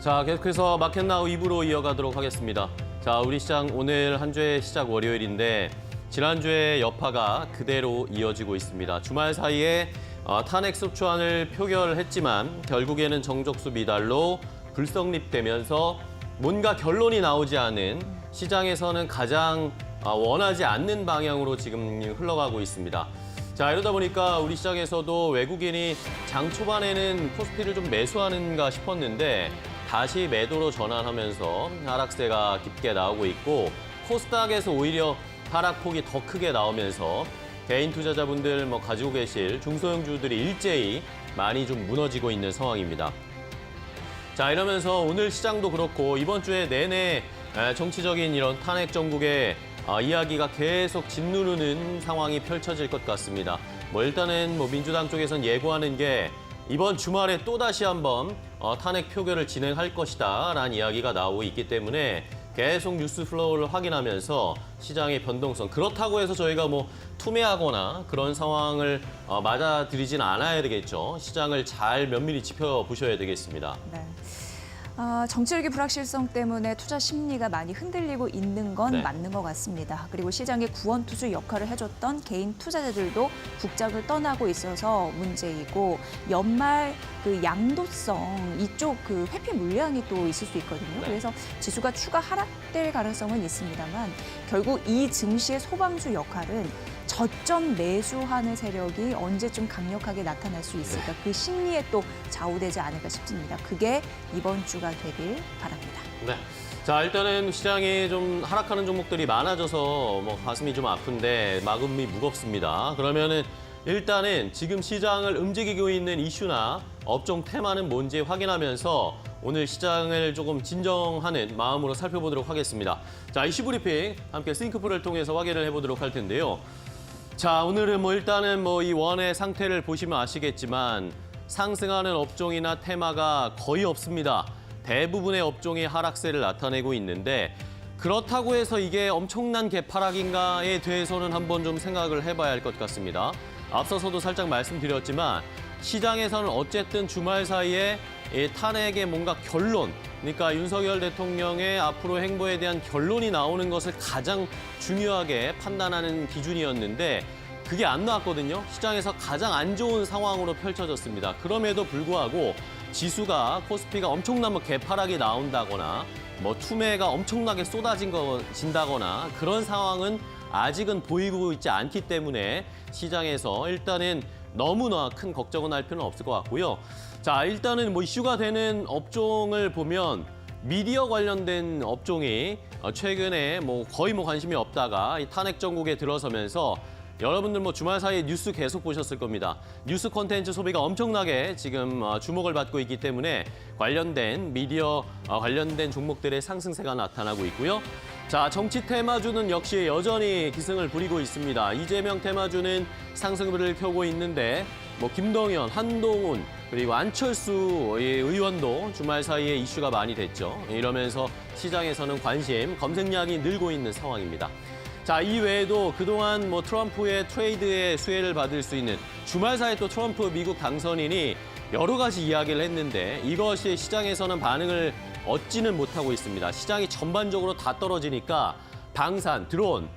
자, 계속해서 마켓나우 2부로 이어가도록 하겠습니다. 자, 우리 시장 오늘 한 주의 시작 월요일인데 지난주의 여파가 그대로 이어지고 있습니다. 주말 사이에 탄핵 소추안을 표결했지만 결국에는 정족수 미달로 불성립되면서 뭔가 결론이 나오지 않은 시장에서는 가장 원하지 않는 방향으로 지금 흘러가고 있습니다. 자, 이러다 보니까 우리 시장에서도 외국인이 장 초반에는 코스피를 좀 매수하는가 싶었는데 다시 매도로 전환하면서 하락세가 깊게 나오고 있고 코스닥에서 오히려 하락폭이 더 크게 나오면서 개인 투자자분들 가지고 계실 중소형주들이 일제히 많이 좀 무너지고 있는 상황입니다. 자, 이러면서 오늘 시장도 그렇고 이번 주에 내내 정치적인 이런 탄핵 정국의 이야기가 계속 짓누르는 상황이 펼쳐질 것 같습니다. 일단은 민주당 쪽에선 예고하는 게 이번 주말에 또다시 한번 탄핵 표결을 진행할 것이다 라는 이야기가 나오고 있기 때문에 계속 뉴스 플로우를 확인하면서 시장의 변동성, 그렇다고 해서 저희가 투매하거나 그런 상황을 맞아들이지는 않아야 되겠죠. 시장을 잘 면밀히 지켜보셔야 되겠습니다. 네. 정치적인 불확실성 때문에 투자 심리가 많이 흔들리고 있는 건 네. 맞는 것 같습니다. 그리고 시장의 구원투수 역할을 해줬던 개인 투자자들도 국장을 떠나고 있어서 문제이고 연말 그 양도성 이쪽 그 회피 물량이 또 있을 수 있거든요. 네. 그래서 지수가 추가 하락될 가능성은 있습니다만 결국 이 증시의 소방수 역할은 저점 매수하는 세력이 언제쯤 강력하게 나타날 수 있을까? 그 심리에 또 좌우되지 않을까 싶습니다. 그게 이번 주가 되길 바랍니다. 네. 자, 일단은 시장이 좀 하락하는 종목들이 많아져서 가슴이 좀 아픈데 마음이 무겁습니다. 그러면은 일단은 지금 시장을 움직이고 있는 이슈나 업종 테마는 뭔지 확인하면서 오늘 시장을 조금 진정하는 마음으로 살펴보도록 하겠습니다. 자, 이슈 브리핑 함께 싱크풀을 통해서 확인을 해보도록 할 텐데요. 자, 오늘은 일단은 이 원의 상태를 보시면 아시겠지만 상승하는 업종이나 테마가 거의 없습니다. 대부분의 업종이 하락세를 나타내고 있는데 그렇다고 해서 이게 엄청난 개파락인가에 대해서는 한번 좀 생각을 해봐야 할 것 같습니다. 앞서서도 살짝 말씀드렸지만 시장에서는 어쨌든 주말 사이에 이 탄핵의 뭔가 결론, 그러니까 윤석열 대통령의 앞으로 행보에 대한 결론이 나오는 것을 가장 중요하게 판단하는 기준이었는데 그게 안 나왔거든요. 시장에서 가장 안 좋은 상황으로 펼쳐졌습니다. 그럼에도 불구하고 지수가 코스피가 엄청난 개파락이 나온다거나 투매가 엄청나게 쏟아진다거나 그런 상황은 아직은 보이고 있지 않기 때문에 시장에서 일단은 너무나 큰 걱정은 할 필요는 없을 것 같고요. 자, 일단은 이슈가 되는 업종을 보면 미디어 관련된 업종이 최근에 거의 관심이 없다가 이 탄핵 정국에 들어서면서 여러분들 주말 사이에 뉴스 계속 보셨을 겁니다. 뉴스 콘텐츠 소비가 엄청나게 지금 주목을 받고 있기 때문에 관련된 미디어 관련된 종목들의 상승세가 나타나고 있고요. 자, 정치 테마주는 역시 여전히 기승을 부리고 있습니다. 이재명 테마주는 상승세를 켜고 있는데 김동연, 한동훈, 그리고 안철수 의원도 주말 사이에 이슈가 많이 됐죠. 이러면서 시장에서는 관심, 검색량이 늘고 있는 상황입니다. 자, 이 외에도 그동안 트럼프의 트레이드의 수혜를 받을 수 있는 주말 사이에 또 트럼프 미국 당선인이 여러 가지 이야기를 했는데 이것이 시장에서는 반응을 얻지는 못하고 있습니다. 시장이 전반적으로 다 떨어지니까 방산, 드론,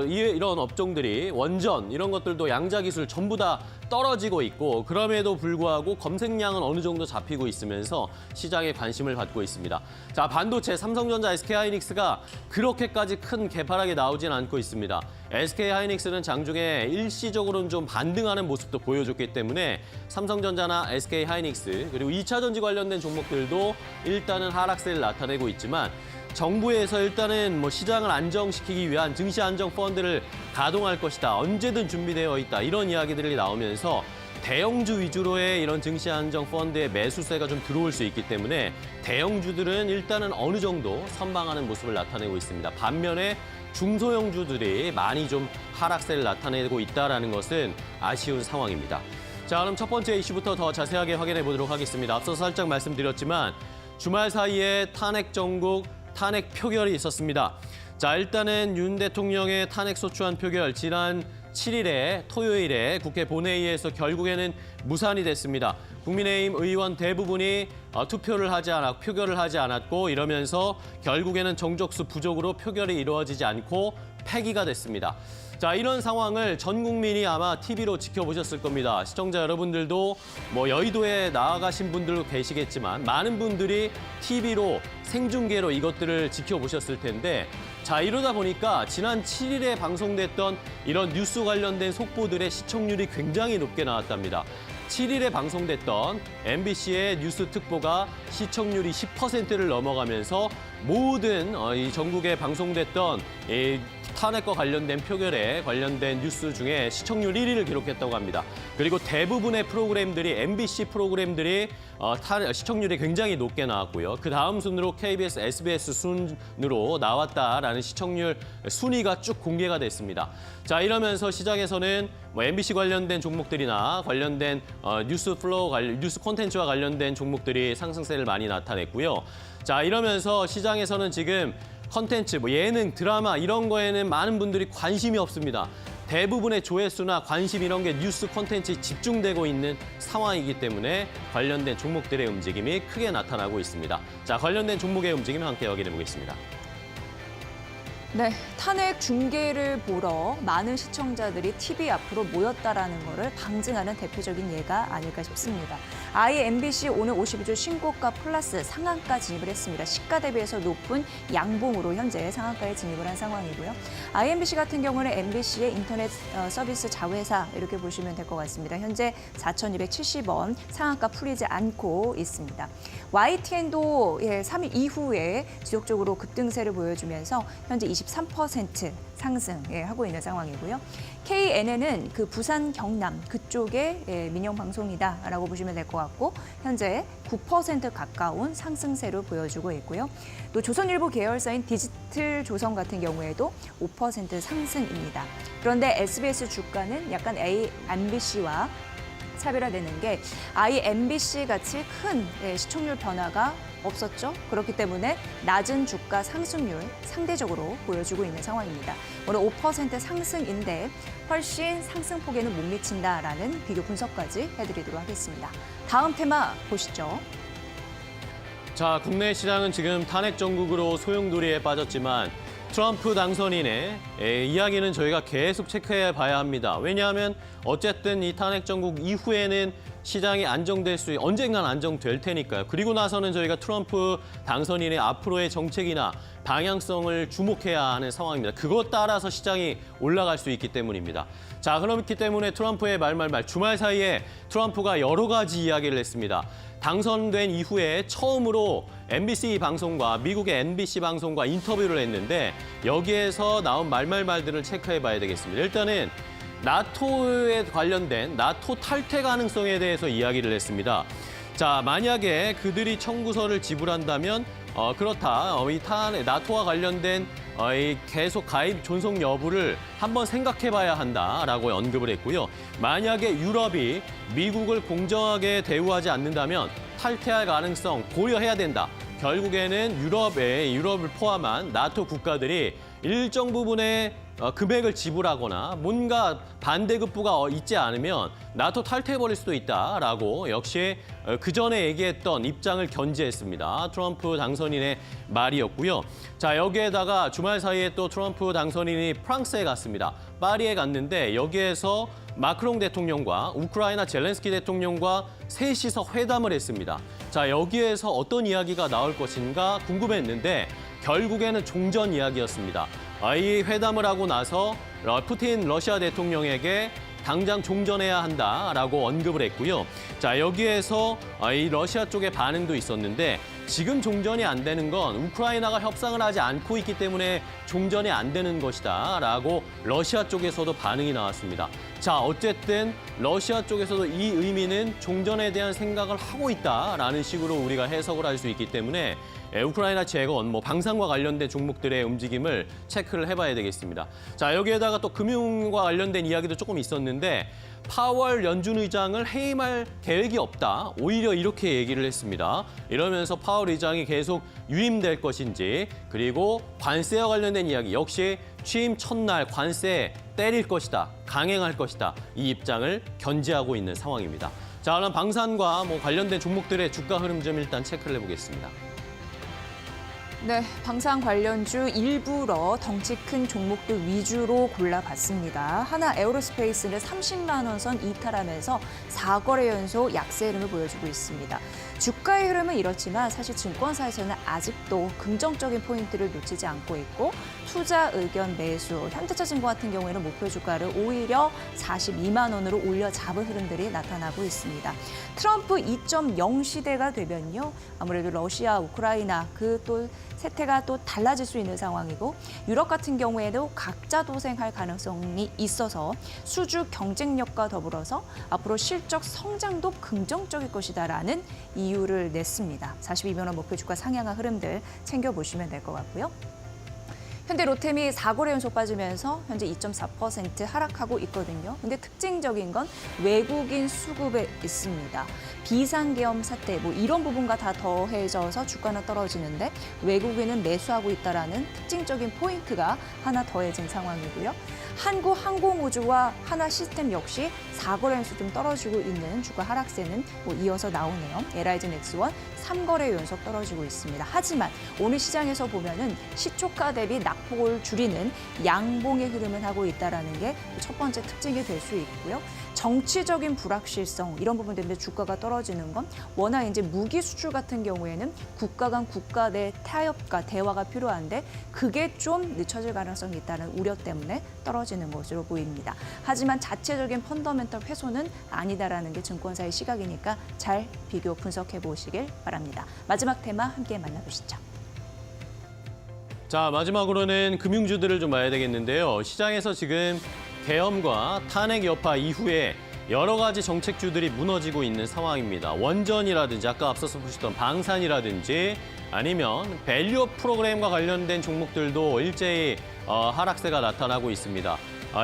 이런 업종들이 원전 이런 것들도 양자 기술 전부 다 떨어지고 있고 그럼에도 불구하고 검색량은 어느 정도 잡히고 있으면서 시장에 관심을 받고 있습니다. 자, 반도체 삼성전자, SK하이닉스가 그렇게까지 큰 개파락이 나오진 않고 있습니다. SK하이닉스는 장중에 일시적으로는 좀 반등하는 모습도 보여줬기 때문에 삼성전자나 SK하이닉스 그리고 2차 전지 관련된 종목들도 일단은 하락세를 나타내고 있지만 정부에서 일단은 시장을 안정시키기 위한 증시 안정 펀드를 가동할 것이다. 언제든 준비되어 있다. 이런 이야기들이 나오면서 대형주 위주로의 이런 증시 안정 펀드의 매수세가 좀 들어올 수 있기 때문에 대형주들은 일단은 어느 정도 선방하는 모습을 나타내고 있습니다. 반면에 중소형주들이 많이 좀 하락세를 나타내고 있다는 것은 아쉬운 상황입니다. 자, 그럼 첫 번째 이슈부터 더 자세하게 확인해 보도록 하겠습니다. 앞서 살짝 말씀드렸지만 주말 사이에 탄핵 정국, 탄핵 표결이 있었습니다. 자, 일단은 윤 대통령의 탄핵 소추안 표결 지난 7일에 토요일에 국회 본회의에서 결국에는 무산이 됐습니다. 국민의힘 의원 대부분이 표결을 하지 않았고 이러면서 결국에는 정족수 부족으로 표결이 이루어지지 않고 폐기가 됐습니다. 자, 이런 상황을 전 국민이 아마 TV로 지켜보셨을 겁니다. 시청자 여러분들도 뭐 여의도에 나아가신 분들도 계시겠지만 많은 분들이 TV로 생중계로 이것들을 지켜보셨을 텐데 자, 이러다 보니까 지난 7일에 방송됐던 이런 뉴스 관련된 속보들의 시청률이 굉장히 높게 나왔답니다. 7일에 방송됐던 MBC의 뉴스 특보가 시청률이 10%를 넘어가면서 모든 이 전국에 방송됐던 이 탄핵과 관련된 표결에 관련된 뉴스 중에 시청률 1위를 기록했다고 합니다. 그리고 대부분의 프로그램들이 MBC 프로그램들이 시청률이 굉장히 높게 나왔고요. 그 다음 순으로 KBS, SBS 순으로 나왔다라는 시청률 순위가 쭉 공개가 됐습니다. 자, 이러면서 시장에서는 뭐 MBC 관련된 종목들이나 관련된 뉴스 콘텐츠와 관련된 종목들이 상승세를 많이 나타냈고요. 자, 이러면서 시장에서는 지금 콘텐츠, 뭐 예능, 드라마 이런 거에는 많은 분들이 관심이 없습니다. 대부분의 조회수나 관심 이런 게 뉴스 콘텐츠에 집중되고 있는 상황이기 때문에 관련된 종목들의 움직임이 크게 나타나고 있습니다. 자, 관련된 종목의 움직임 함께 확인해 보겠습니다. 네, 탄핵 중계를 보러 많은 시청자들이 TV 앞으로 모였다라는 것을 방증하는 대표적인 예가 아닐까 싶습니다. 아예 MBC 오늘 52주 신고가 플러스 상한가 진입을 했습니다. 시가 대비해서 높은 양봉으로 현재 상한가에 진입을 한 상황이고요. IMBC 같은 경우는 MBC의 인터넷 서비스 자회사 이렇게 보시면 될 것 같습니다. 현재 4,270원 상한가 풀리지 않고 있습니다. YTN도 3일 이후에 지속적으로 급등세를 보여주면서 현재 23% 상승하고 있는 상황이고요. KNN은 그 부산 경남 그쪽의 민영 방송이다라고 보시면 될 것 같고 현재 9% 가까운 상승세로 보여주고 있고요. 또 조선일보 계열사인 디지털조선 같은 경우에도 5% 상승입니다. 그런데 SBS 주가는 약간 MBC와 차별화되는 게 MBC 같이 큰 시청률 변화가 없었죠. 그렇기 때문에 낮은 주가 상승률 상대적으로 보여주고 있는 상황입니다. 오늘 5% 상승인데 훨씬 상승폭에는 못 미친다라는 비교 분석까지 해드리도록 하겠습니다. 다음 테마 보시죠. 자, 국내 시장은 지금 탄핵 정국으로 소용돌이에 빠졌지만 트럼프 당선인의 이야기는 저희가 계속 체크해 봐야 합니다. 왜냐하면 어쨌든 이 탄핵 정국 이후에는 시장이 언젠간 안정될 테니까요. 그리고 나서는 저희가 트럼프 당선인의 앞으로의 정책이나 방향성을 주목해야 하는 상황입니다. 그것 따라서 시장이 올라갈 수 있기 때문입니다. 자, 그렇기 때문에 트럼프의 주말 사이에 트럼프가 여러 가지 이야기를 했습니다. 당선된 이후에 처음으로 MBC 방송과 미국의 NBC 방송과 인터뷰를 했는데 여기에서 나온 말들을 체크해 봐야 되겠습니다. 일단은 나토에 관련된 나토 탈퇴 가능성에 대해서 이야기를 했습니다. 자, 만약에 그들이 청구서를 지불한다면 그렇다. 이 나토와 관련된 이 계속 가입 존속 여부를 한번 생각해 봐야 한다라고 언급을 했고요. 만약에 유럽이 미국을 공정하게 대우하지 않는다면 탈퇴할 가능성 고려해야 된다. 결국에는 유럽을 포함한 나토 국가들이 일정 부분의 금액을 지불하거나 뭔가 반대급부가 있지 않으면 나토 탈퇴해버릴 수도 있다라고 역시 그 전에 얘기했던 입장을 견지했습니다. 트럼프 당선인의 말이었고요. 자, 여기에다가 주말 사이에 또 트럼프 당선인이 프랑스에 갔습니다. 파리에 갔는데 여기에서 마크롱 대통령과 우크라이나 젤렌스키 대통령과 셋이서 회담을 했습니다. 자, 여기에서 어떤 이야기가 나올 것인가 궁금했는데 결국에는 종전 이야기였습니다. 이 회담을 하고 나서 푸틴 러시아 대통령에게 당장 종전해야 한다라고 언급을 했고요. 자, 여기에서 이 러시아 쪽의 반응도 있었는데 지금 종전이 안 되는 건 우크라이나가 협상을 하지 않고 있기 때문에 종전이 안 되는 것이다라고 러시아 쪽에서도 반응이 나왔습니다. 자, 어쨌든 러시아 쪽에서도 이 의미는 종전에 대한 생각을 하고 있다라는 식으로 우리가 해석을 할 수 있기 때문에 우크라이나 재건, 방산과 관련된 종목들의 움직임을 체크를 해봐야 되겠습니다. 자, 여기에다가 또 금융과 관련된 이야기도 조금 있었는데 파월 연준 의장을 해임할 계획이 없다. 오히려 이렇게 얘기를 했습니다. 이러면서 파월 의장이 계속 유임될 것인지 그리고 관세와 관련된 이야기 역시 취임 첫날 관세 때릴 것이다. 강행할 것이다. 이 입장을 견지하고 있는 상황입니다. 자, 그럼 방산과 관련된 종목들의 주가 흐름 좀 일단 체크를 해보겠습니다. 네, 방산 관련주 일부러 덩치 큰 종목들 위주로 골라봤습니다. 하나 에어로스페이스는 30만 원 선 이탈하면서 4거래 연속 약세 흐름을 보여주고 있습니다. 주가의 흐름은 이렇지만 사실 증권사에서는 아직도 긍정적인 포인트를 놓치지 않고 있고 투자 의견 매수, 현대차증권 같은 경우에는 목표 주가를 오히려 42만 원으로 올려 잡은 흐름들이 나타나고 있습니다. 트럼프 2.0 시대가 되면요. 아무래도 러시아, 우크라이나 그 또 세태가 또 달라질 수 있는 상황이고 유럽 같은 경우에도 각자 도생할 가능성이 있어서 수주 경쟁력과 더불어서 앞으로 실적 성장도 긍정적일 것이다라는 이유를 냈습니다. 42만 원 목표 주가 상향한 흐름들 챙겨보시면 될 것 같고요. 현대 로템이 4거래 연속 빠지면서 현재 2.4% 하락하고 있거든요. 근데 특징적인 건 외국인 수급에 있습니다. 비상계엄 사태 이런 부분과 다 더해져서 주가는 떨어지는데 외국인은 매수하고 있다라는 특징적인 포인트가 하나 더해진 상황이고요. 한국항공우주와 하나시스템 역시 4거래 연속 좀 떨어지고 있는 주가 하락세는 이어서 나오네요. LIG 넥스원 3거래 연속 떨어지고 있습니다. 하지만 오늘 시장에서 보면은 시초가 대비 낙폭을 줄이는 양봉의 흐름을 하고 있다라는 게 첫 번째 특징이 될 수 있고요. 정치적인 불확실성 이런 부분 때문에 주가가 떨어지는 건 워낙 이제 무기 수출 같은 경우에는 국가 간 국가 내 타협과 대화가 필요한데 그게 좀 늦춰질 가능성이 있다는 우려 때문에 떨어지는 것으로 보입니다. 하지만 자체적인 펀더멘털 훼손은 아니다라는 게 증권사의 시각이니까 잘 비교 분석해 보시길 바랍니다. 마지막 테마 함께 만나보시죠. 자, 마지막으로는 금융주들을 좀 봐야 되겠는데요. 시장에서 지금 계엄과 탄핵 여파 이후에 여러 가지 정책주들이 무너지고 있는 상황입니다. 원전이라든지 아까 앞서서 보셨던 방산이라든지 아니면 밸류업 프로그램과 관련된 종목들도 일제히 하락세가 나타나고 있습니다.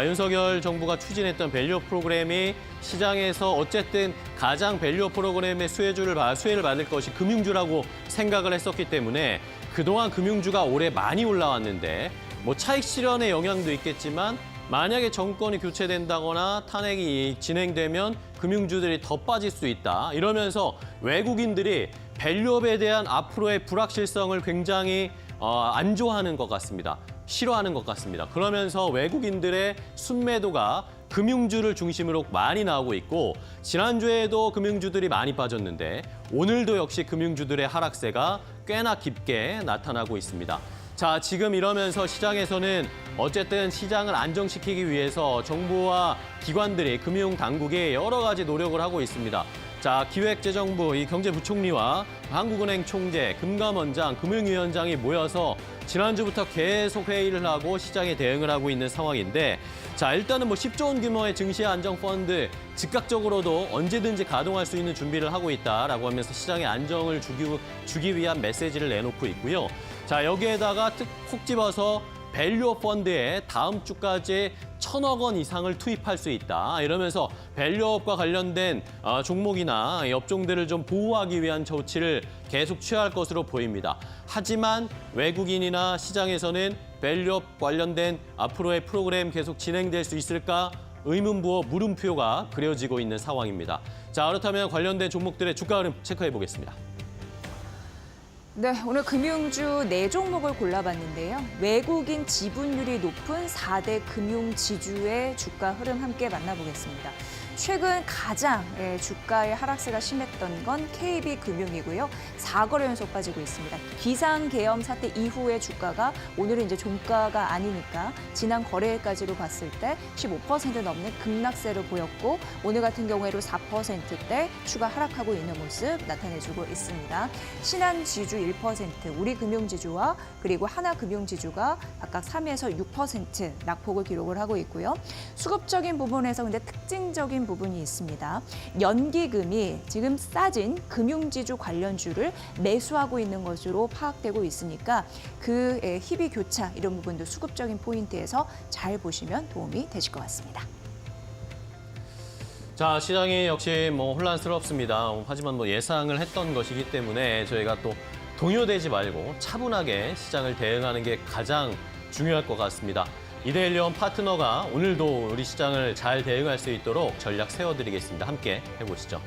윤석열 정부가 추진했던 밸류업 프로그램이 시장에서 어쨌든 가장 밸류업 프로그램의 수혜를 받을 것이 금융주라고 생각을 했었기 때문에 그동안 금융주가 올해 많이 올라왔는데 차익 실현의 영향도 있겠지만 만약에 정권이 교체된다거나 탄핵이 진행되면 금융주들이 더 빠질 수 있다. 이러면서 외국인들이 밸류업에 대한 앞으로의 불확실성을 굉장히 안 좋아하는 것 같습니다. 싫어하는 것 같습니다. 그러면서 외국인들의 순매도가 금융주를 중심으로 많이 나오고 있고 지난주에도 금융주들이 많이 빠졌는데 오늘도 역시 금융주들의 하락세가 꽤나 깊게 나타나고 있습니다. 자, 지금 이러면서 시장에서는 어쨌든 시장을 안정시키기 위해서 정부와 기관들이 금융당국이 여러 가지 노력을 하고 있습니다. 자, 기획재정부, 이 경제부총리와 한국은행 총재, 금감원장, 금융위원장이 모여서 지난주부터 계속 회의를 하고 시장에 대응을 하고 있는 상황인데 자, 일단은 10조 원 규모의 증시 안정 펀드 즉각적으로도 언제든지 가동할 수 있는 준비를 하고 있다라고 하면서 시장에 안정을 주기 위한 메시지를 내놓고 있고요. 자, 여기에다가 콕 집어서 밸류업 펀드에 다음 주까지 1,000억 원 이상을 투입할 수 있다. 이러면서 밸류업과 관련된 종목이나 업종들을 좀 보호하기 위한 조치를 계속 취할 것으로 보입니다. 하지만 외국인이나 시장에서는 밸류업 관련된 앞으로의 프로그램 계속 진행될 수 있을까? 의문부호 물음표가 그려지고 있는 상황입니다. 자, 그렇다면 관련된 종목들의 주가 흐름 체크해 보겠습니다. 네, 오늘 금융주 4종목을 골라봤는데요. 외국인 지분율이 높은 4대 금융지주의 주가 흐름 함께 만나보겠습니다. 최근 가장 주가의 하락세가 심했던 건 KB금융이고요. 4거래 연속 빠지고 있습니다. 비상계엄 사태 이후의 주가가 오늘은 이제 종가가 아니니까 지난 거래일까지로 봤을 때 15% 넘는 급락세를 보였고 오늘 같은 경우에도 4%대 추가 하락하고 있는 모습 나타내주고 있습니다. 신한지주 1%, 우리금융지주와 그리고 하나금융지주가 각각 3에서 6% 낙폭을 기록을 하고 있고요. 수급적인 부분에서 근데 특징적인 부분이 있습니다. 연기금이 지금 싸진 금융지주 관련주를 매수하고 있는 것으로 파악되고 있으니까 그 희비 교차 이런 부분도 수급적인 포인트에서 잘 보시면 도움이 되실 것 같습니다. 자, 시장이 역시 혼란스럽습니다. 하지만 예상을 했던 것이기 때문에 저희가 또 동요되지 말고 차분하게 시장을 대응하는 게 가장 중요할 것 같습니다. 이데일리온 파트너가 오늘도 우리 시장을 잘 대응할 수 있도록 전략 세워드리겠습니다. 함께 해보시죠.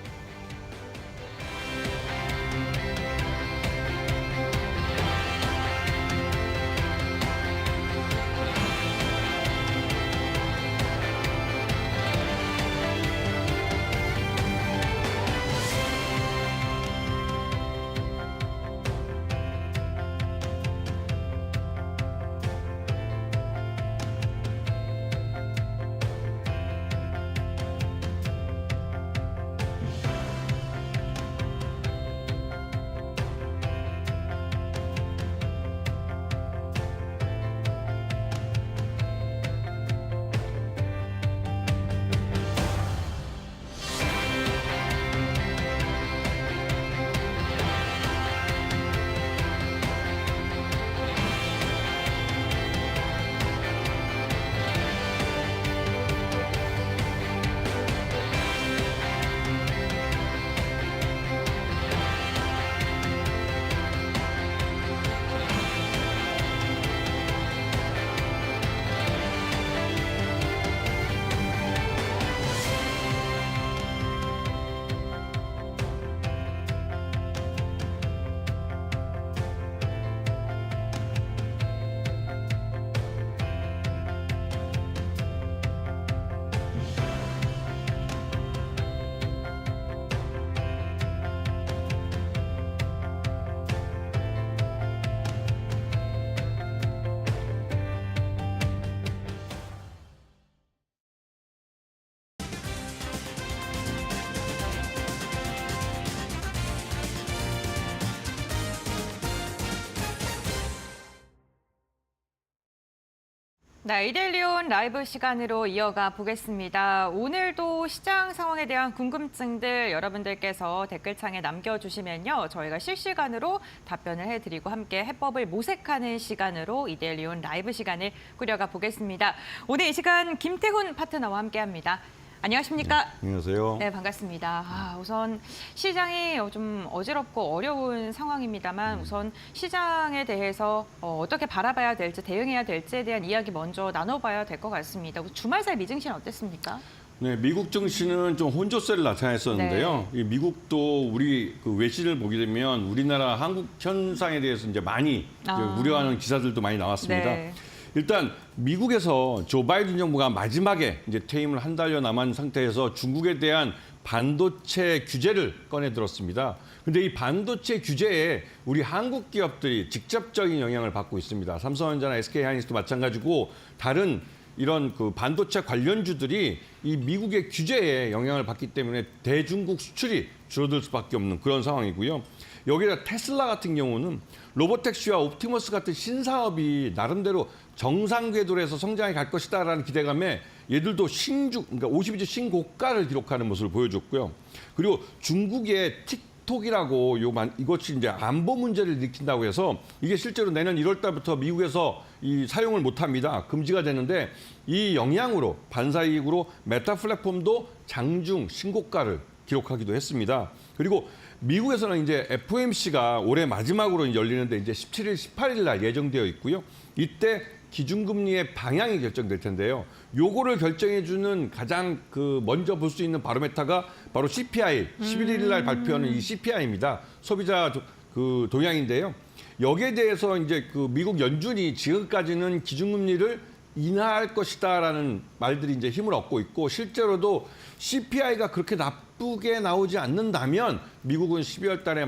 네, 이데일리온 라이브 시간으로 이어가 보겠습니다. 오늘도 시장 상황에 대한 궁금증들 여러분들께서 댓글창에 남겨주시면요. 저희가 실시간으로 답변을 해드리고 함께 해법을 모색하는 시간으로 이데일리온 라이브 시간을 꾸려가 보겠습니다. 오늘 이 시간 김태훈 파트너와 함께합니다. 안녕하십니까? 안녕하세요. 네, 반갑습니다. 우선 시장이 좀 어지럽고 어려운 상황입니다만 우선 시장에 대해서 어떻게 바라봐야 될지, 대응해야 될지에 대한 이야기 먼저 나눠봐야 될 것 같습니다. 주말 사이 미증시는 어땠습니까? 네, 미국 증시는 좀 혼조세를 나타냈었는데요. 이 미국도 우리 그 외신을 보게 되면 우리나라 한국 현상에 대해서 이제 많이 이제 우려하는 기사들도 많이 나왔습니다. 네. 일단 미국에서 조 바이든 정부가 마지막에 이제 퇴임을 한 달여 남은 상태에서 중국에 대한 반도체 규제를 꺼내 들었습니다. 근데 이 반도체 규제에 우리 한국 기업들이 직접적인 영향을 받고 있습니다. 삼성전자나 SK하이닉스도 마찬가지고 다른 이런 그 반도체 관련주들이 이 미국의 규제에 영향을 받기 때문에 대중국 수출이 줄어들 수밖에 없는 그런 상황이고요. 여기다 테슬라 같은 경우는 로보택시와 옵티머스 같은 신사업이 나름대로 정상 궤도에서 성장해 갈 것이다라는 기대감에 얘들도 그러니까 52주 신고가를 기록하는 모습을 보여줬고요. 그리고 중국의 틱톡이라고 이것이 이제 안보 문제를 일으킨다고 해서 이게 실제로 내년 1월 달부터 미국에서 이 사용을 못 합니다. 금지가 되는데 이 영향으로 반사이익으로 메타 플랫폼도 장중 신고가를 기록하기도 했습니다. 그리고 미국에서는 이제 FOMC가 올해 마지막으로 열리는데 이제 17일, 18일 날 예정되어 있고요. 이때 기준금리의 방향이 결정될 텐데요. 요거를 결정해주는 가장 먼저 볼 수 있는 바로메타가 바로 CPI, 11일 날 발표하는 이 CPI입니다. 소비자 동향인데요. 여기에 대해서 이제 미국 연준이 지금까지는 기준금리를 인하할 것이다라는 말들이 이제 힘을 얻고 있고 실제로도 CPI가 그렇게 나쁘게 나오지 않는다면 미국은 12월 달에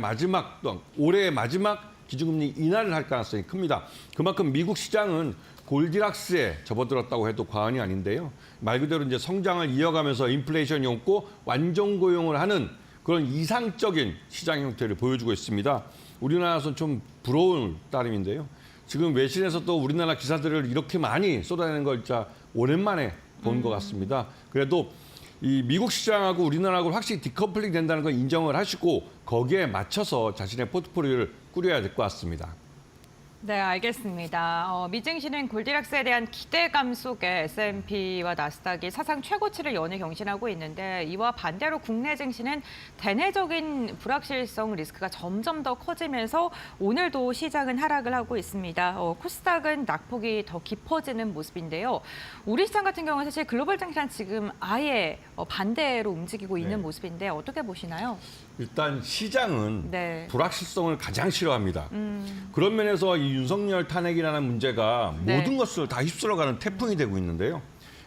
올해의 마지막 기준금리 인하를 할 가능성이 큽니다. 그만큼 미국 시장은 골디락스에 접어들었다고 해도 과언이 아닌데요. 말 그대로 이제 성장을 이어가면서 인플레이션이 없고 완전 고용을 하는 그런 이상적인 시장 형태를 보여주고 있습니다. 우리나라에서는 좀 부러운 따름인데요. 지금 외신에서 또 우리나라 기사들을 이렇게 많이 쏟아내는 걸 진짜 오랜만에 본 것 같습니다. 그래도 이 미국 시장하고 우리나라하고 확실히 디커플링 된다는 걸 인정을 하시고 거기에 맞춰서 자신의 포트폴리오를 꾸려야 될 것 같습니다. 네, 알겠습니다. 미증시는 골디락스에 대한 기대감 속에 S&P와 나스닥이 사상 최고치를 연일 경신하고 있는데 이와 반대로 국내 증시는 대내적인 불확실성 리스크가 점점 더 커지면서 오늘도 시장은 하락을 하고 있습니다. 코스닥은 낙폭이 더 깊어지는 모습인데요. 우리 시장 같은 경우는 사실 글로벌 증시랑 지금 아예 반대로 움직이고 있는 모습인데 어떻게 보시나요? 일단 시장은 네. 불확실성을 가장 싫어합니다. 그런 면에서 이 윤석열 탄핵이라는 문제가 네. 모든 것을 다 휩쓸어가는 태풍이 되고 있는데요.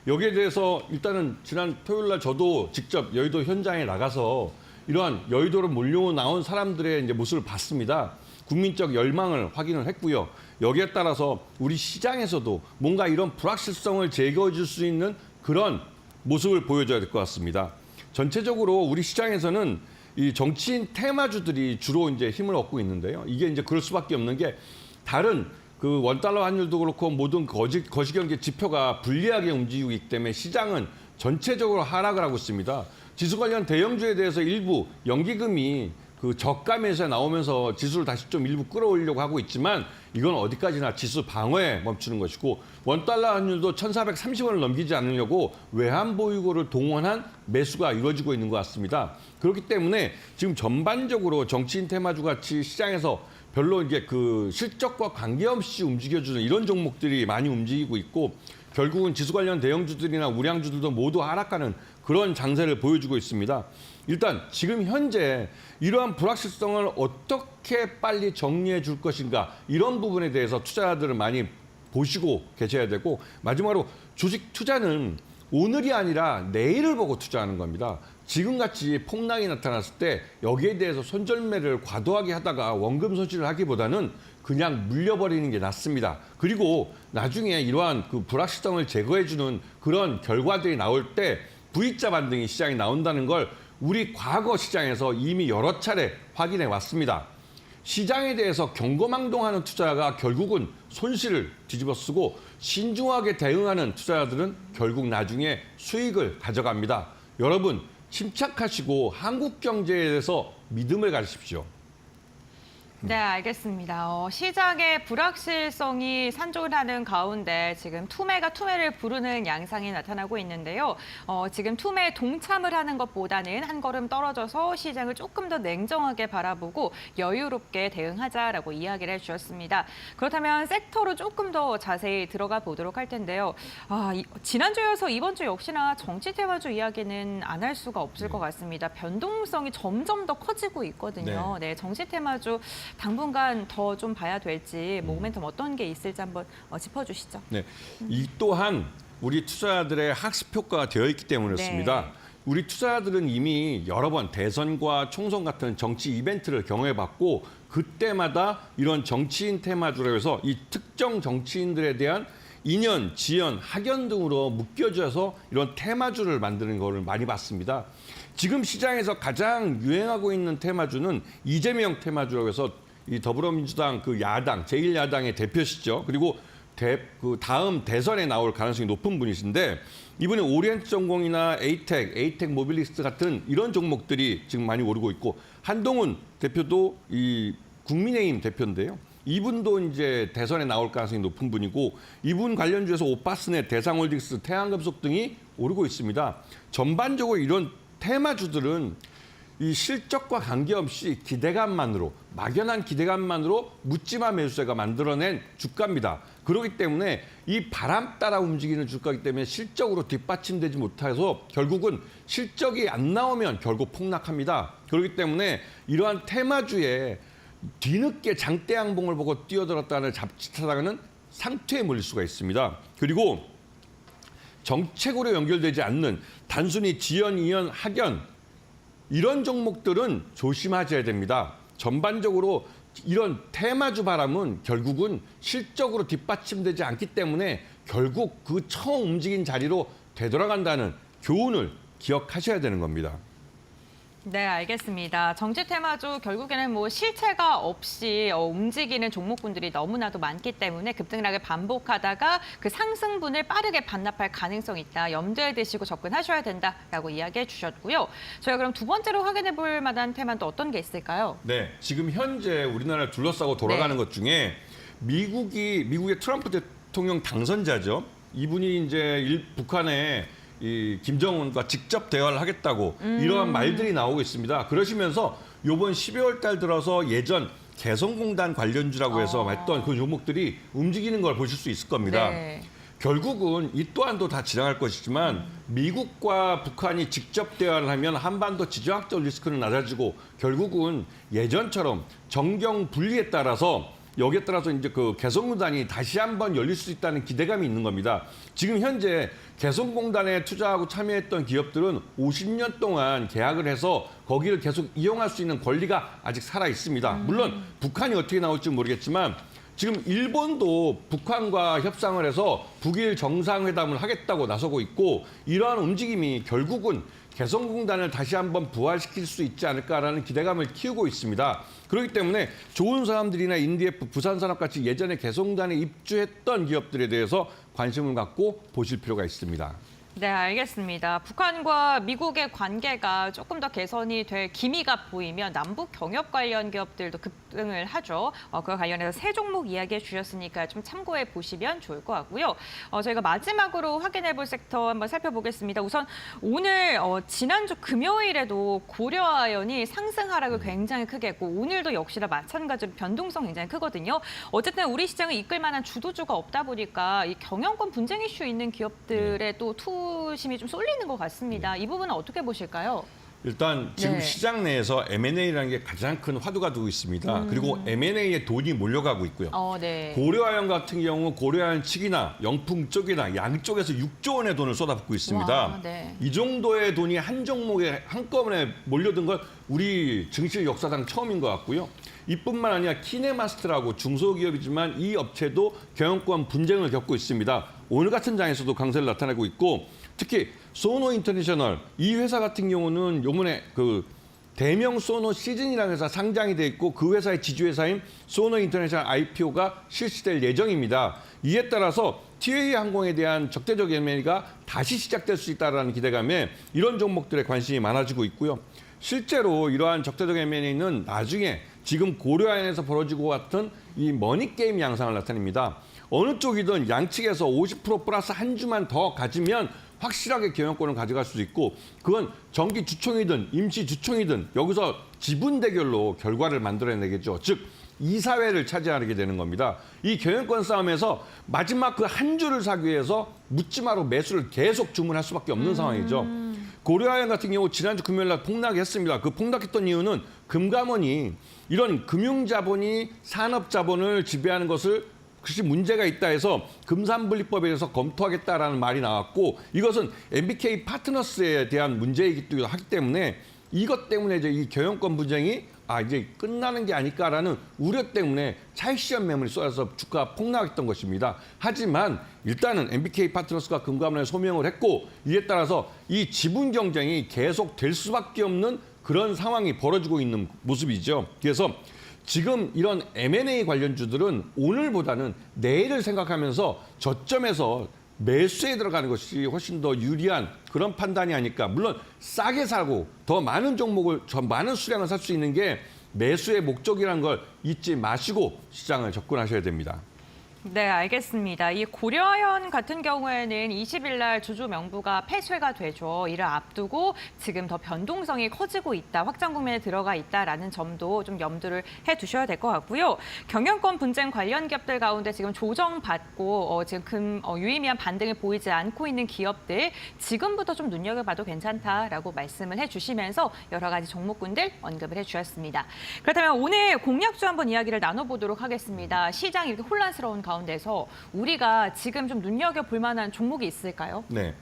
여기에 대해서 일단은 지난 토요일 날 저도 직접 여의도 현장에 나가서 이러한 여의도로 몰려 나온 사람들의 이제 모습을 봤습니다. 국민적 열망을 확인을 했고요. 여기에 따라서 우리 시장에서도 뭔가 이런 불확실성을 제거해 줄 수 있는 그런 모습을 보여줘야 될 것 같습니다. 전체적으로 우리 시장에서는 이 정치인 테마주들이 주로 이제 힘을 얻고 있는데요. 이게 이제 그럴 수밖에 없는 게 다른 원달러 환율도 그렇고 모든 거시경제 지표가 불리하게 움직이고 있기 때문에 시장은 전체적으로 하락을 하고 있습니다. 지수 관련 대형주에 대해서 일부 연기금이 저가 매수에 나오면서 지수를 다시 좀 일부 끌어올리려고 하고 있지만 이건 어디까지나 지수 방어에 멈추는 것이고 원달러 환율도 1,430원을 넘기지 않으려고 외환 보유고를 동원한 매수가 이루어지고 있는 것 같습니다. 그렇기 때문에 지금 전반적으로 정치인 테마주 같이 시장에서 별로 이제 실적과 관계없이 움직여주는 이런 종목들이 많이 움직이고 있고 결국은 지수 관련 대형주들이나 우량주들도 모두 하락하는 그런 장세를 보여주고 있습니다. 일단 지금 현재 이러한 불확실성을 어떻게 빨리 정리해 줄 것인가 이런 부분에 대해서 투자자들은 많이 보시고 계셔야 되고 마지막으로 주식 투자는 오늘이 아니라 내일을 보고 투자하는 겁니다. 지금같이 폭락이 나타났을 때 여기에 대해서 손절매를 과도하게 하다가 원금 손실을 하기보다는 그냥 물려버리는 게 낫습니다. 그리고 나중에 이러한 불확실성을 제거해주는 그런 결과들이 나올 때 V자 반등이 시장에 나온다는 걸 우리 과거 시장에서 이미 여러 차례 확인해 왔습니다. 시장에 대해서 경거망동하는 투자가 결국은 손실을 뒤집어쓰고 신중하게 대응하는 투자자들은 결국 나중에 수익을 가져갑니다. 여러분 침착하시고 한국 경제에 대해서 믿음을 가지십시오. 네, 알겠습니다. 시장의 불확실성이 산존하는 가운데 지금 투매가 투매를 부르는 양상이 나타나고 있는데요. 지금 투매에 동참을 하는 것보다는 한 걸음 떨어져서 시장을 조금 더 냉정하게 바라보고 여유롭게 대응하자라고 이야기를 해주셨습니다. 그렇다면 섹터로 조금 더 자세히 들어가 보도록 할 텐데요. 지난주여서 이번 주 역시나 정치 테마주 이야기는 안 할 수가 없을 것 같습니다. 변동성이 점점 더 커지고 있거든요. 네, 정치 테마주 당분간 더 좀 봐야 될지 모멘텀 어떤 게 있을지 한번 짚어주시죠. 네, 이 또한 우리 투자자들의 학습 효과가 되어 있기 때문이었습니다. 네. 우리 투자자들은 이미 여러 번 대선과 총선 같은 정치 이벤트를 경험해봤고 그때마다 이런 정치인 테마주로 해서 이 특정 정치인들에 대한 인연, 지연, 학연 등으로 묶여져서 이런 테마주를 만드는 거를 많이 봤습니다. 지금 시장에서 가장 유행하고 있는 테마주는 이재명 테마주라고 해서 이 더불어민주당 그 야당, 제1야당의 대표시죠. 그리고 그 다음 대선에 나올 가능성이 높은 분이신데 이분은 오리엔트전공이나 에이텍 모빌리스트 같은 이런 종목들이 지금 많이 오르고 있고 한동훈 대표도 이 국민의힘 대표인데요. 이분도 이제 대선에 나올 가능성이 높은 분이고 이분 관련주에서 오파스넷, 대상홀딩스, 태양금속 등이 오르고 있습니다. 전반적으로 이런 테마주들은 이 실적과 관계없이 기대감만으로 막연한 기대감만으로 묻지마 매수세가 만들어낸 주가입니다. 그렇기 때문에 이 바람 따라 움직이는 주가이기 때문에 실적으로 뒷받침되지 못해서 결국은 실적이 안 나오면 결국 폭락합니다. 그렇기 때문에 이러한 테마주에 뒤늦게 장대 양봉을 보고 뛰어들었다는 잡짓하다가는 상투에 몰릴 수가 있습니다. 그리고 정책으로 연결되지 않는 단순히 지연, 이연, 학연 이런 종목들은 조심하셔야 됩니다. 전반적으로 이런 테마주 바람은 결국은 실적으로 뒷받침되지 않기 때문에 결국 그 처음 움직인 자리로 되돌아간다는 교훈을 기억하셔야 되는 겁니다. 네, 알겠습니다. 정치 테마주 결국에는 뭐 실체가 없이 움직이는 종목군들이 너무나도 많기 때문에 급등락을 반복하다가 그 상승분을 빠르게 반납할 가능성이 있다. 염두에 두시고 접근하셔야 된다라고 이야기해 주셨고요. 저희가 그럼 두 번째로 확인해 볼 만한 테마는 또 어떤 게 있을까요? 네, 지금 현재 우리나라를 둘러싸고 돌아가는 것 중에 미국의 트럼프 대통령 당선자죠. 이분이 이제 북한에 이 김정은과 직접 대화를 하겠다고 이러한 말들이 나오고 있습니다. 그러시면서 이번 12월 달 들어서 예전 개성공단 관련주라고 해서 했던 그 종목들이 움직이는 걸 보실 수 있을 겁니다. 네. 결국은 이 또한도 다 지나갈 것이지만 미국과 북한이 직접 대화를 하면 한반도 지정학적 리스크는 낮아지고 결국은 예전처럼 정경 분리에 따라서 여기에 따라서 이제 그 개성공단이 다시 한번 열릴 수 있다는 기대감이 있는 겁니다. 지금 현재 개성공단에 투자하고 참여했던 기업들은 50년 동안 계약을 해서 거기를 계속 이용할 수 있는 권리가 아직 살아 있습니다. 물론 북한이 어떻게 나올지 모르겠지만 지금 일본도 북한과 협상을 해서 북일 정상회담을 하겠다고 나서고 있고 이러한 움직임이 결국은 개성공단을 다시 한번 부활시킬 수 있지 않을까라는 기대감을 키우고 있습니다. 그렇기 때문에 좋은 사람들이나 인디에프, 부산산업같이 예전에 개성공단에 입주했던 기업들에 대해서 관심을 갖고 보실 필요가 있습니다. 네, 알겠습니다. 북한과 미국의 관계가 조금 더 개선이 될 기미가 보이면 남북 경협 관련 기업들도 급등을 하죠. 그와 관련해서 세 종목 이야기해 주셨으니까 좀 참고해 보시면 좋을 것 같고요. 저희가 마지막으로 확인해 볼 섹터 한번 살펴보겠습니다. 우선 오늘 지난주 금요일에도 고려아연이 상승 하락을 굉장히 크게 했고 오늘도 역시나 마찬가지로 변동성 굉장히 크거든요. 어쨌든 우리 시장을 이끌 만한 주도주가 없다 보니까 이 경영권 분쟁 이슈 있는 기업들의 또 투심이 좀 쏠리는 것 같습니다. 이 부분은 어떻게 보실까요? 일단 지금 네. 시장 내에서 M&A라는 게 가장 큰 화두가 되고 있습니다. 그리고 M&A에 돈이 몰려가고 있고요. 네. 고려아연 같은 경우 고려아연 측이나 영풍 쪽이나 양쪽에서 6조 원의 돈을 쏟아붓고 있습니다. 와, 네. 이 정도의 돈이 한 종목에 한꺼번에 몰려든 건 우리 증시 역사상 처음인 것 같고요. 이뿐만 아니라 키네마스트라고 중소기업이지만 이 업체도 경영권 분쟁을 겪고 있습니다. 오늘 같은 장에서도 강세를 나타내고 있고 특히 소노 인터내셔널 이 회사 같은 경우는 요번에 그 대명 소노 시즌이라는 회사 상장이 돼 있고 그 회사의 지주회사인 소노 인터내셔널 IPO가 실시될 예정입니다. 이에 따라서 TA 항공에 대한 적대적 M&A가 다시 시작될 수 있다는 기대감에 이런 종목들에 관심이 많아지고 있고요. 실제로 이러한 적대적 M&A는 나중에 지금 고려아연에서 벌어지고 같은 이 머니게임 양상을 나타냅니다. 어느 쪽이든 양측에서 50% 플러스 한 주만 더 가지면 확실하게 경영권을 가져갈 수 있고 그건 정기 주총이든 임시 주총이든 여기서 지분 대결로 결과를 만들어내겠죠. 즉 이사회를 차지하게 되는 겁니다. 이 경영권 싸움에서 마지막 그 한 주를 사기 위해서 묻지마로 매수를 계속 주문할 수밖에 없는 상황이죠. 고려아연 같은 경우 지난주 금요일 날 폭락했습니다. 그 폭락했던 이유는 금감원이 이런 금융자본이 산업자본을 지배하는 것을 그것이 문제가 있다 해서 금산분리법에 대해서 검토하겠다라는 말이 나왔고 이것은 MBK 파트너스에 대한 문제이기도 하기 때문에 이것 때문에 이제 이 경영권 분쟁이 이제 끝나는 게 아닐까라는 우려 때문에 차익 실현 매물이 쏟아져서 주가가 폭락했던 것입니다. 하지만 일단은 MBK 파트너스가 금감원에 소명을 했고 이에 따라서 이 지분 경쟁이 계속 될 수밖에 없는 그런 상황이 벌어지고 있는 모습이죠. 그래서 지금 이런 M&A 관련주들은 오늘보다는 내일을 생각하면서 저점에서 매수에 들어가는 것이 훨씬 더 유리한 그런 판단이 아닐까. 물론 싸게 사고 더 많은 종목을, 더 많은 수량을 살 수 있는 게 매수의 목적이라는 걸 잊지 마시고 시장을 접근하셔야 됩니다. 네, 알겠습니다. 이 고려아연 같은 경우에는 20일 날 주주 명부가 폐쇄가 되죠. 이를 앞두고 지금 더 변동성이 커지고 있다, 확장 국면에 들어가 있다라는 점도 좀 염두를 해두셔야 될 것 같고요. 경영권 분쟁 관련 기업들 가운데 지금 조정받고 지금 유의미한 반등을 보이지 않고 있는 기업들 지금부터 좀 눈여겨봐도 괜찮다라고 말씀을 해주시면서 여러 가지 종목군들 언급을 해주셨습니다. 그렇다면 오늘 공략주 한번 이야기를 나눠보도록 하겠습니다. 시장이 이렇게 혼란스러운 가운데서 우리가 지금 좀 눈여겨볼 만한 종목이 있을까요? 네,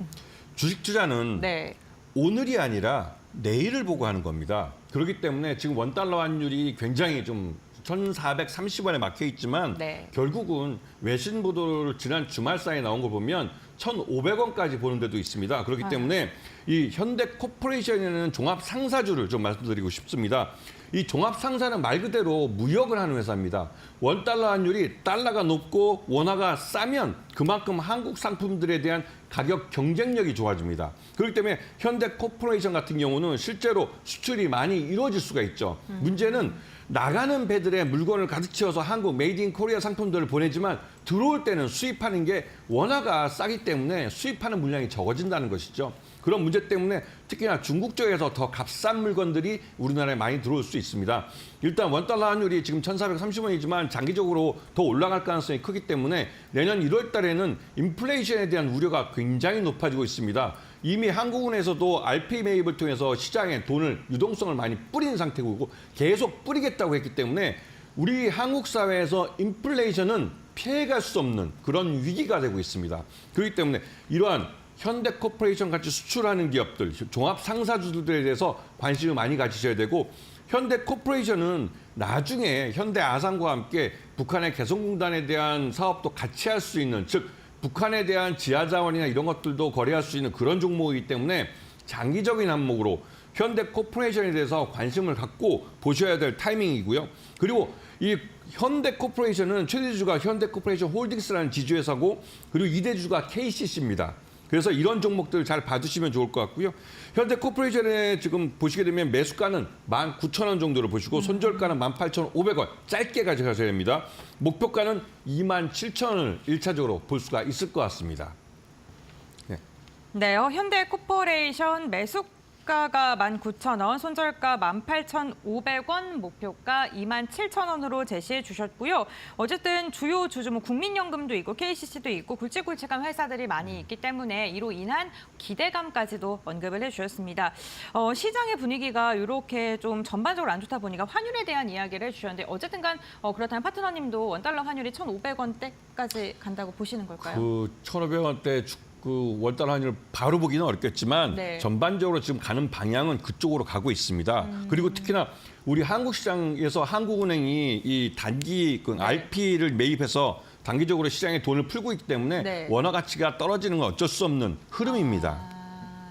주식 투자는 네. 오늘이 아니라 내일을 보고 하는 겁니다. 그렇기 때문에 지금 원달러 환율이 굉장히 좀 1,430원에 막혀 있지만 네. 결국은 외신 보도를 지난 주말 사이에 나온 걸 보면 1,500원까지 보는 데도 있습니다. 그렇기 때문에 이 현대코퍼레이션에는 종합 상사주를 좀 말씀드리고 싶습니다. 이 종합 상사는 말 그대로 무역을 하는 회사입니다. 원달러 환율이 달러가 높고 원화가 싸면 그만큼 한국 상품들에 대한 가격 경쟁력이 좋아집니다. 그렇기 때문에 현대코퍼레이션 같은 경우는 실제로 수출이 많이 이루어질 수가 있죠. 문제는 나가는 배들의 물건을 가득 채워서 한국 메이드 인 코리아 상품들을 보내지만 들어올 때는 수입하는 게 원화가 싸기 때문에 수입하는 물량이 적어진다는 것이죠. 그런 문제 때문에 특히나 중국 쪽에서 더 값싼 물건들이 우리나라에 많이 들어올 수 있습니다. 일단 원달러 환율이 지금 1,430원이지만 장기적으로 더 올라갈 가능성이 크기 때문에 내년 1월 달에는 인플레이션에 대한 우려가 굉장히 높아지고 있습니다. 이미 한국은행에서도 RP 매입을 통해서 시장에 돈을, 유동성을 많이 뿌린 상태고 계속 뿌리겠다고 했기 때문에 우리 한국 사회에서 인플레이션은 피해갈 수 없는 그런 위기가 되고 있습니다. 그렇기 때문에 이러한 현대코퍼레이션 같이 수출하는 기업들, 종합 상사주들에 대해서 관심을 많이 가지셔야 되고 현대코퍼레이션은 나중에 현대아산과 함께 북한의 개성공단에 대한 사업도 같이 할 수 있는, 즉 북한에 대한 지하자원이나 이런 것들도 거래할 수 있는 그런 종목이기 때문에 장기적인 안목으로 현대코퍼레이션에 대해서 관심을 갖고 보셔야 될 타이밍이고요. 그리고 이 현대코퍼레이션은 최대주주가 현대코퍼레이션 홀딩스라는 지주회사고 그리고 2대주주가 KCC입니다. 그래서 이런 종목들 잘 봐주시면 좋을 것 같고요. 현대코퍼레이션에 지금 보시게 되면 매수가는 19,000원 정도를 보시고 손절가는 18,500원 짧게 가져가셔야 됩니다. 목표가는 27,000원을 1차적으로 볼 수가 있을 것 같습니다. 네, 현대코퍼레이션 매수가가 19,000원, 손절가 18,500원, 목표가 27,000원으로 제시해 주셨고요. 어쨌든 주요 주주 국민연금도 있고 KCC도 있고 굵직굵직한 회사들이 많이 있기 때문에 이로 인한 기대감까지도 언급을 해주셨습니다. 시장의 분위기가 이렇게 좀 전반적으로 안 좋다 보니까 환율에 대한 이야기를 해주셨는데 어쨌든간 그렇다면 파트너님도 원달러 환율이 1,500원대까지 간다고 보시는 걸까요? 그 1,500원대 그 원달러 환율 바로 보기는 어렵겠지만 네. 전반적으로 지금 가는 방향은 그쪽으로 가고 있습니다. 그리고 특히나 우리 한국 시장에서 한국은행이 이 단기 그 RP를 매입해서 단기적으로 시장에 돈을 풀고 있기 때문에 네. 원화 가치가 떨어지는 건 어쩔 수 없는 흐름입니다.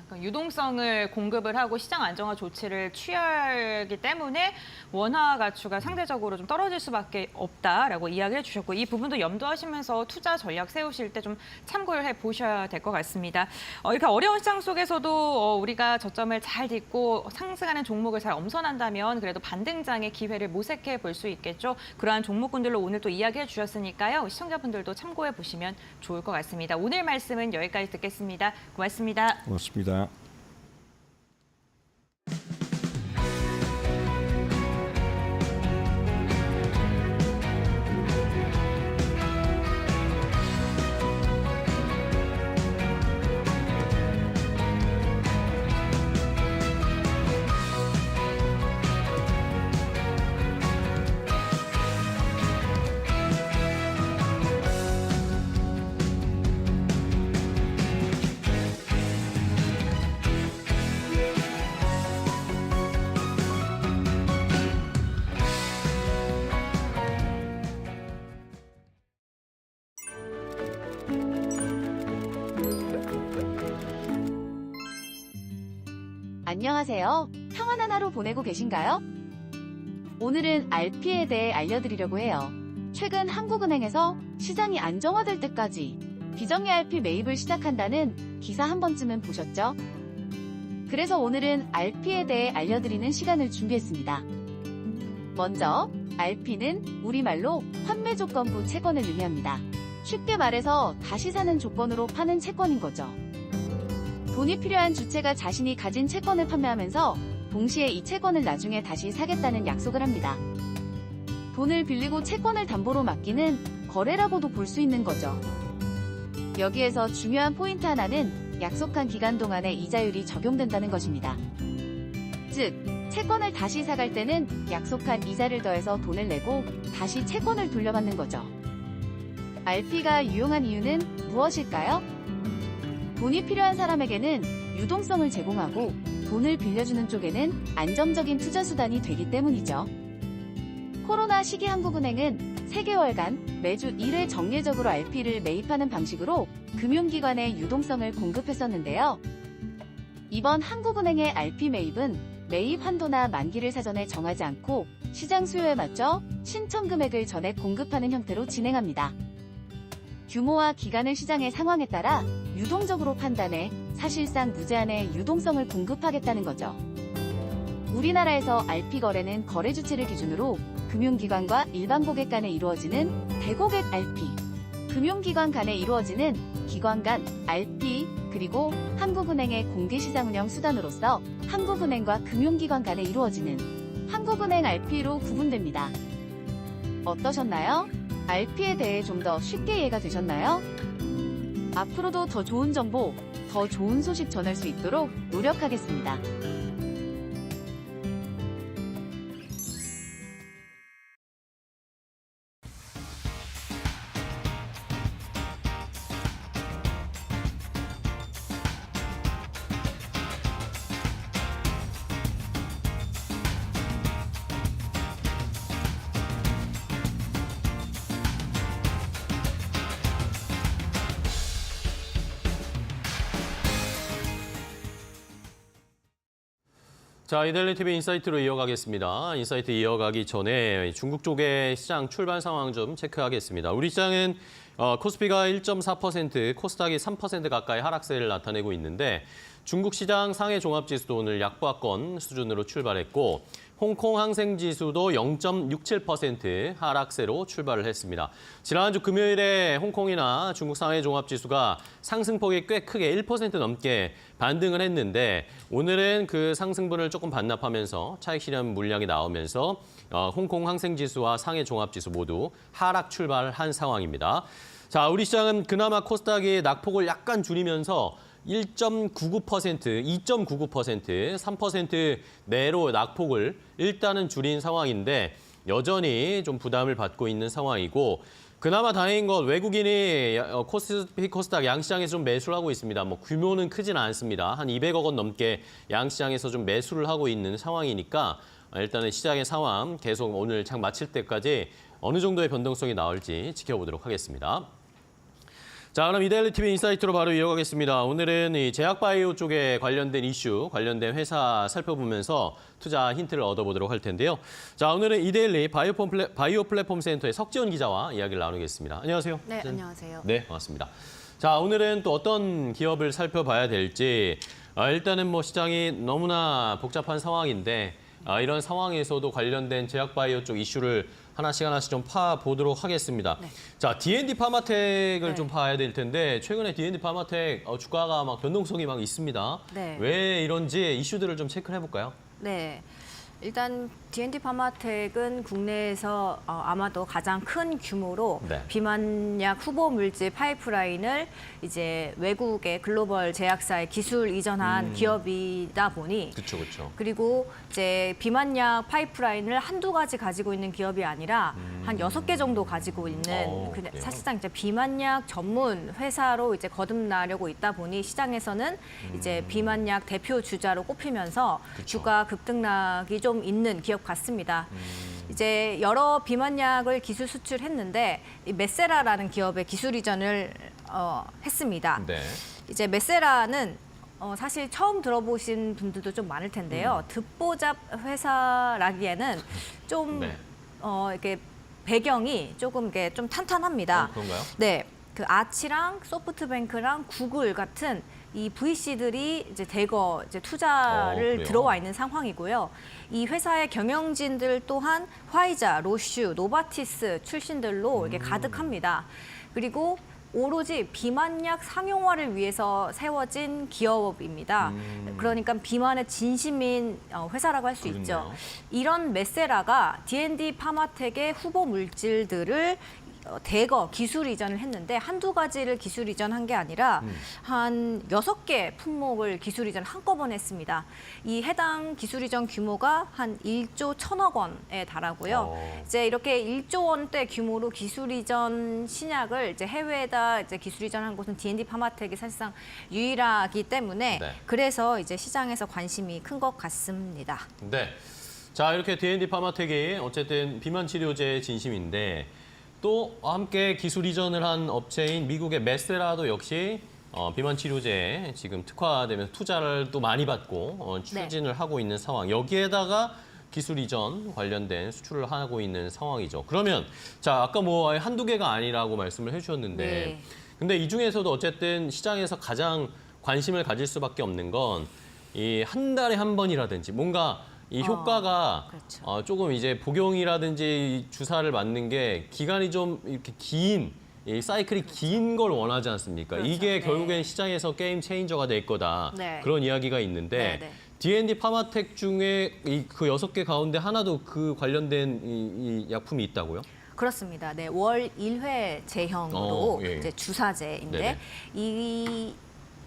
그러니까 유동성을 공급을 하고 시장 안정화 조치를 취하기 때문에 원화 가치가 상대적으로 좀 떨어질 수밖에 없다라고 이야기를 해주셨고 이 부분도 염두하시면서 투자 전략 세우실 때 좀 참고를 해보셔야 될 것 같습니다. 이렇게 어려운 시장 속에서도 우리가 저점을 잘 딛고 상승하는 종목을 잘 엄선한다면 그래도 반등장의 기회를 모색해 볼 수 있겠죠. 그러한 종목군들로 오늘 또 이야기해 주셨으니까요. 시청자분들도 참고해 보시면 좋을 것 같습니다. 오늘 말씀은 여기까지 듣겠습니다. 고맙습니다. 고맙습니다. 안녕하세요. 평안한 하루 보내고 계신가요? 오늘은 RP에 대해 알려드리려고 해요. 최근 한국은행에서 시장이 안정화될 때까지 비정리 RP 매입을 시작한다는 기사 한 번쯤은 보셨죠? 그래서 오늘은 RP에 대해 알려드리는 시간을 준비했습니다. 먼저 RP는 우리말로 환매조건부 채권을 의미합니다. 쉽게 말해서 다시 사는 조건으로 파는 채권인 거죠. 돈이 필요한 주체가 자신이 가진 채권을 판매하면서 동시에 이 채권을 나중에 다시 사겠다는 약속을 합니다. 돈을 빌리고 채권을 담보로 맡기는 거래라고도 볼 수 있는 거죠. 여기에서 중요한 포인트 하나는 약속한 기간 동안의 이자율이 적용된다는 것입니다. 즉, 채권을 다시 사갈 때는 약속한 이자를 더해서 돈을 내고 다시 채권을 돌려받는 거죠. RP가 유용한 이유는 무엇일까요? 돈이 필요한 사람에게는 유동성을 제공하고 돈을 빌려주는 쪽에는 안정적인 투자 수단이 되기 때문이죠. 코로나 시기 한국은행은 3개월간 매주 1회 정례적으로 RP를 매입하는 방식으로 금융기관에 유동성을 공급했었는데요. 이번 한국은행의 RP 매입은 매입 한도나 만기를 사전에 정하지 않고 시장 수요에 맞춰 신청 금액을 전액 공급하는 형태로 진행합니다. 규모와 기간을 시장의 상황에 따라 유동적으로 판단해 사실상 무제한의 유동성을 공급하겠다는 거죠. 우리나라에서 RP 거래는 거래 주체를 기준으로 금융기관과 일반 고객 간에 이루어지는 대고객 RP, 금융기관 간에 이루어지는 기관 간 RP, 그리고 한국은행의 공개시장 운영 수단으로서 한국은행과 금융기관 간에 이루어지는 한국은행 RP로 구분됩니다. 어떠셨나요? RP에 대해 좀 더 쉽게 이해가 되셨나요? 앞으로도 더 좋은 정보, 더 좋은 소식 전할 수 있도록 노력하겠습니다. 자, 이데일리 TV 인사이트로 이어가겠습니다. 인사이트 이어가기 전에 중국 쪽의 시장 출발 상황 좀 체크하겠습니다. 우리 시장은 코스피가 1.4%, 코스닥이 3% 가까이 하락세를 나타내고 있는데 중국 시장 상해 종합지수도 오늘 약보합권 수준으로 출발했고 홍콩 항생지수도 0.67% 하락세로 출발을 했습니다. 지난주 금요일에 홍콩이나 중국 상해 종합지수가 상승폭이 꽤 크게 1% 넘게 반등을 했는데 오늘은 그 상승분을 조금 반납하면서 차익 실현 물량이 나오면서 홍콩 항생지수와 상해 종합지수 모두 하락 출발한 상황입니다. 자, 우리 시장은 그나마 코스닥이 낙폭을 약간 줄이면서 1.99%, 2.99%, 3% 내로 낙폭을 일단은 줄인 상황인데 여전히 좀 부담을 받고 있는 상황이고 그나마 다행인 건 외국인이 코스피, 코스닥 양시장에서 좀 매수를 하고 있습니다. 뭐 규모는 크진 않습니다. 한 200억 원 넘게 양시장에서 좀 매수를 하고 있는 상황이니까 일단은 시장의 상황 계속 오늘 장 마칠 때까지 어느 정도의 변동성이 나올지 지켜보도록 하겠습니다. 자, 그럼 이데일리 TV 인사이트로 바로 이어가겠습니다. 오늘은 이 제약바이오 쪽에 관련된 이슈, 관련된 회사 살펴보면서 투자 힌트를 얻어보도록 할 텐데요. 자, 오늘은 이데일리 바이오 플랫폼 센터의 석지원 기자와 이야기를 나누겠습니다. 안녕하세요. 네, 안녕하세요. 네, 반갑습니다. 자, 오늘은 또 어떤 기업을 살펴봐야 될지 일단은 뭐 시장이 너무나 복잡한 상황인데 이런 상황에서도 관련된 제약바이오 쪽 이슈를 하나씩 좀 파보도록 하겠습니다. 네. 자, D&D 파마텍을 네. 좀 봐야 될 텐데 최근에 D&D 파마텍 주가가 막 변동성이 막 있습니다. 네. 왜 이런지 이슈들을 좀 체크를 해볼까요? 네. 일단 D&D 파마텍은 국내에서 아마도 가장 큰 규모로 네. 비만약 후보 물질 파이프라인을 이제 외국의 글로벌 제약사에 기술 이전한 기업이다 보니 그렇죠. 그리고 이제 비만약 파이프라인을 한두 가지 가지고 있는 기업이 아니라 한 6개 정도 가지고 있는 그래요? 사실상 이제 비만약 전문 회사로 이제 거듭나려고 있다 보니 시장에서는 이제 비만약 대표 주자로 꼽히면서 주가 급등락이 좀 있는 기업 같습니다. 이제 여러 비만약을 기술 수출했는데 이 메세라라는 기업의 기술 이전을 했습니다. 네. 이제 메세라는 사실 처음 들어보신 분들도 좀 많을 텐데요. 듣보잡 회사라기에는 좀 네. 이렇게 배경이 조금 이렇게 좀 탄탄합니다. 그런가요? 네, 그 아치랑 소프트뱅크랑 구글 같은 이 VC들이 이제 대거 이제 투자를 그래요? 들어와 있는 상황이고요. 이 회사의 경영진들 또한 화이자, 로슈, 노바티스 출신들로 이렇게 가득합니다. 그리고 오로지 비만약 상용화를 위해서 세워진 기업입니다. 그러니까 비만의 진심인 회사라고 할 수 있죠. 그렇네요. 이런 메세라가 D&D 파마텍의 후보 물질들을 대거 기술 이전을 했는데 한두 가지를 기술 이전한 게 아니라 한 6개 품목을 기술 이전 한꺼번에 했습니다. 이 해당 기술 이전 규모가 한 1조 1천억 원에 달하고요. 이제 이렇게 1조 원대 규모로 기술 이전 신약을 이제 해외에다 이제 기술 이전한 곳은 D&D 파마텍이 사실상 유일하기 때문에 네. 그래서 이제 시장에서 관심이 큰 것 같습니다. 네. 자, 이렇게 D&D 파마텍이 어쨌든 비만 치료제의 진심인데 또 함께 기술 이전을 한 업체인 미국의 메세라도 역시 비만 치료제에 지금 특화되면서 투자를 또 많이 받고 추진을 하고 있는 상황. 여기에다가 기술 이전 관련된 수출을 하고 있는 상황이죠. 그러면 자, 아까 뭐 한두 개가 아니라고 말씀을 해주셨는데 네. 근데 이 중에서도 어쨌든 시장에서 가장 관심을 가질 수밖에 없는 건 이 한 달에 한 번이라든지 뭔가 이 효과가 그렇죠. 조금 이제 복용이라든지 주사를 맞는 게 기간이 좀 이렇게 긴, 이 사이클이 긴 걸 원하지 않습니까? 그렇죠. 이게 네. 결국엔 시장에서 게임 체인저가 될 거다. 네. 그런 이야기가 있는데 네. D&D 파마텍 중에 그 6개 가운데 하나도 그 관련된 이 약품이 있다고요? 그렇습니다. 네, 월 1회 제형으로 예. 이제 주사제인데 네네. 이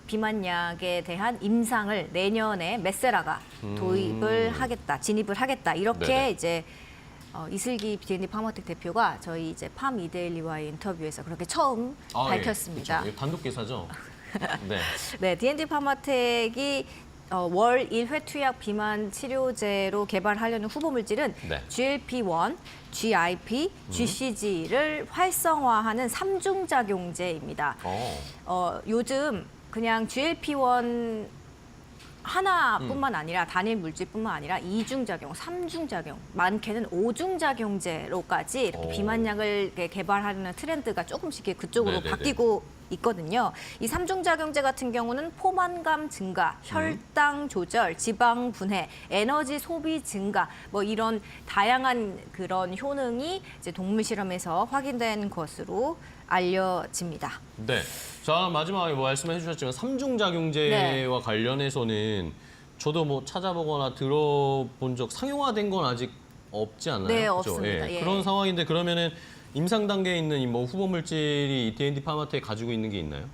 비만약에 대한 임상을 내년에 메세라가 도입을 하겠다, 진입을 하겠다 이렇게 네네. 이제 이슬기 D&D 파마텍 대표가 저희 이제 팜 이데일리와의 인터뷰에서 그렇게 처음 밝혔습니다. 예. 그렇죠. 단독 기사죠. 네. 네, D&D 파마텍이 월 1회 투약 비만 치료제로 개발하려는 후보 물질은 네. GLP-1, GIP, GCG를 활성화하는 3중작용제입니다. 요즘 그냥 GLP-1 하나뿐만 아니라 단일 물질뿐만 아니라 2중작용, 3중작용, 많게는 5중작용제로까지 이렇게 비만약을 이렇게 개발하려는 트렌드가 조금씩 이렇게 그쪽으로 네네네. 바뀌고 있거든요. 이 3중작용제 같은 경우는 포만감 증가, 혈당 조절, 지방 분해, 에너지 소비 증가 뭐 이런 다양한 그런 효능이 이제 동물 실험에서 확인된 것으로 알려집니다. 네. 자, 마지막에 뭐 말씀해 주셨지만 삼중작용제와 관련해서는 저도 뭐 찾아보거나 들어본 적 상용화된 건 아직 없지 않나요? 네, 그죠? 없습니다. 예. 그런 상황인데 그러면은 임상 단계에 있는 이 뭐 후보 물질이 D&D 파마텍 가지고 있는 게 있나요?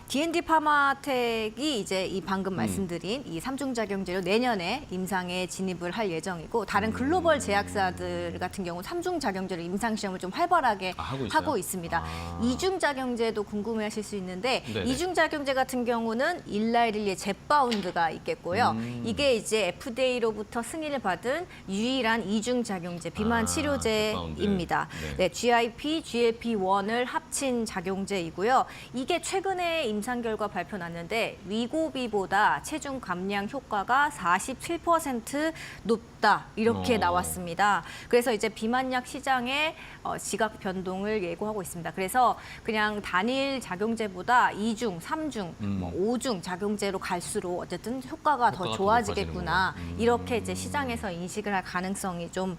D&D 파마텍이 이제 이 방금 말씀드린 이 삼중작용제로 내년에 임상에 진입을 할 예정이고 다른 글로벌 제약사들 같은 경우 삼중작용제로 임상시험을 좀 활발하게 하고 있어요? 하고 있습니다. 이중작용제도 궁금해하실 수 있는데 네네. 이중작용제 같은 경우는 일라이릴리의 젯바운드가 있겠고요. 이게 이제 FDA로부터 승인을 받은 유일한 이중작용제 비만 치료제입니다. 젯바운드. 네, GIP, GLP-1을 합친 작용제이고요. 이게 최근에 임상 결과 발표 났는데 위고비보다 체중 감량 효과가 47% 높다 이렇게 나왔습니다. 그래서 이제 비만약 시장에 지각 변동을 예고하고 있습니다. 그래서 그냥 단일 작용제보다 2중, 3중, 뭐 5중 작용제로 갈수록 어쨌든 효과가 더 효과가 좋아지겠구나. 높아지는구나. 이렇게 이제 시장에서 인식을 할 가능성이 좀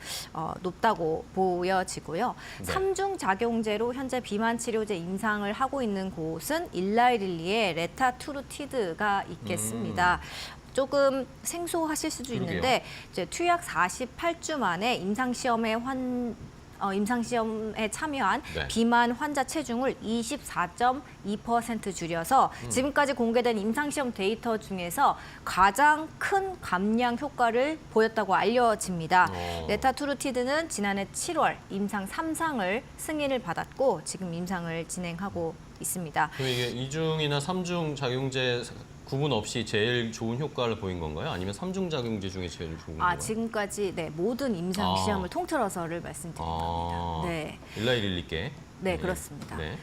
높다고 보여지고요. 네. 삼중 작용제로 현재 비만 치료제 임상을 하고 있는 곳은 일라이릴리의 레타투르티드가 있겠습니다. 조금 생소하실 수도 그러게요. 있는데 이제 투약 48주 만에 임상시험에 참여한 네. 비만 환자 체중을 24.2% 줄여서 지금까지 공개된 임상시험 데이터 중에서 가장 큰 감량 효과를 보였다고 알려집니다. 레타투르티드는 지난해 7월 임상 3상을 승인을 받았고 지금 임상을 진행하고 있습니다. 그럼 이게 2중이나 3중 작용제 구분 없이 제일 좋은 효과를 보인 건가요? 아니면 3중 작용제 중에 제일 좋은 건가요? 지금까지 모든 임상 시험을 통틀어서를 말씀드린 겁니다. 네. 일라이릴리께. 네, 그렇습니다. 네.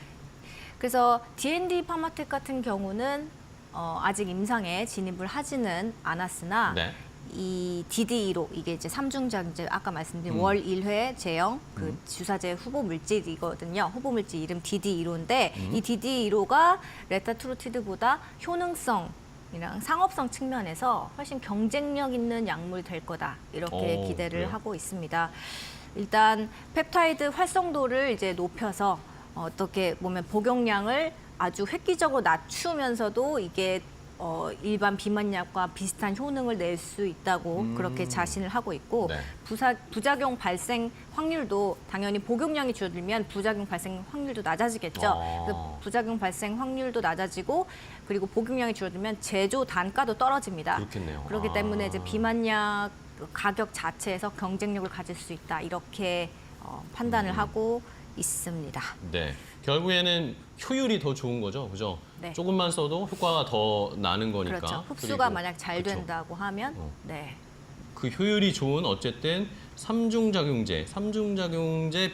그래서 D&D 파마텍 같은 경우는 아직 임상에 진입을 하지는 않았으나 네. 이 DD1호 이게 이제 삼중작용제 아까 말씀드린 월 1회 제형 그 주사제 후보 물질이거든요. 후보 물질 이름 DD1호인데 이 DD1호가 레타투르티드보다 효능성이랑 상업성 측면에서 훨씬 경쟁력 있는 약물 될 거다 이렇게 기대를 그래요? 하고 있습니다. 일단 펩타이드 활성도를 이제 높여서 어떻게 보면 복용량을 아주 획기적으로 낮추면서도 이게 일반 비만약과 비슷한 효능을 낼 수 있다고 그렇게 자신을 하고 있고 네. 부작용 발생 확률도 당연히 복용량이 줄어들면 부작용 발생 확률도 낮아지겠죠. 그래서 부작용 발생 확률도 낮아지고 그리고 복용량이 줄어들면 제조 단가도 떨어집니다. 그렇겠네요. 그렇기 때문에 이제 비만약 가격 자체에서 경쟁력을 가질 수 있다 이렇게 판단을 하고 있습니다. 네. 결국에는 효율이 더 좋은 거죠, 그죠? 네. 조금만 써도 효과가 더 나는 거니까. 그렇죠. 흡수가 그리고, 만약 잘 그렇죠. 된다고 하면 네. 그 효율이 좋은 어쨌든 삼중작용제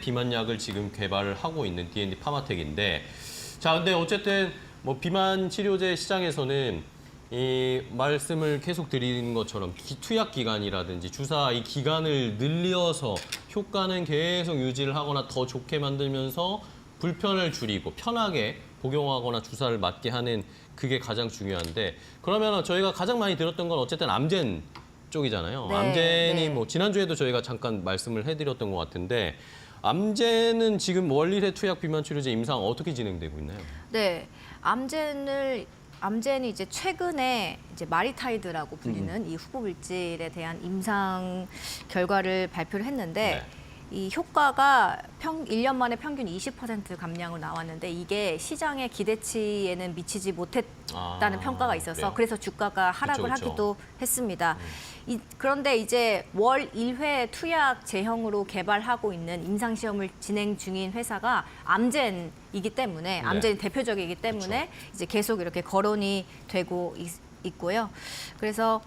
비만약을 지금 개발을 하고 있는 D&D 파마텍인데, 자, 근데 어쨌든 뭐 비만 치료제 시장에서는 이 말씀을 계속 드리는 것처럼 투약 기간이라든지 주사 이 기간을 늘려서 효과는 계속 유지를 하거나 더 좋게 만들면서 불편을 줄이고 편하게 복용하거나 주사를 맞게 하는 그게 가장 중요한데, 그러면 저희가 가장 많이 들었던 건 어쨌든 암젠 쪽이잖아요. 네, 암젠이 네. 뭐 지난주에도 저희가 잠깐 말씀을 해드렸던 것 같은데, 암젠은 지금 월 1회 투약 비만 치료제 임상 어떻게 진행되고 있나요? 네. 암젠이 이제 최근에 이제 마리타이드라고 불리는 이 후보 물질에 대한 임상 결과를 발표를 했는데 네. 이 효과가 1년 만에 평균 20% 감량으로 나왔는데 이게 시장의 기대치에는 미치지 못했다는 평가가 있어서 그래요? 그래서 주가가 하락을 그쵸, 그쵸. 하기도 했습니다. 그런데 이제 월 1회 투약 제형으로 개발하고 있는 임상시험을 진행 중인 회사가 암젠이기 때문에 네. 암젠이 대표적이기 때문에 이제 계속 이렇게 거론이 되고 있고요. 그래서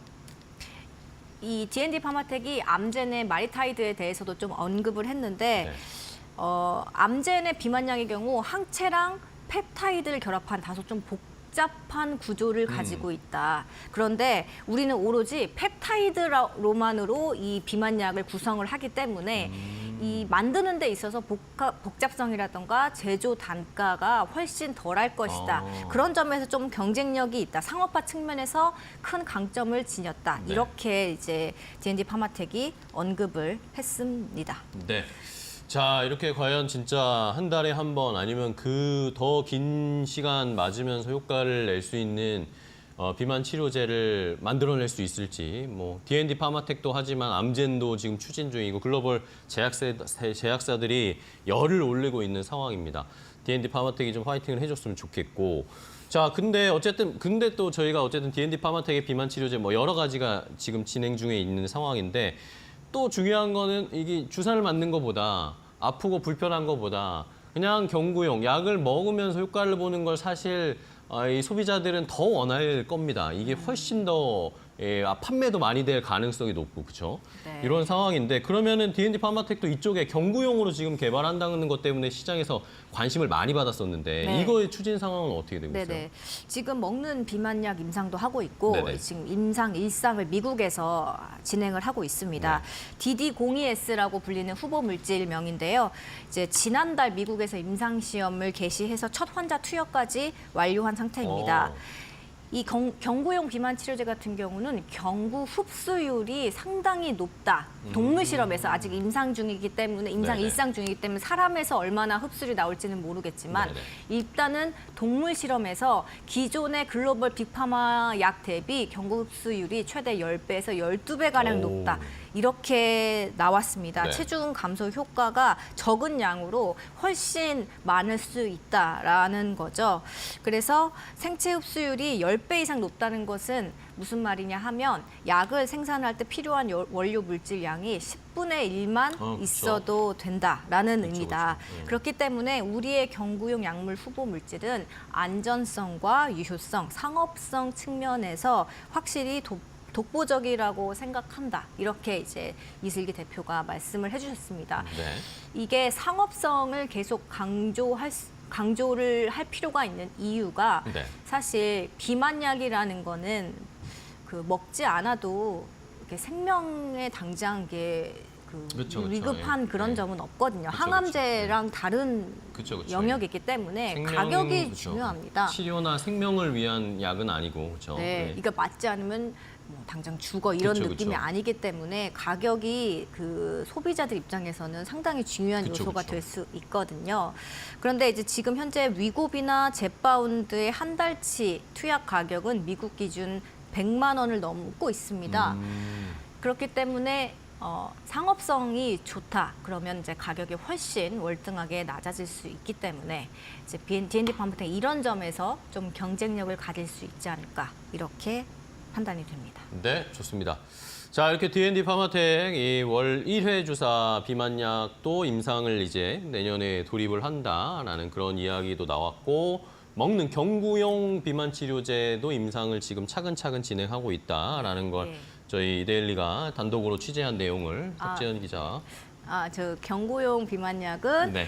이 D&D 파마텍이 암젠의 마리타이드에 대해서도 좀 언급을 했는데 네. 암젠의 비만약의 경우 항체랑 펩타이드를 결합한 다소 좀 복잡한 구조를 가지고 있다. 그런데 우리는 오로지 펩타이드로만으로 이 비만약을 구성을 하기 때문에 이 만드는 데 있어서 복잡성이라던가 제조 단가가 훨씬 덜할 것이다. 그런 점에서 좀 경쟁력이 있다. 상업화 측면에서 큰 강점을 지녔다. 네. 이렇게 이제 D&D 파마텍이 언급을 했습니다. 네. 자, 이렇게 과연 진짜 한 달에 한 번 아니면 그 더 긴 시간 맞으면서 효과를 낼 수 있는 비만 치료제를 만들어낼 수 있을지, 뭐 D&D 파마텍도 하지만 암젠도 지금 추진 중이고 글로벌 제약사들이 열을 올리고 있는 상황입니다. D&D 파마텍이 좀 화이팅을 해줬으면 좋겠고, 자, 근데 또 저희가 어쨌든 D&D 파마텍의 비만 치료제 뭐 여러 가지가 지금 진행 중에 있는 상황인데 또 중요한 거는 이게 주사를 맞는 것보다 아프고 불편한 것보다 그냥 경구용 약을 먹으면서 효과를 보는 걸 사실 이 소비자들은 더 원할 겁니다. 이게 훨씬 더 판매도 많이 될 가능성이 높고 그렇죠? 네. 이런 상황인데 그러면은 D&D 파마텍도 이쪽에 경구용으로 지금 개발한다는 것 때문에 시장에서 관심을 많이 받았었는데 네. 이거의 추진 상황은 어떻게 되고 있어요? 네네. 지금 먹는 비만약 임상도 하고 있고 네네. 지금 임상 1상을 미국에서 진행을 하고 있습니다. DD02S라고 불리는 후보 물질명인데요. 이제 지난달 미국에서 임상 시험을 개시해서 첫 환자 투여까지 완료한 상태입니다. 이 경구용 비만 치료제 같은 경우는 경구 흡수율이 상당히 높다. 동물 실험에서 아직 임상 중이기 때문에 임상 네네. 1상 중이기 때문에 사람에서 얼마나 흡수율이 나올지는 모르겠지만 네네. 일단은 동물 실험에서 기존의 글로벌 빅파마 약 대비 경구 흡수율이 최대 10배에서 12배가량 오. 높다. 이렇게 나왔습니다. 네. 체중 감소 효과가 적은 양으로 훨씬 많을 수 있다라는 거죠. 그래서 생체 흡수율이 10배 이상 높다는 것은 무슨 말이냐 하면 약을 생산할 때 필요한 원료 물질 양이 10분의 1만 그쵸. 있어도 된다라는 그쵸, 의미다. 그쵸. 네. 그렇기 때문에 우리의 경구용 약물 후보 물질은 안전성과 유효성, 상업성 측면에서 확실히 독보적이라고 생각한다. 이렇게 이제 이슬기 대표가 말씀을 해주셨습니다. 네. 이게 상업성을 계속 강조를 할 필요가 있는 이유가 네. 사실 비만약이라는 거는 그 먹지 않아도 이렇게 생명에 당장 이게 그쵸, 그쵸. 위급한 예. 그런 예. 점은 없거든요. 그쵸, 항암제랑 다른 그쵸, 그쵸. 영역이기 때문에 생명, 가격이 그쵸. 중요합니다. 치료나 생명을 위한 약은 아니고 그렇죠. 네, 이거 맞지 않으면 뭐 당장 죽어 이런 그쵸, 느낌이 그쵸. 아니기 때문에 가격이 그 소비자들 입장에서는 상당히 중요한 그쵸, 요소가 그쵸. 될 수 있거든요. 그런데 이제 지금 현재 위고비나 젯바운드의 한 달치 투약 가격은 미국 기준 100만 원을 넘고 있습니다. 그렇기 때문에 상업성이 좋다. 그러면 이제 가격이 훨씬 월등하게 낮아질 수 있기 때문에 이제 D&D 파마텍 이런 점에서 좀 경쟁력을 가질 수 있지 않을까 이렇게 판단이 됩니다. 네, 좋습니다. 자, 이렇게 D&D 파마텍 이 월 1회 주사 비만약도 임상을 이제 내년에 돌입을 한다라는 그런 이야기도 나왔고 먹는 경구용 비만 치료제도 임상을 지금 차근차근 진행하고 있다라는 걸 네. 저희 이데일리가 단독으로 취재한 내용을 석재현 기자. 저 경구용 비만약은 네.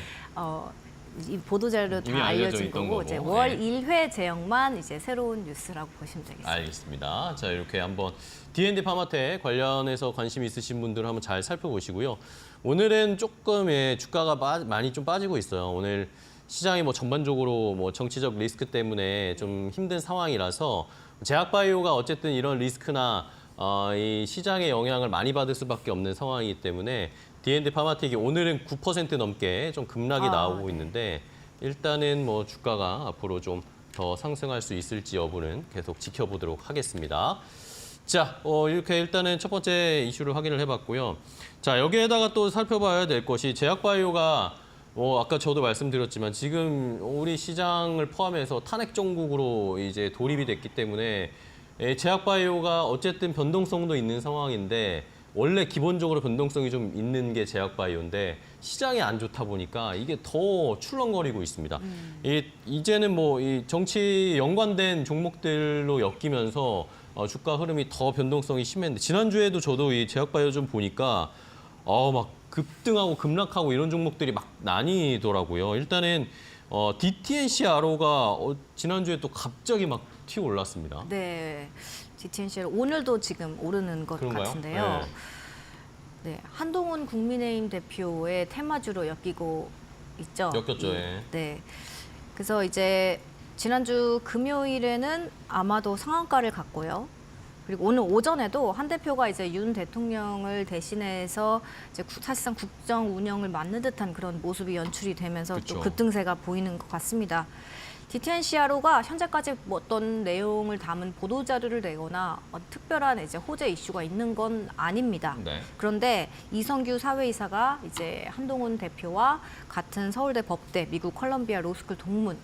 이 보도자료로 이미 다 알려져 알려진 있던 거고 거고. 이제 월 네. 1회 제형만 이제 새로운 뉴스라고 보시면 되겠습니다. 알겠습니다. 자, 이렇게 한번 D&D 파마텍 관련해서 관심 있으신 분들 한번 잘 살펴보시고요. 오늘은 조금 주가가 많이 좀 빠지고 있어요. 오늘 시장이 뭐 전반적으로 뭐 정치적 리스크 때문에 좀 힘든 상황이라서 제약바이오가 어쨌든 이런 리스크나 이 시장의 영향을 많이 받을 수밖에 없는 상황이기 때문에 D&D 파마텍이 오늘은 9% 넘게 좀 급락이 나오고 네. 있는데 일단은 뭐 주가가 앞으로 좀 더 상승할 수 있을지 여부는 계속 지켜보도록 하겠습니다. 자, 이렇게 일단은 첫 번째 이슈를 확인을 해봤고요. 자, 여기에다가 또 살펴봐야 될 것이 제약바이오가 아까 저도 말씀드렸지만 지금 우리 시장을 포함해서 탄핵 정국으로 이제 돌입이 됐기 때문에 제약바이오가 어쨌든 변동성도 있는 상황인데 원래 기본적으로 변동성이 좀 있는 게 제약바이오인데 시장이 안 좋다 보니까 이게 더 출렁거리고 있습니다. 이제는 뭐 이 정치 연관된 종목들로 엮이면서 주가 흐름이 더 변동성이 심했는데 지난주에도 저도 이 제약바이오 좀 보니까 막 급등하고 급락하고 이런 종목들이 막 나뉘더라고요. 일단은 DTNCRO가 지난주에 또 갑자기 막 튀어 올랐습니다. 네, DTNCL 오늘도 지금 오르는 것 그런가요? 같은데요. 네. 네, 한동훈 국민의힘 대표의 테마주로 엮이고 있죠. 엮였죠. 예. 네, 그래서 이제 지난주 금요일에는 아마도 상한가를 갔고요. 그리고 오늘 오전에도 한 대표가 이제 윤 대통령을 대신해서 이제 사실상 국정 운영을 맡는 듯한 그런 모습이 연출이 되면서 그쵸. 또 급등세가 보이는 것 같습니다. DTNCRO가 현재까지 뭐 어떤 내용을 담은 보도자료를 내거나 특별한 이제 호재 이슈가 있는 건 아닙니다. 네. 그런데 이성규 사회이사가 이제 한동훈 대표와 같은 서울대 법대 미국 컬럼비아 로스쿨 동문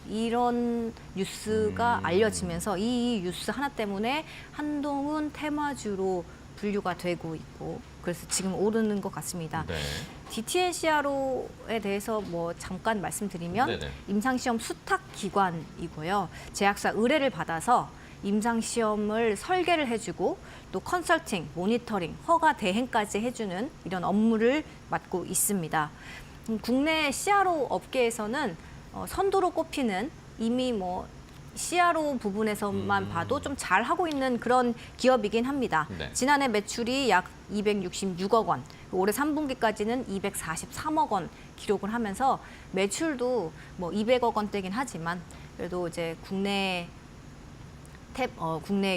이런 뉴스가 알려지면서 이 뉴스 하나 때문에 한동훈 테마주로 분류가 되고 있고 그래서 지금 오르는 것 같습니다. 네. DTNCRO에 대해서 뭐 잠깐 말씀드리면 네네. 임상시험 수탁 기관이고요. 제약사 의뢰를 받아서 임상시험을 설계를 해주고 또 컨설팅, 모니터링, 허가 대행까지 해주는 이런 업무를 맡고 있습니다. 국내 CRO 업계에서는 선두로 꼽히는 이미 뭐 CRO 부분에서만 봐도 좀 잘하고 있는 그런 기업이긴 합니다. 네. 지난해 매출이 약 266억 원, 올해 3분기까지는 243억 원 기록을 하면서 매출도 뭐 200억 원대긴 하지만 그래도 이제 국내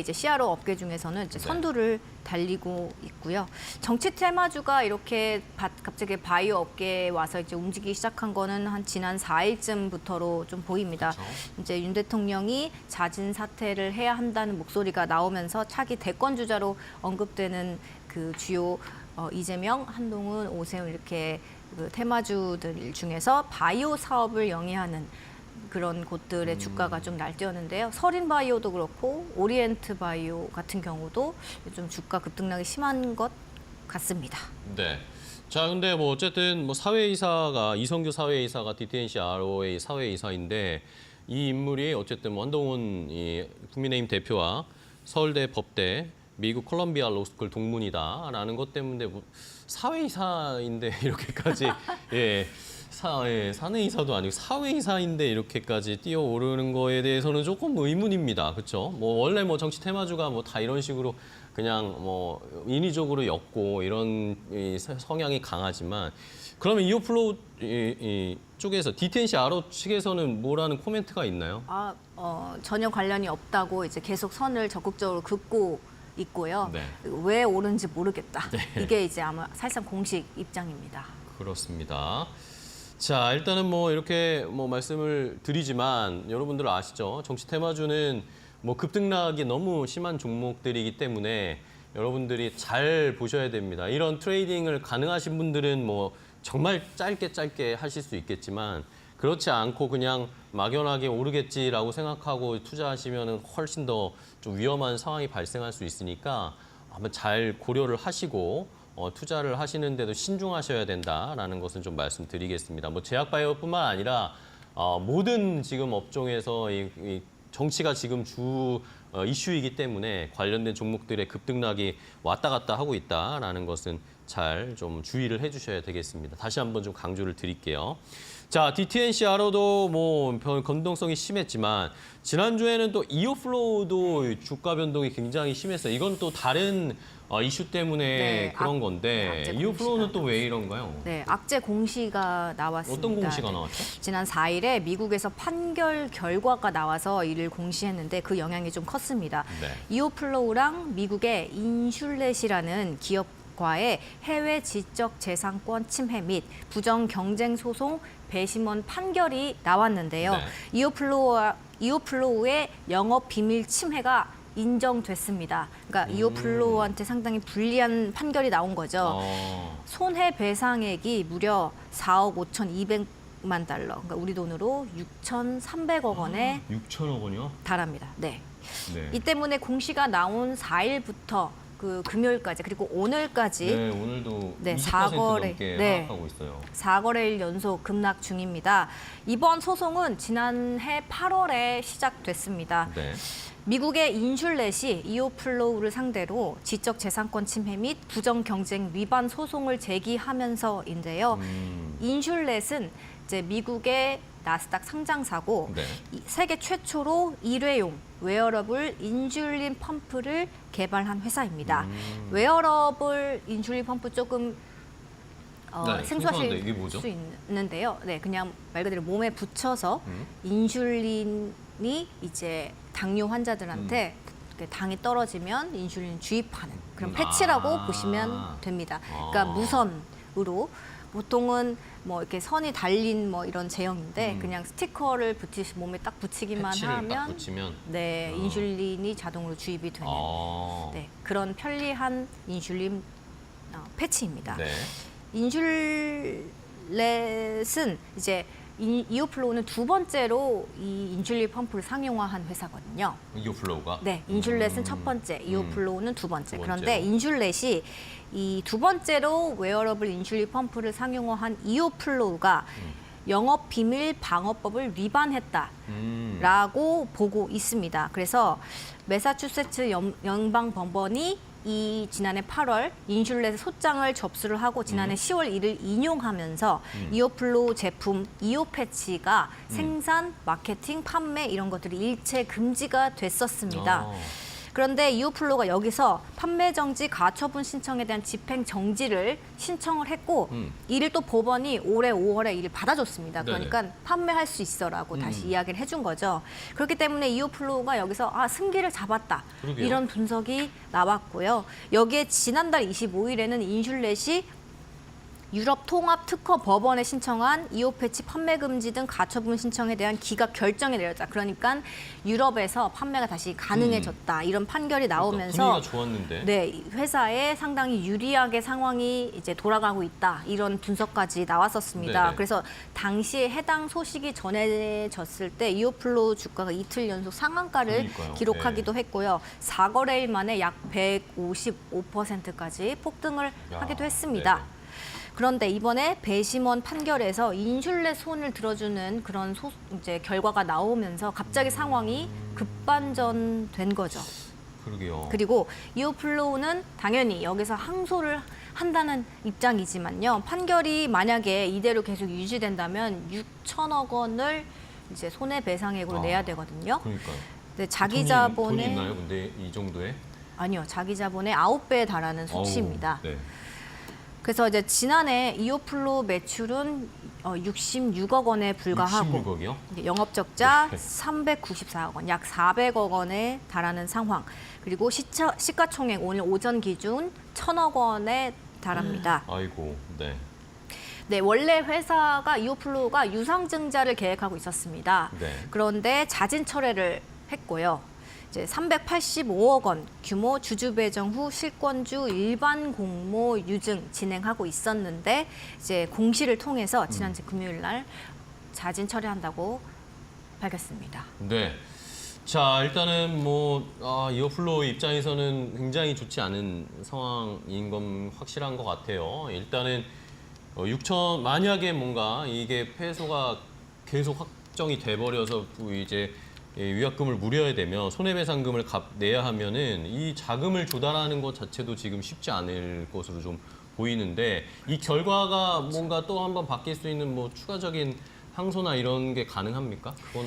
이제 CRO 업계 중에서는 이제 네. 선두를 달리고 있고요. 정치 테마주가 이렇게 갑자기 바이오 업계에 와서 이제 움직이기 시작한 거는 한 지난 4일쯤부터로 좀 보입니다. 그렇죠. 이제 윤 대통령이 자진 사퇴를 해야 한다는 목소리가 나오면서 차기 대권 주자로 언급되는 그 주요 이재명, 한동훈, 오세훈 이렇게 그 테마주들 중에서 바이오 사업을 영위하는 그런 곳들의 주가가 좀 날뛰었는데요. 서린바이오도 그렇고 오리엔트 바이오 같은 경우도 좀 주가 급등락이 심한 것 같습니다. 네. 자, 근데 뭐 어쨌든 뭐 사회이사가 이성규 사회이사가 DTNCRO의 사회이사인데 이 인물이 어쨌든 뭐 한동훈 이 국민의힘 대표와 서울대 법대 미국 콜롬비아 로스쿨 동문이다라는 것 때문에 뭐 사회이사인데 이렇게까지 사내이사도 아니고 사회이사인데 이렇게까지 뛰어오르는 거에 대해서는 조금 의문입니다. 그렇죠? 뭐 원래 뭐 정치 테마주가 뭐 다 이런 식으로 그냥 뭐 인위적으로 엮고 이런 성향이 강하지만 그러면 이오플로우 쪽에서 DTNCRO 측에서는 뭐라는 코멘트가 있나요? 전혀 관련이 없다고 이제 계속 선을 적극적으로 긋고 있고요. 네. 왜 오른지 모르겠다. 이게 이제 아마 사실상 공식 입장입니다. 그렇습니다. 자, 일단은 뭐 이렇게 뭐 말씀을 드리지만 여러분들 아시죠? 정치 테마주는 뭐 급등락이 너무 심한 종목들이기 때문에 여러분들이 잘 보셔야 됩니다. 이런 트레이딩을 가능하신 분들은 뭐 정말 짧게 하실 수 있겠지만 그렇지 않고 그냥 막연하게 오르겠지라고 생각하고 투자하시면 훨씬 더 좀 위험한 상황이 발생할 수 있으니까 한번 잘 고려를 하시고 투자를 하시는데도 신중하셔야 된다라는 것은 좀 말씀드리겠습니다. 뭐 제약바이오뿐만 아니라 모든 지금 업종에서 이 정치가 지금 주 이슈이기 때문에 관련된 종목들의 급등락이 왔다 갔다 하고 있다라는 것은 잘 좀 주의를 해주셔야 되겠습니다. 다시 한번 좀 강조를 드릴게요. 자, DTNCRO도 뭐 변동성이 심했지만 지난주에는 또 이오플로우도 주가 변동이 굉장히 심했어요. 이건 또 다른 이슈 때문에 네, 그런 건데 악재 이오플로우는 공시가 또 왜 이런가요? 네, 악재 공시가 나왔습니다. 어떤 공시가 네. 나왔죠? 지난 4일에 미국에서 판결 결과가 나와서 이를 공시했는데 그 영향이 좀 컸습니다. 네. 이오플로우랑 미국의 인슐렛이라는 기업과의 해외 지적 재산권 침해 및 부정 경쟁 소송 배심원 판결이 나왔는데요. 네. 이오플로우의 영업 비밀 침해가 인정됐습니다. 그러니까 이오플로우한테 상당히 불리한 판결이 나온 거죠. 손해배상액이 무려 4억 5,200만 달러, 그러니까 우리 돈으로 6,300억 원에 6천억 원이요? 달합니다. 네. 네. 이 때문에 공시가 나온 4일부터 그 금요일까지 그리고 오늘까지 네, 오늘도 네, 20% 사거래. 넘게 네. 하락하고 있어요. 4거래일 연속 급락 중입니다. 이번 소송은 지난해 8월에 시작됐습니다. 네. 미국의 인슐렛이 이오플로우를 상대로 지적재산권 침해 및 부정경쟁 위반 소송을 제기하면서인데요. 인슐렛은 이제 미국의 나스닥 상장사고 네. 세계 최초로 일회용 웨어러블 인슐린 펌프를 개발한 회사입니다. 웨어러블 인슐린 펌프 조금 네, 생소하실 생소한데 이게 뭐죠? 수 있는데요. 네, 그냥 말 그대로 몸에 붙여서 인슐린이 이제 당뇨 환자들한테 당이 떨어지면 인슐린 주입하는 그런 패치라고 보시면 됩니다. 그러니까 무선으로 보통은 뭐 이렇게 선이 달린 뭐 이런 제형인데 그냥 스티커를 몸에 딱 붙이기만 패치를 하면 딱 붙이면 네, 인슐린이 자동으로 주입이 되는 네, 그런 편리한 인슐린 패치입니다. 네. 인슐렛은 이제 이오플로우는 두 번째로 이 인슐릿 펌프를 상용화한 회사거든요. 이오플로우가? 네, 인슐렛은 첫 번째, 이오플로우는 두 번째. 두 그런데 번째로. 인슐렛이 이 두 번째로 웨어러블 인슐릿 펌프를 상용화한 이오플로우가 영업 비밀 방어법을 위반했다라고 보고 있습니다. 그래서 매사추세츠 연방 법원이 이 지난해 8월 인슐렛의 소장을 접수를 하고 지난해 10월 1일 인용하면서 이오플로우 제품 이오패치가 생산, 마케팅, 판매 이런 것들이 일체 금지가 됐었습니다. 그런데 이오플로우가 여기서 판매 정지, 가처분 신청에 대한 집행 정지를 신청을 했고 이를 또 법원이 올해 5월에 이를 받아줬습니다. 네네. 그러니까 판매할 수 있어라고 다시 이야기를 해준 거죠. 그렇기 때문에 이오플로우가 여기서 승기를 잡았다. 그러게요. 이런 분석이 나왔고요. 여기에 지난달 25일에는 인슐렛이 유럽 통합 특허 법원에 신청한 이오패치 판매 금지 등 가처분 신청에 대한 기각 결정이 내렸다. 그러니까 유럽에서 판매가 다시 가능해졌다. 이런 판결이 나오면서 분위기가 좋았는데. 네, 이 회사에 상당히 유리하게 상황이 이제 돌아가고 있다. 이런 분석까지 나왔었습니다. 네네. 그래서 당시에 해당 소식이 전해졌을 때 이오플로우 주가가 이틀 연속 상한가를 그러니까요. 기록하기도 했고요. 4거래일 만에 약 155%까지 폭등을 하기도 했습니다. 네네. 그런데 이번에 배심원 판결에서 인슐렛 손을 들어주는 그런 이제 결과가 나오면서 갑자기 상황이 급반전된 거죠. 그러게요. 그리고 이오플로우는 당연히 여기서 항소를 한다는 입장이지만요. 판결이 만약에 이대로 계속 유지된다면 6천억 원을 이제 손해배상액으로 내야 되거든요. 그러니까요. 근데 자기 돈이 자본의 있나요? 근데 이 정도에? 아니요, 자기 자본의 9배에 달하는 수치입니다. 어우, 네. 그래서 이제 지난해 이오플로우 매출은 66억 원에 불과하고 66억이요? 영업 적자 네. 394억 원, 약 400억 원에 달하는 상황. 그리고 시가총액 오늘 오전 기준 1,000억 원에 달합니다. 아이고, 네. 네, 원래 회사가 이오플로우가 유상증자를 계획하고 있었습니다. 네. 그런데 자진 철회를 했고요. 이제 385억 원 규모 주주 배정 후 실권주 일반 공모 유증 진행하고 있었는데 이제 공시를 통해서 지난주 금요일 날 자진 철회한다고 밝혔습니다. 네. 자, 일단은 이오플로우 입장에서는 굉장히 좋지 않은 상황인 건 확실한 것 같아요. 일단은 6천 만약에 뭔가 이게 패소가 계속 확정이 돼버려서 이제 위약금을 물어야 되면 손해배상금을 내야 하면은 이 자금을 조달하는 것 자체도 지금 쉽지 않을 것으로 좀 보이는데 이 결과가 뭔가 또 한번 바뀔 수 있는 추가적인 항소나 이런 게 가능합니까? 그건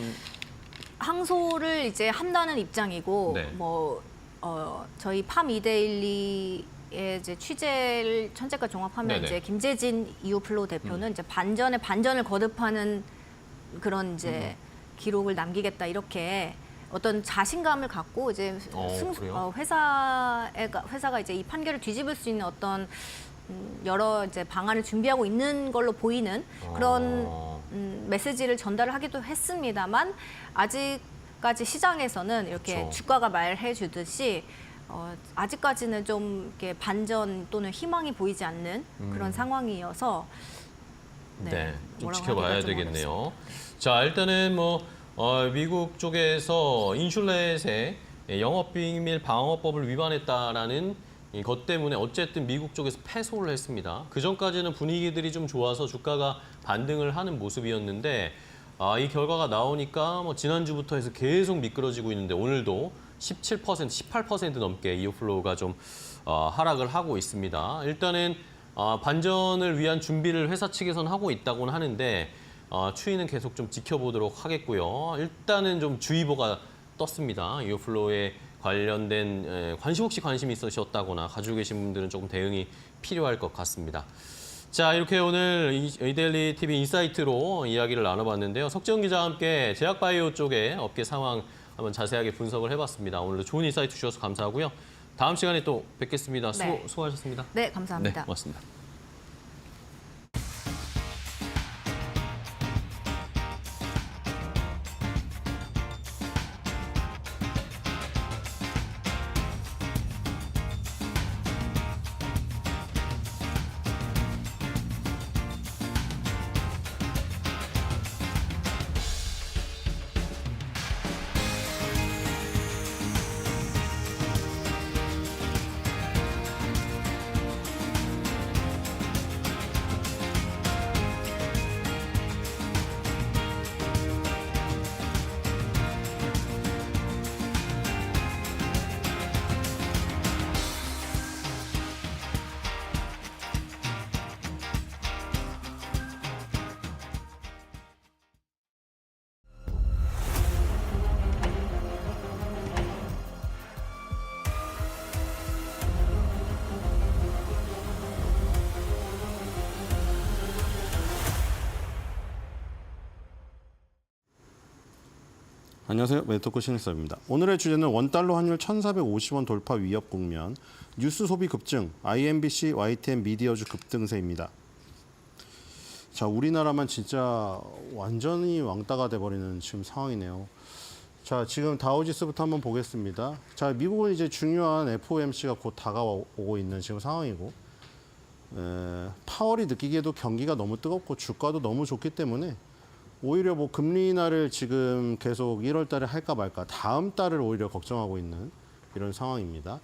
항소를 이제 한다는 입장이고 네. 저희 팜 이데일리의 이제 취재를 전체가 종합하면 네네. 이제 김재진 이오플로우 대표는 이제 반전에 반전을 거듭하는 그런 이제 기록을 남기겠다 이렇게 어떤 자신감을 갖고 이제 그래요? 회사가 이제 이 판결을 뒤집을 수 있는 어떤 여러 이제 방안을 준비하고 있는 걸로 보이는 그런 메시지를 전달을 하기도 했습니다만 아직까지 시장에서는 이렇게 그렇죠. 주가가 말해 주듯이 아직까지는 좀 이렇게 반전 또는 희망이 보이지 않는 그런 상황이어서 네, 좀 뭐라고 지켜봐야 하기가 좀 되겠네요. 자, 일단은 미국 쪽에서 인슐렛의 영업비밀 방어법을 위반했다라는 것 때문에 어쨌든 미국 쪽에서 패소를 했습니다. 그 전까지는 분위기들이 좀 좋아서 주가가 반등을 하는 모습이었는데 이 결과가 나오니까 지난주부터 해서 계속 미끄러지고 있는데 오늘도 17%, 18% 넘게 이오플로우가 좀 하락을 하고 있습니다. 일단은 반전을 위한 준비를 회사 측에서는 하고 있다고는 하는데 추이는 계속 좀 지켜보도록 하겠고요. 일단은 좀 주의보가 떴습니다. 이오플로우에 관련된 혹시 관심이 있으셨다거나 가지고 계신 분들은 조금 대응이 필요할 것 같습니다. 자, 이렇게 오늘 이데일리 TV 인사이트로 이야기를 나눠봤는데요. 석재훈 기자와 함께 제약바이오 쪽의 업계 상황 한번 자세하게 분석을 해봤습니다. 오늘도 좋은 인사이트 주셔서 감사하고요. 다음 시간에 또 뵙겠습니다. 네. 수고하셨습니다. 네, 감사합니다. 네, 고맙습니다. 안녕하세요. 메디토크 신일섭입니다. 오늘의 주제는 원달러 환율 1,450원 돌파 위협 국면, 뉴스 소비 급증, IMBC, YTN 미디어주 급등세입니다. 자, 우리나라만 진짜 완전히 왕따가 돼버리는 지금 상황이네요. 자, 지금 다우지수부터 한번 보겠습니다. 자, 미국은 이제 중요한 FOMC가 곧 다가오고 있는 지금 상황이고, 파월이 느끼기에도 경기가 너무 뜨겁고 주가도 너무 좋기 때문에 오히려 뭐 금리 인하를 지금 계속 1월 달에 할까 말까 다음 달을 오히려 걱정하고 있는 이런 상황입니다.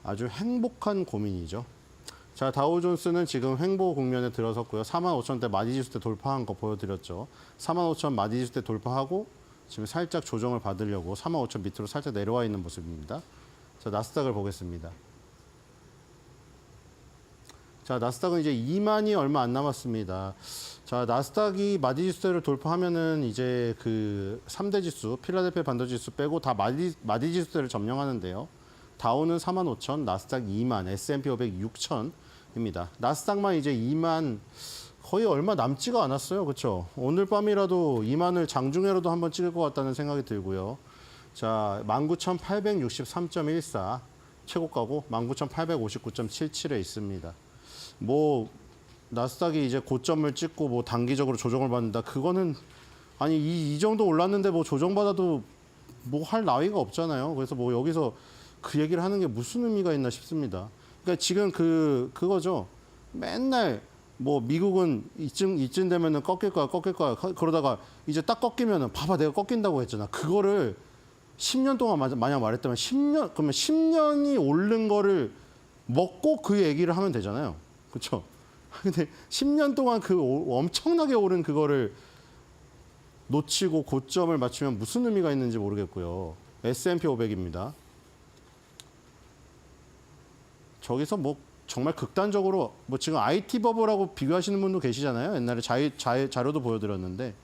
아주 행복한 고민이죠. 자, 다우존스는 지금 횡보 국면에 들어섰고요. 45,000대 마디지수 때 돌파한 거 보여드렸죠. 45,000 마디지수 때 돌파하고 지금 살짝 조정을 받으려고 45,000 밑으로 살짝 내려와 있는 모습입니다. 자, 나스닥을 보겠습니다. 자, 나스닥은 이제 2만이 얼마 안 남았습니다. 자, 나스닥이 마디지수대를 돌파하면은 이제 그 3대 지수, 필라델피아 반도지수 빼고 다 마디지수대를 점령하는데요. 다우는 45,000, 나스닥 2만, S&P 500 6,000입니다. 나스닥만 이제 2만 거의 얼마 남지가 않았어요. 그렇죠? 오늘 밤이라도 2만을 장중에라도 한번 찍을 것 같다는 생각이 들고요. 자, 19,863.14 최고가고 19,859.77에 있습니다. 뭐 나스닥이 이제 고점을 찍고 뭐 단기적으로 조정을 받는다. 그거는 아니 이 정도 올랐는데 뭐 조정받아도 뭐 할 나위가 없잖아요. 그래서 뭐 여기서 그 얘기를 하는 게 무슨 의미가 있나 싶습니다. 그러니까 지금 그거죠. 맨날 뭐 미국은 이쯤 되면은 꺾일 거야. 그러다가 이제 딱 꺾이면은 봐봐 내가 꺾인다고 했잖아. 그거를 10년 동안 만약 말했다면 10년 그러면 10년이 오른 거를 먹고 그 얘기를 하면 되잖아요. 그렇죠? 근데 10년 동안 그 엄청나게 오른 그거를 놓치고 고점을 맞추면 무슨 의미가 있는지 모르겠고요. S&P 500입니다. 저기서 뭐 정말 극단적으로 뭐 지금 IT 버블하고 비교하시는 분도 계시잖아요. 옛날에 자료도 보여드렸는데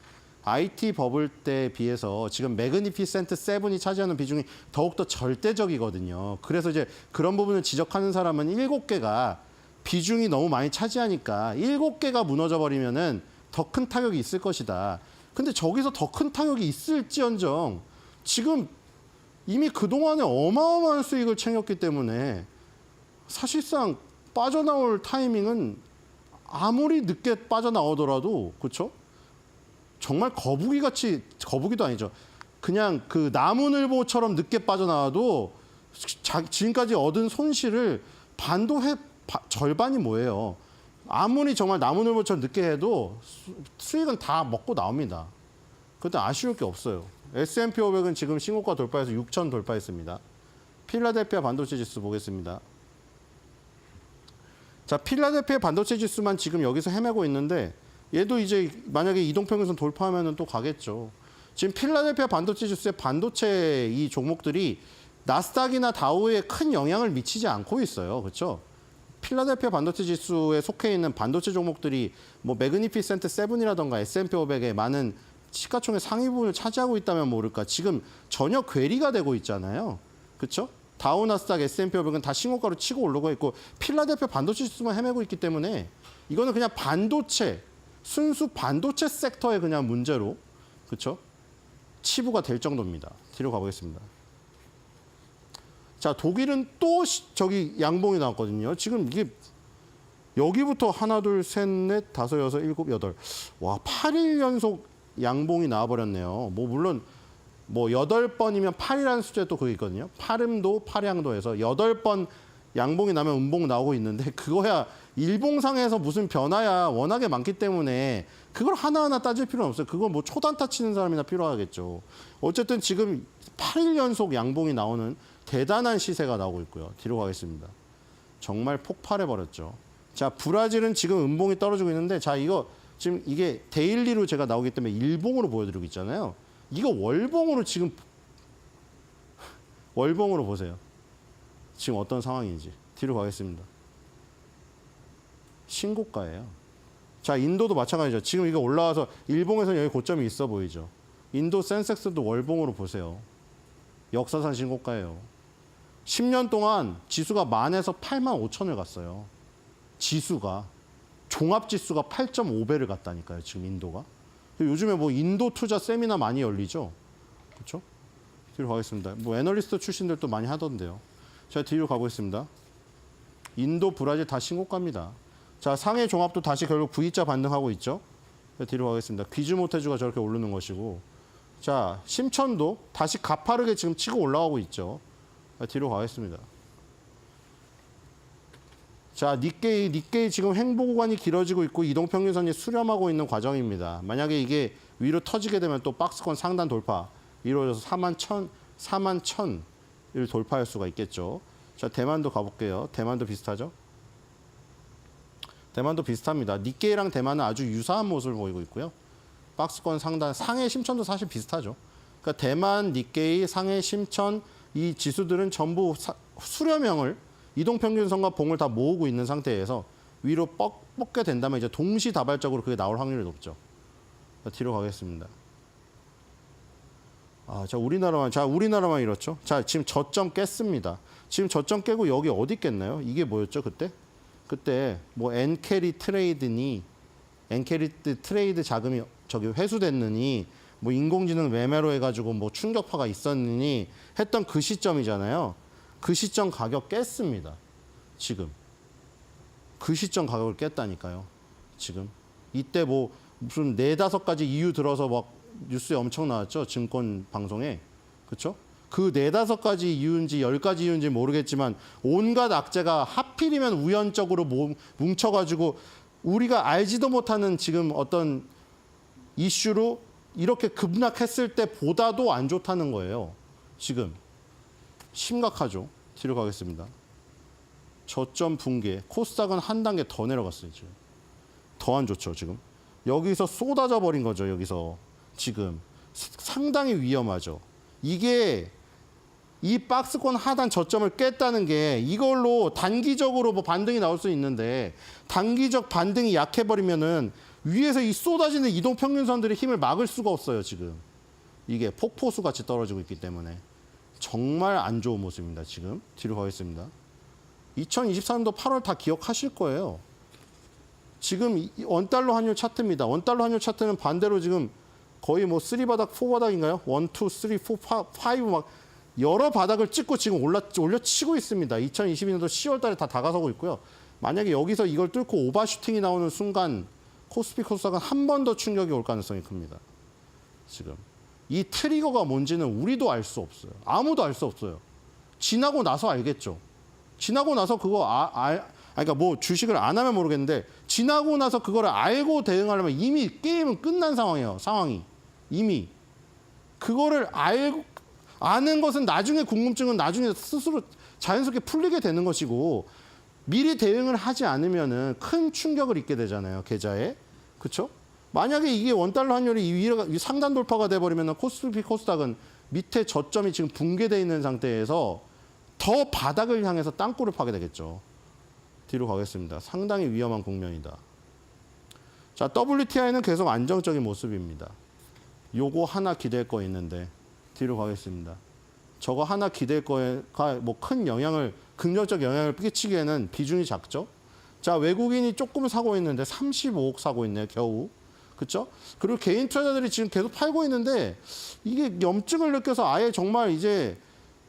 IT 버블 때 비해서 지금 매그니피센트 7이 차지하는 비중이 더욱더 절대적이거든요. 그래서 이제 그런 부분을 지적하는 사람은 7개가 비중이 너무 많이 차지하니까 7개가 무너져 버리면은 더 큰 타격이 있을 것이다. 근데 저기서 더 큰 타격이 있을지언정 지금 이미 그동안에 어마어마한 수익을 챙겼기 때문에 사실상 빠져나올 타이밍은 아무리 늦게 빠져나오더라도 그렇죠? 정말 거북이도 아니죠. 그냥 그 나무늘보처럼 늦게 빠져나와도 지금까지 얻은 손실을 절반이 뭐예요. 아무리 정말 나무늘보처럼 늦게 해도 수익은 다 먹고 나옵니다. 그때 아쉬울 게 없어요. S&P 500은 지금 신고가 돌파해서 6,000 돌파했습니다. 필라델피아 반도체 지수 보겠습니다. 자, 필라델피아 반도체 지수만 지금 여기서 헤매고 있는데 얘도 이제 만약에 이동평균선 돌파하면 또 가겠죠. 지금 필라델피아 반도체 지수의 반도체 이 종목들이 나스닥이나 다우에 큰 영향을 미치지 않고 있어요. 그렇죠? 필라델피아 반도체 지수에 속해 있는 반도체 종목들이 뭐 매그니피센트 7이라던가 S&P 500의 많은 시가총액 상위 부분을 차지하고 있다면 모를까. 지금 전혀 괴리가 되고 있잖아요. 그렇죠? 다우, 나스닥, S&P 500은 다 신고가로 치고 올라가고 있고 필라델피아 반도체 지수만 헤매고 있기 때문에 이거는 그냥 순수 반도체 섹터의 그냥 문제로 그렇죠? 치부가 될 정도입니다. 뒤로 가보겠습니다. 자, 독일은 또 저기 양봉이 나왔거든요. 지금 이게 여기부터 하나, 둘, 셋, 넷, 다섯, 여섯, 일곱, 여덟. 와, 8일 연속 양봉이 나와버렸네요. 뭐 물론 뭐 8번이면 8이라는 숫자도 그게 있거든요. 팔음도, 팔양도 해서 8번 양봉이 나면 음봉 나오고 있는데 그거야 일봉상에서 무슨 변화야 워낙에 많기 때문에 그걸 하나하나 따질 필요는 없어요. 그건 뭐 초단타 치는 사람이나 필요하겠죠. 어쨌든 지금 8일 연속 양봉이 나오는 대단한 시세가 나오고 있고요. 뒤로 가겠습니다. 정말 폭발해버렸죠. 자, 브라질은 지금 음봉이 떨어지고 있는데 자, 이거 지금 이게 데일리로 제가 나오기 때문에 일봉으로 보여드리고 있잖아요. 이거 월봉으로 지금 월봉으로 보세요. 지금 어떤 상황인지. 뒤로 가겠습니다. 신고가예요. 자, 인도도 마찬가지죠. 지금 이거 올라와서 일봉에서 여기 고점이 있어 보이죠. 인도 센섹스도 월봉으로 보세요. 역사상 신고가예요. 10년 동안 지수가 10,000에서 85,000을 갔어요. 지수가. 종합지수가 8.5배를 갔다니까요. 지금 인도가. 요즘에 뭐 인도 투자 세미나 많이 열리죠. 그렇죠? 뒤로 가겠습니다. 뭐 애널리스트 출신들도 많이 하던데요. 자, 뒤로 가보겠습니다. 인도, 브라질 다 신고가입니다. 자, 상해 종합도 다시 결국 V자 반등하고 있죠. 자, 뒤로 가겠습니다. 귀즈모테주가 저렇게 오르는 것이고, 자, 심천도 다시 가파르게 지금 치고 올라가고 있죠. 자, 뒤로 가겠습니다. 자, 니케이 지금 행보 구간이 길어지고 있고 이동평균선이 수렴하고 있는 과정입니다. 만약에 이게 위로 터지게 되면 또 박스권 상단 돌파 이루어져서 4만 1,000을 돌파할 수가 있겠죠. 자, 대만도 가볼게요. 대만도 비슷하죠? 대만도 비슷합니다. 니케이랑 대만은 아주 유사한 모습을 보이고 있고요. 박스권 상단, 상해 심천도 사실 비슷하죠. 그러니까 대만, 니케이, 상해, 심천 이 지수들은 전부 수렴형을 이동평균선과 봉을 다 모으고 있는 상태에서 위로 뻗게 된다면 이제 동시다발적으로 그게 나올 확률이 높죠. 자, 뒤로 가겠습니다. 자, 우리나라만 이렇죠. 자, 지금 저점 깼습니다. 지금 저점 깨고 여기 어디 깼나요? 이게 뭐였죠, 그때? 그때 뭐 엔캐리 트레이드 자금이 저기 회수됐느니 뭐 인공지능 매매로 해가지고 뭐 충격파가 있었느니 했던 그 시점이잖아요. 그 시점 가격 깼습니다. 지금. 그 시점 가격을 깼다니까요. 지금. 이때 뭐 무슨 4-5가지 이유 들어서 막 뉴스에 엄청 나왔죠. 증권 방송에. 그렇죠? 그 4-5가지 이유인지 10가지 이유인지 모르겠지만 온갖 악재가 하필이면 우연적으로 뭉쳐가지고 우리가 알지도 못하는 지금 어떤 이슈로 이렇게 급락했을 때보다도 안 좋다는 거예요. 지금. 심각하죠. 뒤로 가겠습니다. 저점 붕괴. 코스닥은 한 단계 더 내려갔어요. 지금. 더 안 좋죠. 지금. 여기서 쏟아져 버린 거죠. 여기서. 지금. 상당히 위험하죠. 이게 이 박스권 하단 저점을 깼다는 게 이걸로 단기적으로 뭐 반등이 나올 수 있는데 단기적 반등이 약해버리면은 위에서 이 쏟아지는 이동평균선들의 힘을 막을 수가 없어요. 지금. 이게 폭포수 같이 떨어지고 있기 때문에. 정말 안 좋은 모습입니다. 지금. 뒤로 가겠습니다. 2023년도 8월 다 기억하실 거예요. 지금 원달러 환율 차트입니다. 원달러 환율 차트는 반대로 지금 거의 뭐 3바닥, 4바닥인가요? 1, 2, 3, 4, 5 막 여러 바닥을 찍고 지금 올려치고 있습니다. 2022년도 10월 달에 다 다가서고 있고요. 만약에 여기서 이걸 뚫고 오버슈팅이 나오는 순간 코스피 코스닥은 한 번 더 충격이 올 가능성이 큽니다. 지금. 이 트리거가 뭔지는 우리도 알 수 없어요. 아무도 알 수 없어요. 지나고 나서 알겠죠. 지나고 나서 그거 그러니까 뭐 주식을 안 하면 모르겠는데 지나고 나서 그거를 알고 대응하려면 이미 게임은 끝난 상황이에요. 상황이. 이미. 그거를 아는 것은 나중에 궁금증은 나중에 스스로 자연스럽게 풀리게 되는 것이고 미리 대응을 하지 않으면은 큰 충격을 입게 되잖아요. 계좌에. 그렇죠? 만약에 이게 원달러 환율이 상단 돌파가 돼버리면 코스피 코스닥은 밑에 저점이 지금 붕괴되어 있는 상태에서 더 바닥을 향해서 땅굴을 파게 되겠죠. 뒤로 가겠습니다. 상당히 위험한 국면이다. 자, WTI는 계속 안정적인 모습입니다. 요거 하나 기댈 거 있는데 뒤로 가겠습니다. 저거 하나 기댈 거가 뭐 큰 영향을 긍정적 영향을 끼치기에는 비중이 작죠. 자, 외국인이 조금 사고 있는데 35억 사고 있네요. 겨우. 그렇죠? 그리고 개인 투자자들이 지금 계속 팔고 있는데 이게 염증을 느껴서 아예 정말 이제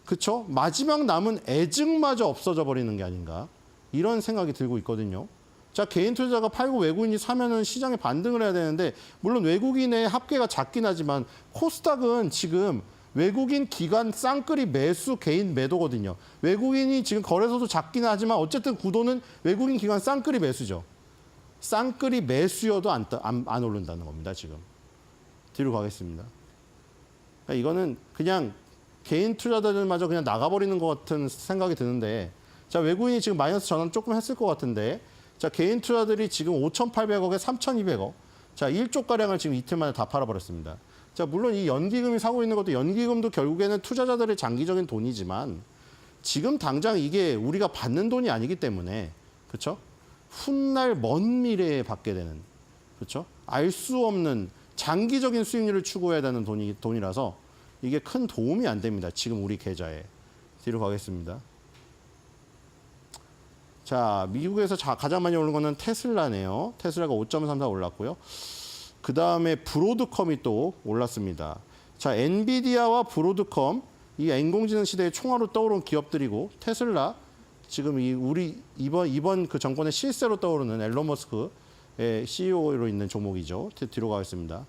그렇죠? 마지막 남은 애증마저 없어져 버리는 게 아닌가 이런 생각이 들고 있거든요. 자, 개인 투자자가 팔고 외국인이 사면은 시장에 반등을 해야 되는데 물론 외국인의 합계가 작긴 하지만 코스닥은 지금 외국인 기관 쌍끌이 매수 개인 매도거든요. 외국인이 지금 거래소도 작긴 하지만 어쨌든 구도는 외국인 기관 쌍끌이 매수죠. 쌍끌이 매수여도 안 오른다는 겁니다. 지금. 뒤로 가겠습니다. 그러니까 이거는 그냥 개인 투자자들마저 그냥 나가버리는 것 같은 생각이 드는데 자, 외국인이 지금 마이너스 전환 조금 했을 것 같은데 자, 개인 투자들이 지금 5,800억에 3,200억 자, 1조가량을 지금 이틀 만에 다 팔아버렸습니다. 자, 물론 이 연기금이 사고 있는 것도 연기금도 결국에는 투자자들의 장기적인 돈이지만 지금 당장 이게 우리가 받는 돈이 아니기 때문에 그렇죠? 훗날 먼 미래에 받게 되는 그렇죠? 알 수 없는 장기적인 수익률을 추구해야 되는 돈이라서 이게 큰 도움이 안 됩니다. 지금 우리 계좌에. 뒤로 가겠습니다. 자, 미국에서 가장 많이 오른 거는 테슬라네요. 테슬라가 5.34 올랐고요. 그 다음에 브로드컴이 또 올랐습니다. 자, 엔비디아와 브로드컴, 이 인공지능 시대의 총알로 떠오른 기업들이고 테슬라, 지금 이번 그 정권의 실세로 떠오르는 앨런 머스크의 CEO로 있는 종목이죠. 뒤로 가겠습니다.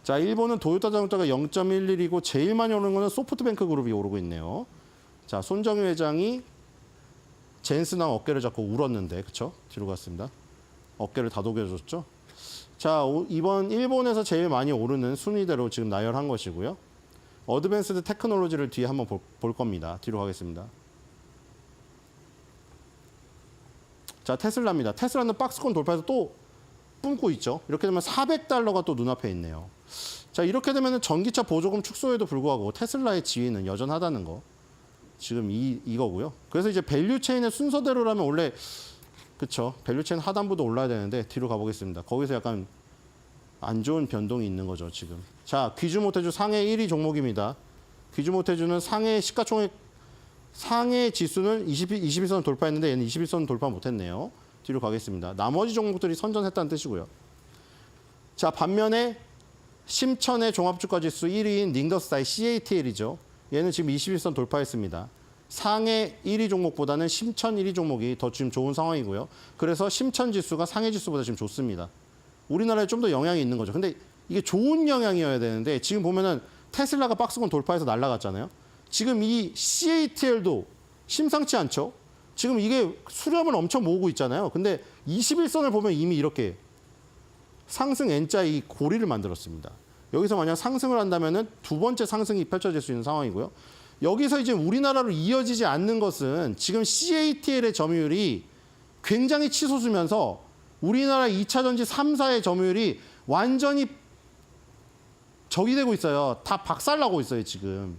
자, 일본은 도요타 자동차가 0.11이고 제일 많이 오르는 거는 소프트뱅크 그룹이 오르고 있네요. 자, 손정희 회장이 젠스랑 어깨를 잡고 울었는데, 그렇죠? 뒤로 갔습니다. 어깨를 다독여줬죠. 자, 이번 일본에서 제일 많이 오르는 순위대로 지금 나열한 것이고요. 어드밴스드 테크놀로지를 뒤에 한번 볼 겁니다. 뒤로 가겠습니다. 자, 테슬라입니다. 테슬라는 박스권 돌파해서 또 뿜고 있죠. 이렇게 되면 $400가 또 눈앞에 있네요. 자, 이렇게 되면 전기차 보조금 축소에도 불구하고 테슬라의 지위는 여전하다는 거. 지금 이거고요. 그래서 이제 밸류체인의 순서대로라면 원래 그렇죠. 밸류체인 하단부도 올라야 되는데 뒤로 가보겠습니다. 거기서 약간 안 좋은 변동이 있는 거죠, 지금. 자, 귀주모테주 상해 1위 종목입니다. 귀주모테주는 상해 시가총액 상해 지수는 21선 돌파했는데 얘는 21선 돌파 못했네요. 뒤로 가겠습니다. 나머지 종목들이 선전했다는 뜻이고요. 자, 반면에 심천의 종합주가 지수 1위인 닝더스타의 CATL이죠. 얘는 지금 21선 돌파했습니다. 상해 1위 종목보다는 심천 1위 종목이 더 지금 좋은 상황이고요. 그래서 심천 지수가 상해 지수보다 지금 좋습니다. 우리나라에 좀 더 영향이 있는 거죠. 근데 이게 좋은 영향이어야 되는데 지금 보면은 테슬라가 박스권 돌파해서 날아갔잖아요. 지금 이 CATL도 심상치 않죠. 지금 이게 수렴을 엄청 모으고 있잖아요. 근데 21선을 보면 이미 이렇게 상승 N자 이 고리를 만들었습니다. 여기서 만약 상승을 한다면은 두 번째 상승이 펼쳐질 수 있는 상황이고요. 여기서 이제 우리나라로 이어지지 않는 것은 지금 CATL의 점유율이 굉장히 치솟으면서 우리나라 2차 전지 3사의 점유율이 완전히 적이 되고 있어요. 다 박살나고 있어요, 지금.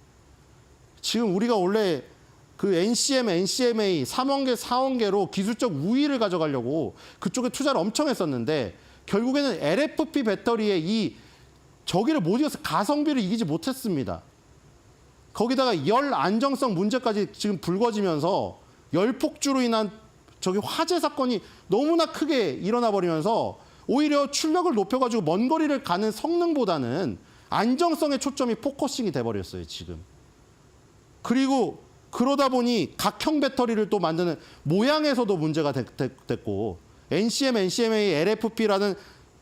지금 우리가 원래 그 NCM, NCMA 3원계, 4원계로 기술적 우위를 가져가려고 그쪽에 투자를 엄청 했었는데 결국에는 LFP 배터리의 이 저기를 못 이겨서 가성비를 이기지 못했습니다. 거기다가 열 안정성 문제까지 지금 불거지면서 열 폭주로 인한 저기 화재 사건이 너무나 크게 일어나 버리면서 오히려 출력을 높여가지고 먼 거리를 가는 성능보다는 안정성에 초점이 포커싱이 돼버렸어요, 지금. 그리고 그러다 보니 각형 배터리를 또 만드는 모양에서도 문제가 됐고 NCM, NCMA, LFP라는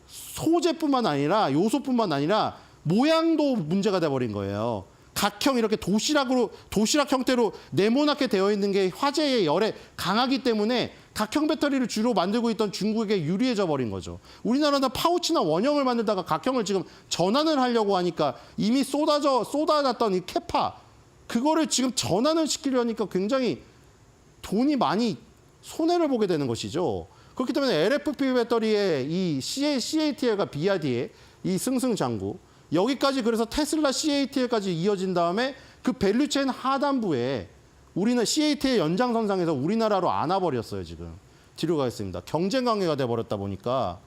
소재뿐만 아니라 요소뿐만 아니라 모양도 문제가 돼버린 거예요. 각형 이렇게 도시락 형태로 네모나게 되어 있는 게 화재의 열에 강하기 때문에 각형 배터리를 주로 만들고 있던 중국에게 유리해져 버린 거죠. 우리나라는 파우치나 원형을 만들다가 각형을 지금 전환을 하려고 하니까 이미 쏟아놨던 이 캐파 그거를 지금 전환을 시키려니까 굉장히 돈이 많이 손해를 보게 되는 것이죠. 그렇기 때문에 LFP 배터리의 이 CATL과 BRD의 이 승승장구 여기까지 그래서 테슬라 CATL까지 이어진 다음에 그 밸류체인 하단부에 우리는 CATL 연장선상에서 우리나라로 안아버렸어요, 지금. 뒤로 가겠습니다. 경쟁 관계가 돼버렸다 보니까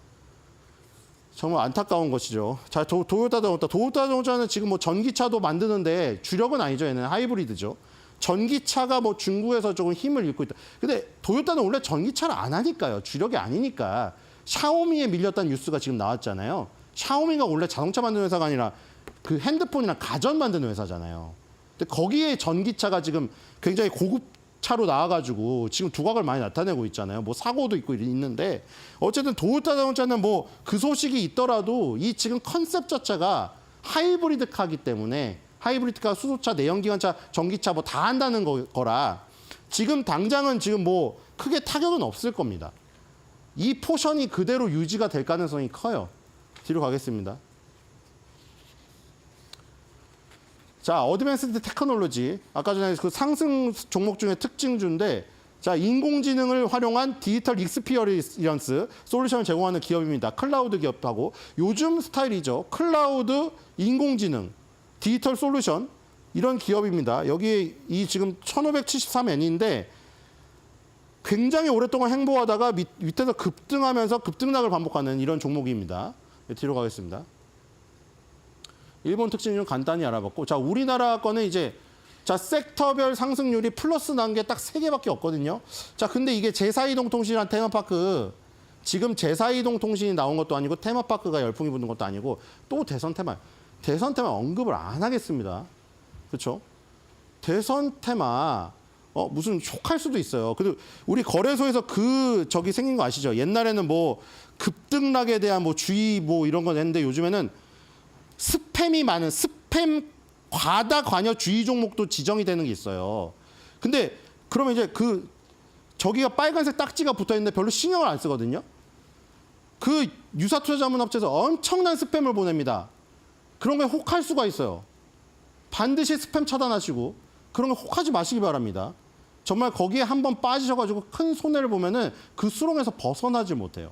정말 안타까운 것이죠. 자, 도요타 자동차는 지금 뭐 전기차도 만드는데 주력은 아니죠. 얘는 하이브리드죠. 전기차가 뭐 중국에서 조금 힘을 잃고 있다. 근데 도요타는 원래 전기차를 안 하니까요. 주력이 아니니까. 샤오미에 밀렸다는 뉴스가 지금 나왔잖아요. 샤오미가 원래 자동차 만드는 회사가 아니라 그 핸드폰이나 가전 만드는 회사잖아요. 근데 거기에 전기차가 지금 굉장히 고급 차로 나와가지고 지금 두각을 많이 나타내고 있잖아요. 뭐 사고도 있고 있는데 어쨌든 도요타 자동차는 뭐 그 소식이 있더라도 이 지금 컨셉 자체가 하이브리드카기 때문에 하이브리드카 수소차, 내연기관차, 전기차 뭐 다 한다는 거라 지금 당장은 지금 뭐 크게 타격은 없을 겁니다. 이 포션이 그대로 유지가 될 가능성이 커요. 뒤로 가겠습니다. 자, 어드밴스드 테크놀로지. 아까 전에 그 상승 종목 중에 특징주인데, 자, 인공지능을 활용한 디지털 익스피리언스 솔루션을 제공하는 기업입니다. 클라우드 기업하고 요즘 스타일이죠. 클라우드 인공지능 디지털 솔루션 이런 기업입니다. 여기에 이 지금 1573N인데 굉장히 오랫동안 행보하다가 밑에서 급등하면서 급등락을 반복하는 이런 종목입니다. 뒤로 가겠습니다. 일본 특징 좀 간단히 알아봤고, 자, 우리나라 거는 이제, 자, 섹터별 상승률이 플러스 난 게 딱 3개밖에 없거든요. 자, 근데 이게 제4이동통신이라는 테마파크, 지금 제사이동통신이 나온 것도 아니고 테마파크가 열풍이 부는 것도 아니고 또 대선 테마 언급을 안 하겠습니다. 그렇죠? 대선 테마 무슨 촉할 수도 있어요. 그리고 우리 거래소에서 저기 생긴 거 아시죠? 옛날에는 뭐 급등락에 대한 뭐 주의 뭐 이런 건 했는데 요즘에는 스팸이 많은 스팸 과다 관여 주의 종목도 지정이 되는 게 있어요. 근데 그러면 이제 저기가 빨간색 딱지가 붙어 있는데 별로 신경을 안 쓰거든요. 그 유사투자자문업체에서 엄청난 스팸을 보냅니다. 그런 거에 혹할 수가 있어요. 반드시 스팸 차단하시고 그런 거 혹하지 마시기 바랍니다. 정말 거기에 한번 빠지셔가지고 큰 손해를 보면은 그 수렁에서 벗어나지 못해요.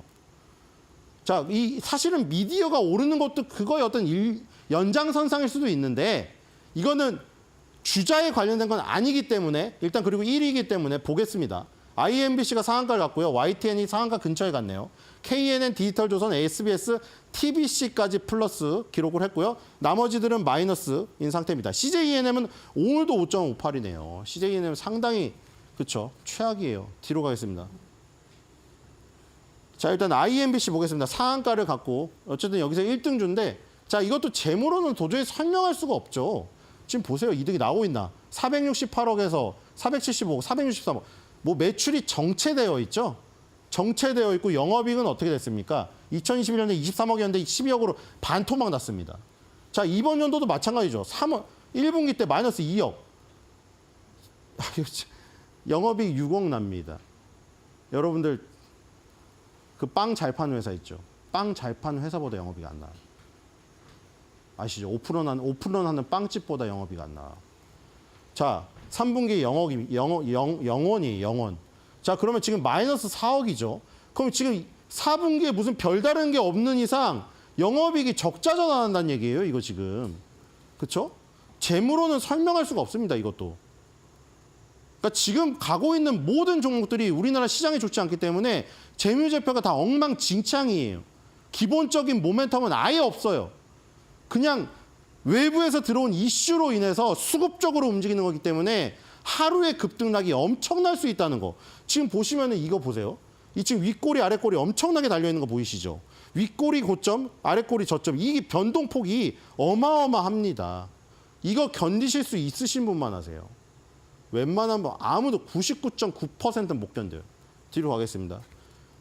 자, 사실은 미디어가 오르는 것도 그거의 어떤 연장선상일 수도 있는데 이거는 주자에 관련된 건 아니기 때문에 일단 그리고 1위이기 때문에 보겠습니다. IMBC가 상한가를 갔고요. YTN이 상한가 근처에 갔네요. KNN, 디지털조선, SBS, TBC까지 플러스 기록을 했고요. 나머지들은 마이너스인 상태입니다. CJENM은 오늘도 5.58이네요. CJENM 상당히 그렇죠. 최악이에요. 뒤로 가겠습니다. 자, 일단 IMBC 보겠습니다. 상한가를 갖고 어쨌든 여기서 1등주인데 자, 이것도 재무로는 도저히 설명할 수가 없죠. 지금 보세요. 이득이 나오고 있나. 468억에서 475억, 463억. 뭐 매출이 정체되어 있죠. 정체되어 있고 영업이익은 어떻게 됐습니까? 2021년에 23억이었는데 12억으로 반토막 났습니다. 자, 이번 연도도 마찬가지죠. 1분기 때 마이너스 2억. 영업이익 6억 납니다. 여러분들 그 빵 잘 파는 회사 있죠. 빵 잘 파는 회사보다 영업이익 안 나요. 아시죠? 5% 나는 빵집보다 영업이익 안 나와. 자, 3분기 영원. 자, 그러면 지금 마이너스 4억이죠. 그럼 지금 4분기에 무슨 별다른 게 없는 이상 영업이익이 적자 전환한다는 얘기예요, 이거 지금. 그렇죠? 재무로는 설명할 수가 없습니다, 이것도. 그러니까 지금 가고 있는 모든 종목들이 우리나라 시장에 좋지 않기 때문에 재무제표가 다 엉망진창이에요. 기본적인 모멘텀은 아예 없어요. 그냥 외부에서 들어온 이슈로 인해서 수급적으로 움직이는 거기 때문에 하루의 급등락이 엄청날 수 있다는 거. 지금 보시면은 이거 보세요. 이 지금 윗꼬리 아랫꼬리 엄청나게 달려있는 거 보이시죠? 윗꼬리 고점, 아랫꼬리 저점. 이 변동폭이 어마어마합니다. 이거 견디실 수 있으신 분만 하세요. 웬만하면 아무도 99.9%는 못 견뎌요. 뒤로 가겠습니다.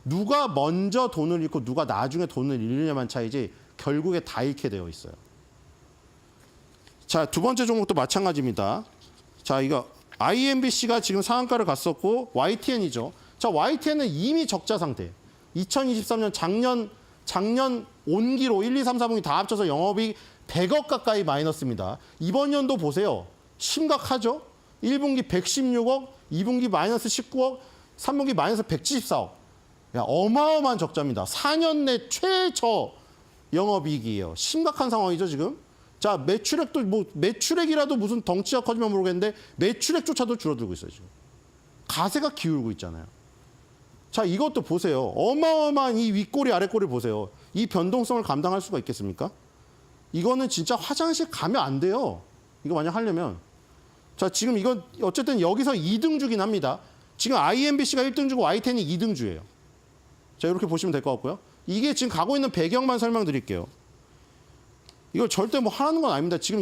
누가 먼저 돈을 잃고 누가 나중에 돈을 잃느냐만 차이지 결국에 다 잃게 되어 있어요. 자, 두 번째 종목도 마찬가지입니다. 자, 이거 IMBC가 지금 상한가를 갔었고 YTN이죠. 자, YTN은 이미 적자 상태. 2023년 작년 온기로 1, 2, 3, 4분기 다 합쳐서 영업이익 100억 가까이 마이너스입니다. 이번 연도 보세요. 심각하죠? 1분기 116억, 2분기 마이너스 19억, 3분기 마이너스 174억. 야, 어마어마한 적자입니다. 4년 내 최저 영업이익이에요. 심각한 상황이죠, 지금. 자, 매출액도 뭐 매출액이라도 무슨 덩치가 커지면 모르겠는데 매출액조차도 줄어들고 있어요, 지금. 가세가 기울고 있잖아요. 자, 이것도 보세요. 어마어마한 이 윗꼬리 아랫꼬리 보세요. 이 변동성을 감당할 수가 있겠습니까? 이거는 진짜 화장실 가면 안 돼요. 이거 만약 하려면. 자, 지금 이건 어쨌든 여기서 2등주긴 합니다. 지금 IMBC가 1등주고 YTN이 2등주예요. 자, 이렇게 보시면 될 것 같고요. 이게 지금 가고 있는 배경만 설명드릴게요. 이걸 절대 뭐 하라는 건 아닙니다. 지금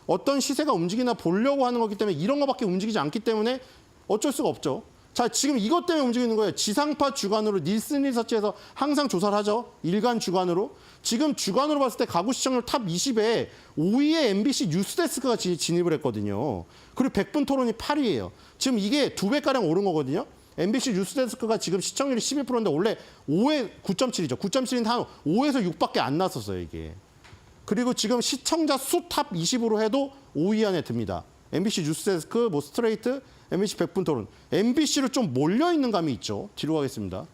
어떤 시세가 움직이나 보려고 하는 거기 때문에 이런 거밖에 움직이지 않기 때문에 어쩔 수가 없죠. 자, 지금 이것 때문에 움직이는 거예요. 지상파 주간으로 닐슨 리서치에서 항상 조사를 하죠. 일간 주간으로. 지금 주간으로 봤을 때 가구 시청률 탑 20에 5위에 MBC 뉴스데스크가 진입을 했거든요. 그리고 100분 토론이 8위예요. 지금 이게 2배가량 오른 거거든요. MBC 뉴스데스크가 지금 시청률이 12%인데 원래 5에 9.7이죠. 9.7인데 한 5에서 6밖에 안 났었어요, 이게. 그리고 지금 시청자 수 탑 20으로 해도 5위 안에 듭니다. MBC 뉴스데스크, 뭐 스트레이트, MBC 100분 토론. MBC로 좀 몰려있는 감이 있죠. 뒤로 가겠습니다.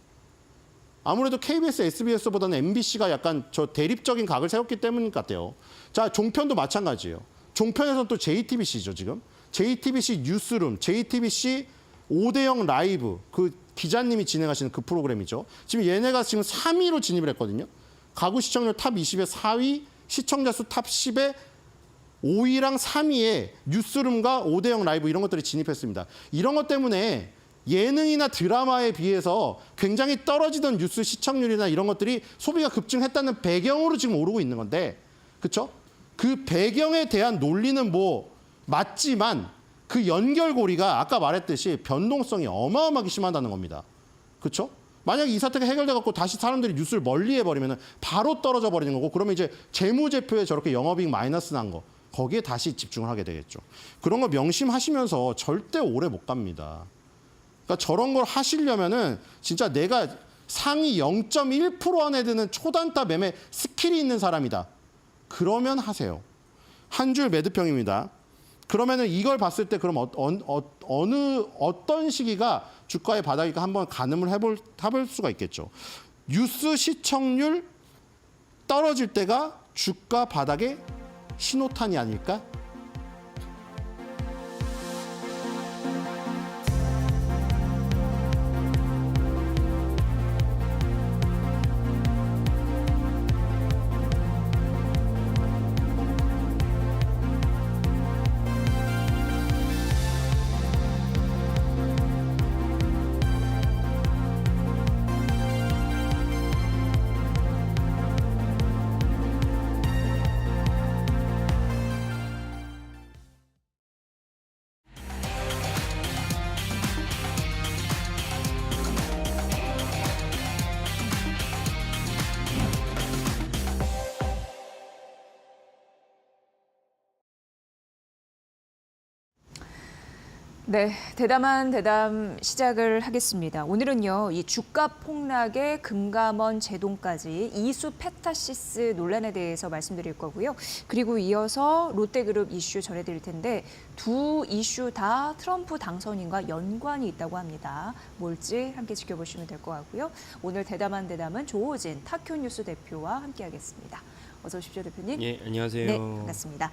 아무래도 KBS, SBS보다는 MBC가 약간 저 대립적인 각을 세웠기 때문 같아요. 자, 종편도 마찬가지예요. 종편에서는 또 JTBC죠, 지금. JTBC 뉴스룸, JTBC 5대0 라이브, 그 기자님이 진행하시는 그 프로그램이죠. 지금 얘네가 지금 3위로 진입을 했거든요. 가구 시청률 탑 20에 4위, 시청자 수 탑 10에 5위랑 3위에 뉴스룸과 5대0 라이브 이런 것들이 진입했습니다. 이런 것 때문에 예능이나 드라마에 비해서 굉장히 떨어지던 뉴스 시청률이나 이런 것들이 소비가 급증했다는 배경으로 지금 오르고 있는 건데, 그렇죠? 그 배경에 대한 논리는 뭐 맞지만 그 연결고리가 아까 말했듯이 변동성이 어마어마하게 심하다는 겁니다. 그렇죠? 만약에 이 사태가 해결돼 갖고 다시 사람들이 뉴스를 멀리 해버리면 바로 떨어져 버리는 거고, 그러면 이제 재무제표에 저렇게 영업이익 마이너스 난 거, 거기에 다시 집중을 하게 되겠죠. 그런 거 명심하시면서 절대 오래 못 갑니다. 그러니까 저런 걸 하시려면은 진짜 내가 상위 0.1% 안에 드는 초단타 매매 스킬이 있는 사람이다. 그러면 하세요. 한 줄 매도평입니다. 그러면은 이걸 봤을 때 그럼 어떤 시기가 주가의 바닥일까 한번 가늠을 해볼 수가 있겠죠. 뉴스 시청률 떨어질 때가 주가 바닥의 신호탄이 아닐까? 네, 대담한 대담 시작을 하겠습니다. 오늘은요, 이 주가 폭락에 금감원 제동까지 이수 페타시스 논란에 대해서 말씀드릴 거고요. 그리고 이어서 롯데그룹 이슈 전해드릴 텐데 두 이슈 다 트럼프 당선인과 연관이 있다고 합니다. 뭘지 함께 지켜보시면 될 것 같고요. 오늘 대담한 대담은 조호진 타큐뉴스 대표와 함께하겠습니다. 어서 오십시오, 대표님. 예, 안녕하세요. 네, 반갑습니다.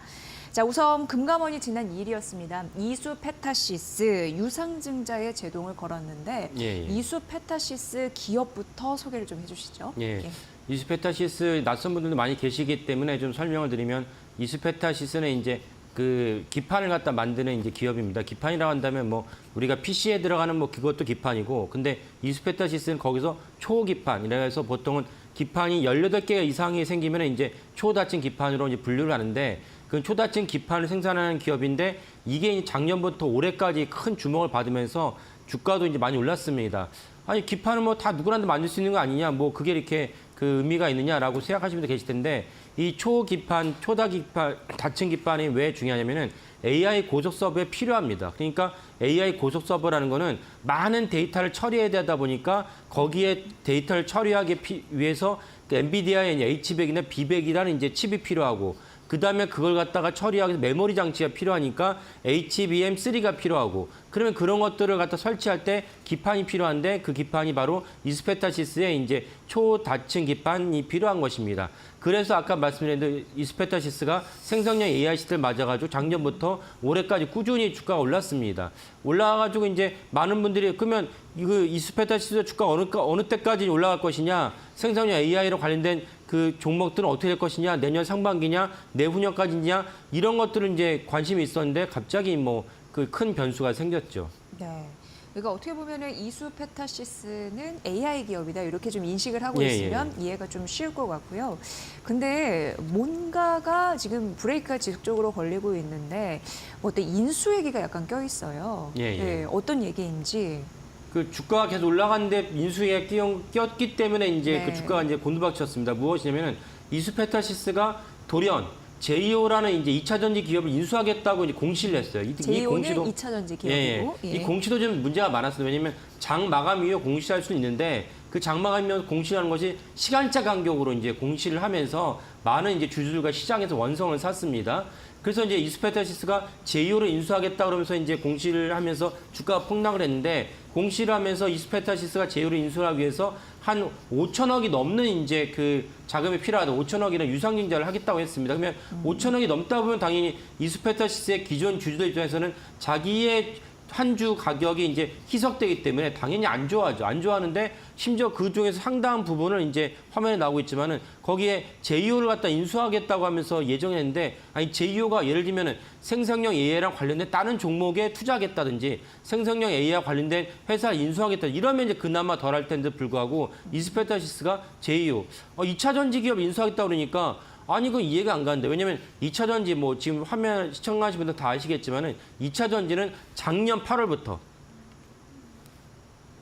자, 우선 금감원이 지난 2일이었습니다. 이수 페타시스 유상증자에 제동을 걸었는데 예. 이수 페타시스 기업부터 소개를 좀 해주시죠. 예. 이수페타시스 낯선 분들도 많이 계시기 때문에 좀 설명을 드리면 이수페타시스는 이제 그 기판을 갖다 만드는 이제 기업입니다. 기판이라고 한다면 뭐 우리가 PC에 들어가는 뭐 그것도 기판이고, 근데 이수페타시스는 거기서 초기판이라 해서 보통은 기판이 18개 이상이 생기면 이제 초다층 기판으로 이제 분류를 하는데, 그 초다층 기판을 생산하는 기업인데 이게 작년부터 올해까지 큰 주목을 받으면서 주가도 이제 많이 올랐습니다. 아니, 기판은 뭐 다 누구나 만들 수 있는 거 아니냐, 뭐 그게 이렇게 그 의미가 있느냐라고 생각하시는 분도 계실 텐데, 이 초기판, 초다기판, 다층 기판이 왜 중요하냐면은 AI 고속 서버에 필요합니다. 그러니까 AI 고속 서버라는 거는 많은 데이터를 처리해야 되다 보니까 거기에 데이터를 처리하기 위해서 그 엔비디아의 H100이나 B100이라는 이제 칩이 필요하고, 그 다음에 그걸 갖다가 처리하기 위해서 메모리 장치가 필요하니까 HBM3가 필요하고, 그러면 그런 것들을 갖다 설치할 때 기판이 필요한데 그 기판이 바로 이수페타시스의 이제 초다층 기판이 필요한 것입니다. 그래서 아까 말씀드린 이수페타시스가 생성형 AI 시대를 맞아가지고 작년부터 올해까지 꾸준히 주가가 올랐습니다. 올라가가지고 이제 많은 분들이 그러면 그 이수페타시스 주가 어느 때까지 올라갈 것이냐, 생성형 AI로 관련된 그 종목들은 어떻게 될 것이냐, 내년 상반기냐, 내후년까지냐, 이런 것들은 이제 관심이 있었는데 갑자기 뭐 그 큰 변수가 생겼죠. 네. 그러니까 어떻게 보면은 이수 페타시스는 AI 기업이다 이렇게 좀 인식을 하고 예, 있으면 이해가 좀 쉬울 것 같고요. 근데 뭔가가 지금 브레이크가 지속적으로 걸리고 있는데 뭐 어떤 인수 얘기가 약간 껴 있어요. 예. 네, 어떤 얘기인지. 그 주가가 계속 올라갔는데 인수에 꼈기 때문에 이제 네. 그 주가가 이제 곤두박질쳤습니다. 무엇이냐면은 이수페타시스가 돌연 제이오라는 이제 2차 전지 기업을 인수하겠다고 이제 공시를 했어요. 이 제이오는 공시도 2차 전지 기업이고. 예. 이 공시도 좀 문제가 많았어요. 왜냐하면 장 마감 이후에 공시할 수는 있는데 그 장 마감이면 공시하는 것이 시간차 간격으로 이제 공시를 하면서 많은 이제 주주들과 시장에서 원성을 샀습니다. 그래서 이제 이수페타시스가 제이오를 인수하겠다 그러면서 이제 공시를 하면서 주가가 폭락을 했는데, 공시를 하면서 이수페타시스가 제이오를 인수하기 위해서 한 5천억이 넘는 이제 그 자금이 필요하다. 5천억이나 유상증자를 하겠다고 했습니다. 그러면 5천억이 넘다 보면 당연히 이수페타시스의 기존 주주들 입장에서는 자기의 한 주 가격이 이제 희석되기 때문에 당연히 안 좋아하죠. 안 좋아하는데 심지어 그 중에서 상당한 부분을 이제 화면에 나오고 있지만은 거기에 제이오를 갖다 인수하겠다고 하면서 예정했는데 아니 제이오가 예를 들면은 생성형 AI랑 관련된 다른 종목에 투자하겠다든지 생성형 AI와 관련된 회사 인수하겠다 이러면 이제 그나마 덜할 텐데 불구하고 이스페타시스가 제이오 2차 전지 기업 인수하겠다 그러니까 아니, 그건 이해가 안 가는데. 왜냐면 2차 전지 뭐 지금 화면 시청하시는 분들 다 아시겠지만은 2차 전지는 작년 8월부터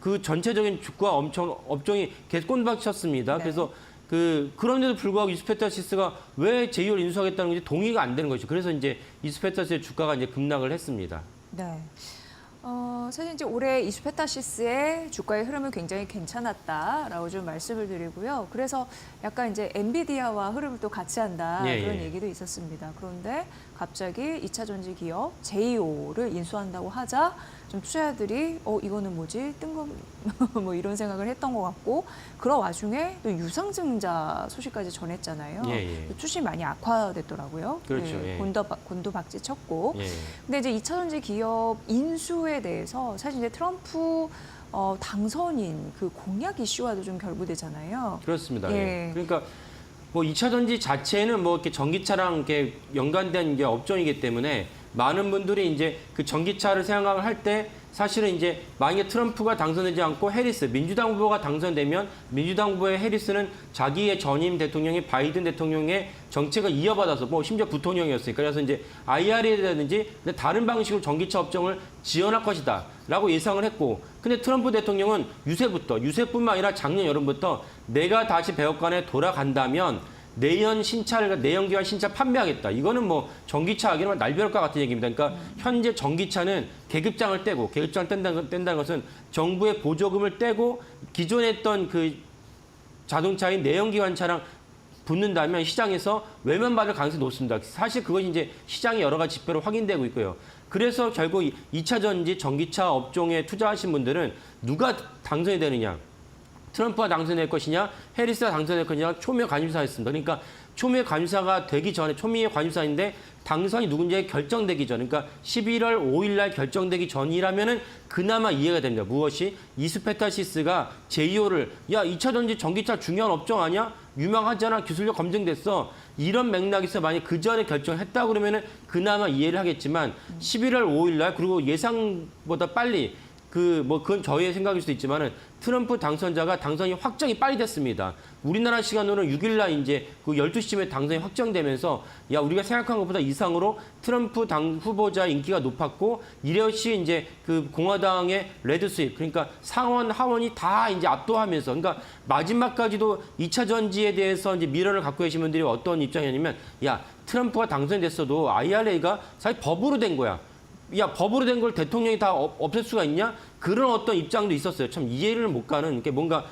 그 전체적인 주가 엄청 업종이 계속 꼰박쳤습니다. 네. 그래서 그런데도 불구하고 이스페타시스가 왜 제이오를 인수하겠다는 건지 동의가 안 되는 거죠. 그래서 이제 이스페타시스의 주가가 이제 급락을 했습니다. 네. 사실 이제 올해 이스페타시스의 주가의 흐름은 굉장히 괜찮았다라고 좀 말씀을 드리고요. 그래서 약간 이제 엔비디아와 흐름을 또 같이 한다 예, 그런 예. 얘기도 있었습니다. 그런데 갑자기 2차 전지 기업 제이오를 인수한다고 하자 좀 투자자들이 이거는 뭐지 뜬금 뭐 이런 생각을 했던 것 같고 그런 와중에 또 유상증자 소식까지 전했잖아요. 예, 예. 투심이 많이 악화됐더라고요. 그렇죠, 예. 곤두박질 쳤고. 예. 근데 이제 2차 전지 기업 인수에 대해서 사실 이제 트럼프 당선인 그 공약 이슈와도 좀 결부되잖아요. 그렇습니다. 예. 예. 그러니까 뭐 2차 전지 자체는 뭐 이렇게 전기차랑 이렇게 연관된 이제 업종이기 때문에 많은 분들이 이제 그 전기차를 생각을 할 때 사실은 이제 만약에 트럼프가 당선되지 않고 해리스 민주당 후보가 당선되면 민주당 후보의 해리스는 자기의 전임 대통령이 바이든 대통령의 정책을 이어받아서 뭐 심지어 부통령이었으니까 그래서 이제 IRA라든지 다른 방식으로 전기차 업종을 지원할 것이다라고 예상을 했고 근데 트럼프 대통령은 유세뿐만 아니라 작년 여름부터 내가 다시 백악관에 돌아간다면 내연 내연기관 신차 판매하겠다. 이거는 뭐 전기차 하기는 날벼락과 같은 얘기입니다. 그러니까 현재 전기차는 계급장을 뗀다는 것은 정부의 보조금을 떼고 기존에 했던 그 자동차인 내연기관 차랑 붙는다면 시장에서 외면받을 가능성이 높습니다. 사실 그것이 이제 시장의 여러 가지 지표로 확인되고 있고요. 그래서 결국 2차 전지 전기차 업종에 투자하신 분들은 누가 당선이 되느냐. 트럼프가 당선될 것이냐, 해리스가 당선될 것이냐 초미의 관심사였습니다. 그러니까 초미의 관심사가 되기 전에 초미의 관심사인데 당선이 누군지 결정되기 전, 그러니까 11월 5일 날 결정되기 전이라면은 그나마 이해가 됩니다. 무엇이 이스페타시스가 제이오를 2차 전지 전기차 중요한 업종 아니야? 유망하잖아. 기술력 검증됐어. 이런 맥락에서 만약 그 전에 결정했다 그러면은 그나마 이해를 하겠지만 11월 5일 날 그리고 예상보다 빨리 그건 저희의 생각일 수도 있지만은 트럼프 당선자가 당선이 확정이 빨리 됐습니다. 우리나라 시간으로는 6일 날 이제 그 12시쯤에 당선이 확정되면서 우리가 생각한 것보다 이상으로 트럼프 당 후보자 인기가 높았고 이것이 이제 그 공화당의 레드 스윕 그러니까 상원 하원이 다 이제 압도하면서 그러니까 마지막까지도 2차 전지에 대해서 이제 미련을 갖고 계신 분들이 어떤 입장이냐면 트럼프가 당선됐어도 IRA가 사실 법으로 된 거야. 법으로 된 걸 대통령이 다 없앨 수가 있냐? 그런 어떤 입장도 있었어요. 참 이해를 못 가는 게 뭔가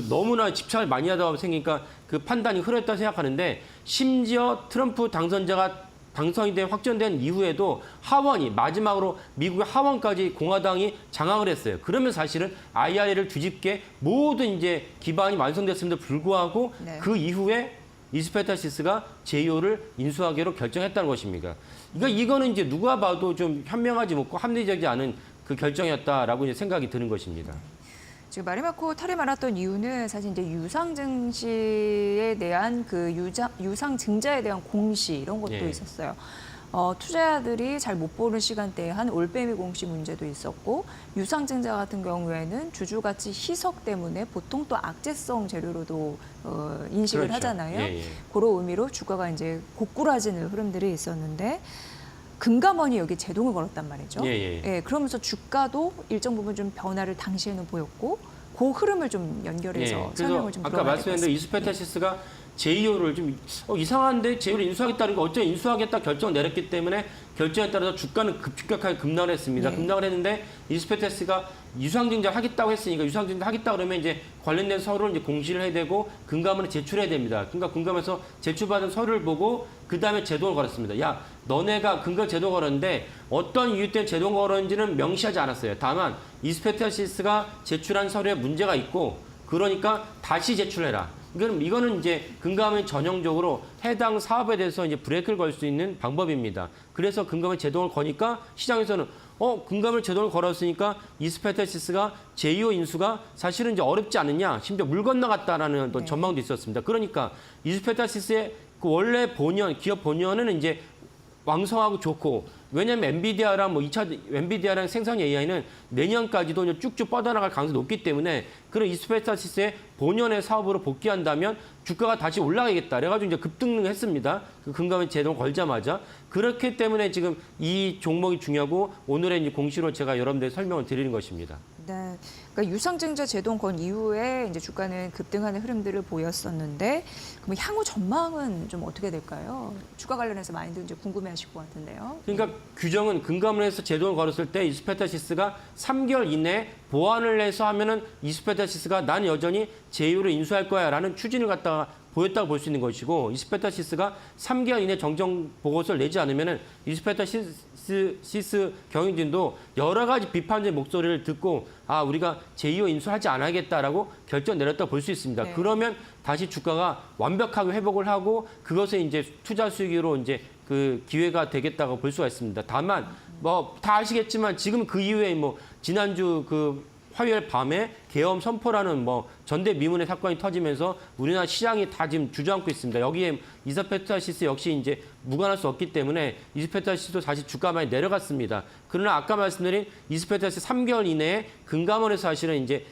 너무나 집착을 많이 하다 보면 생기니까 그 판단이 흐렸다 생각하는데 심지어 트럼프 당선자가 당선이 된 확정된 이후에도 하원이 마지막으로 미국의 하원까지 공화당이 장악을 했어요. 그러면 사실은 IRA를 뒤집게 모든 이제 기반이 완성됐음에도 불구하고 네. 그 이후에 이스페타시스가 제이오를 인수하기로 결정했다는 것입니다. 그러니까 이거는 이제 누가 봐도 좀 현명하지 못고 합리적이지 않은 그 결정이었다라고 이제 생각이 드는 것입니다. 지금 말이 많고 탈이 많았던 이유는 사실 이제 유상증시에 대한 유상증자에 대한 공시 이런 것도 예. 있었어요. 투자자들이 잘 못 보는 시간대에 한 올빼미 공시 문제도 있었고 유상증자 같은 경우에는 주주가치 희석 때문에 보통 또 악재성 재료로도 인식을 그렇죠. 하잖아요. 예, 예. 그런 의미로 주가가 이제 고꾸라지는 흐름들이 있었는데 금감원이 여기 제동을 걸었단 말이죠. 예. 그러면서 주가도 일정 부분 좀 변화를 당시에는 보였고 그 흐름을 좀 연결해서 설명을 좀 아까 들어봐야 말씀드린 되겠습니다. 이스페타시스가 제이오를 좀 이상한데 제이오를 인수하겠다는 거 어째 인수하겠다 결정 내렸기 때문에 결정에 따라서 주가는 급격하게 급락을 했습니다. 네. 급락을 했는데 이스페타시스가 유상증자 하겠다고 했으니까 유상증자 하겠다 그러면 이제 관련된 서류를 이제 공시를 해야 되고 금감원에 제출해야 됩니다. 그러니까 금감원에서 제출받은 서류를 보고 그 다음에 제동을 걸었습니다. 너네가 금감 제동 걸었는데 어떤 이유 때문에 제동 걸었는지는 명시하지 않았어요. 다만 이스페타시스가 제출한 서류에 문제가 있고 그러니까 다시 제출해라. 이거는 이제 금감원이 전형적으로 해당 사업에 대해서 이제 브레이크를 걸 수 있는 방법입니다. 그래서 금감원이 제동을 거니까 시장에서는 금감을 제도를 걸었으니까 이스페타시스가 제2호 인수가 사실은 이제 어렵지 않느냐, 심지어 물 건너갔다라는 어떤 전망도 있었습니다. 그러니까 이스페타시스의 그 원래 본연, 기업 본연은 이제 왕성하고 좋고, 왜냐하면 엔비디아랑 엔비디아랑 생성 AI는 내년까지도 이제 쭉쭉 뻗어나갈 가능성이 높기 때문에 그런 이스페타시스의 본연의 사업으로 복귀한다면 주가가 다시 올라가겠다. 그래가지고 이제 급등했습니다. 그 금감의 제동 걸자마자. 그렇기 때문에 지금 이 종목이 중요하고 오늘의 이제 공시로 제가 여러분들 설명을 드리는 것입니다. 네, 그러니까 유상증자 제동 건 이후에 이제 주가는 급등하는 흐름들을 보였었는데, 그럼 향후 전망은 좀 어떻게 될까요? 주가 관련해서 많이들 이제 궁금해하실 것 같은데요. 그러니까 규정은 금감을 해서 제동을 걸었을 때 이스페타시스가 3개월 이내에 보완을 해서 하면은 이스페타시스가 난 여전히 제2호로 인수할 거야라는 추진을 갖다가 보였다고 볼 수 있는 것이고, 이스페타시스가 3개월 이내 정정 보고서를 내지 않으면은 이스페타시스 경영진도 여러 가지 비판적인 목소리를 듣고 우리가 제2호 인수하지 않겠다라고 결정 내렸다고 볼 수 있습니다. 네. 그러면 다시 주가가 완벽하게 회복을 하고 그것을 이제 투자 수익으로 이제 그 기회가 되겠다고 볼 수가 있습니다. 다만 뭐 다 아시겠지만 지금 그 이후에 지난주 그 화요일 밤에 계엄 선포라는 전대미문의 사건이 터지면서 우리나라 시장이 다 지금 주저앉고 있습니다. 여기에 이스페타시스 역시 이제 무관할 수 없기 때문에 이스페타시스도 다시 주가 많이 내려갔습니다. 그러나 아까 말씀드린 이스페타시스 3개월 이내에 금감원에서 사실은 이제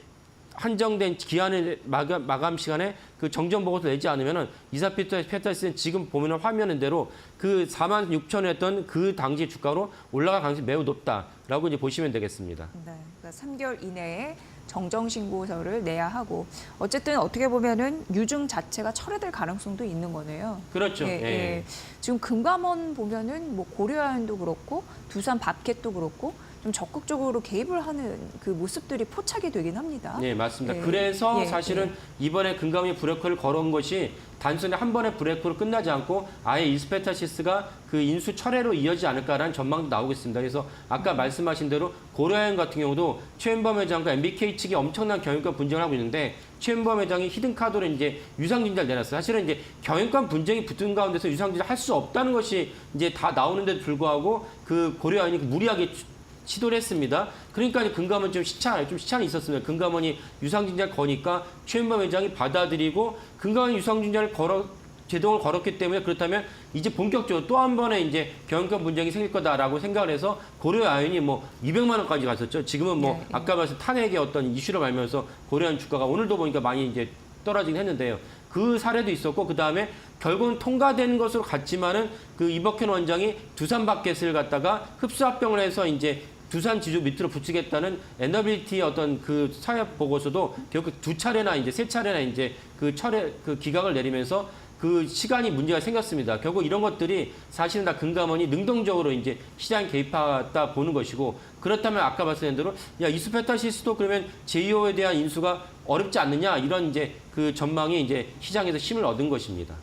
한정된 기한의 마감 시간에 그 정정 보고서 내지 않으면은 이스페타시스는 지금 보면은 화면인 대로 그 46,000원이었던 그 당시 주가로 올라갈 가능성이 매우 높다라고 이제 보시면 되겠습니다. 네, 그러니까 3개월 이내에 정정 신고서를 내야 하고, 어쨌든 어떻게 보면은 유증 자체가 철회될 가능성도 있는 거네요. 그렇죠. 예, 예. 지금 금감원 보면은 고려아연도 그렇고 두산 밥캣도 그렇고 좀 적극적으로 개입을 하는 그 모습들이 포착이 되긴 합니다. 네, 맞습니다. 예. 그래서 예, 사실은 이번에 금감원이 브레이크를 걸어온 것이 단순히 한 번의 브레이크로 끝나지 않고 아예 이스페타시스가 그 인수 철회로 이어지지 않을까라는 전망도 나오고 있습니다. 그래서 아까 말씀하신 대로 고려아연 같은 경우도 최은범 회장과 MBK 측이 엄청난 경영권 분쟁을 하고 있는데, 최은범 회장이 히든카드로 이제 유상증자를 내놨어요. 사실은 이제 경영권 분쟁이 붙은 가운데서 유상증자 할 수 없다는 것이 이제 다 나오는데도 불구하고 그 고려아연이 무리하게 시도를 했습니다. 그러니까 금감원 좀 시차는 있었습니다. 금감원이 유상증자를 거니까 최은범 회장이 받아들이고 금감원이 유상증자를 제동을 걸었기 때문에, 그렇다면 이제 본격적으로 또 한 번의 이제 경영권 분쟁이 생길 거다라고 생각을 해서 고려아연이 200만 원까지 갔었죠. 지금은 네. 아까 말씀 탄핵의 어떤 이슈로 말면서 고려아연 주가가 오늘도 보니까 많이 이제 떨어지긴 했는데요. 그 사례도 있었고, 그 다음에 결국은 통과되는 것으로 갔지만은 그 이박현 원장이 두산 바켓을 갖다가 흡수합병을 해서 이제 두산 지주 밑으로 붙이겠다는 에너빌티 어떤 그 사업 보고서도 결국 세 차례나 이제 그 기각을 내리면서 그 시간이 문제가 생겼습니다. 결국 이런 것들이 사실은 다 금감원이 능동적으로 이제 시장 개입하다 보는 것이고, 그렇다면 아까 말씀드린 대로 이스페타시스도 그러면 제2호에 대한 인수가 어렵지 않느냐, 이런 이제 그 전망이 이제 시장에서 힘을 얻은 것입니다.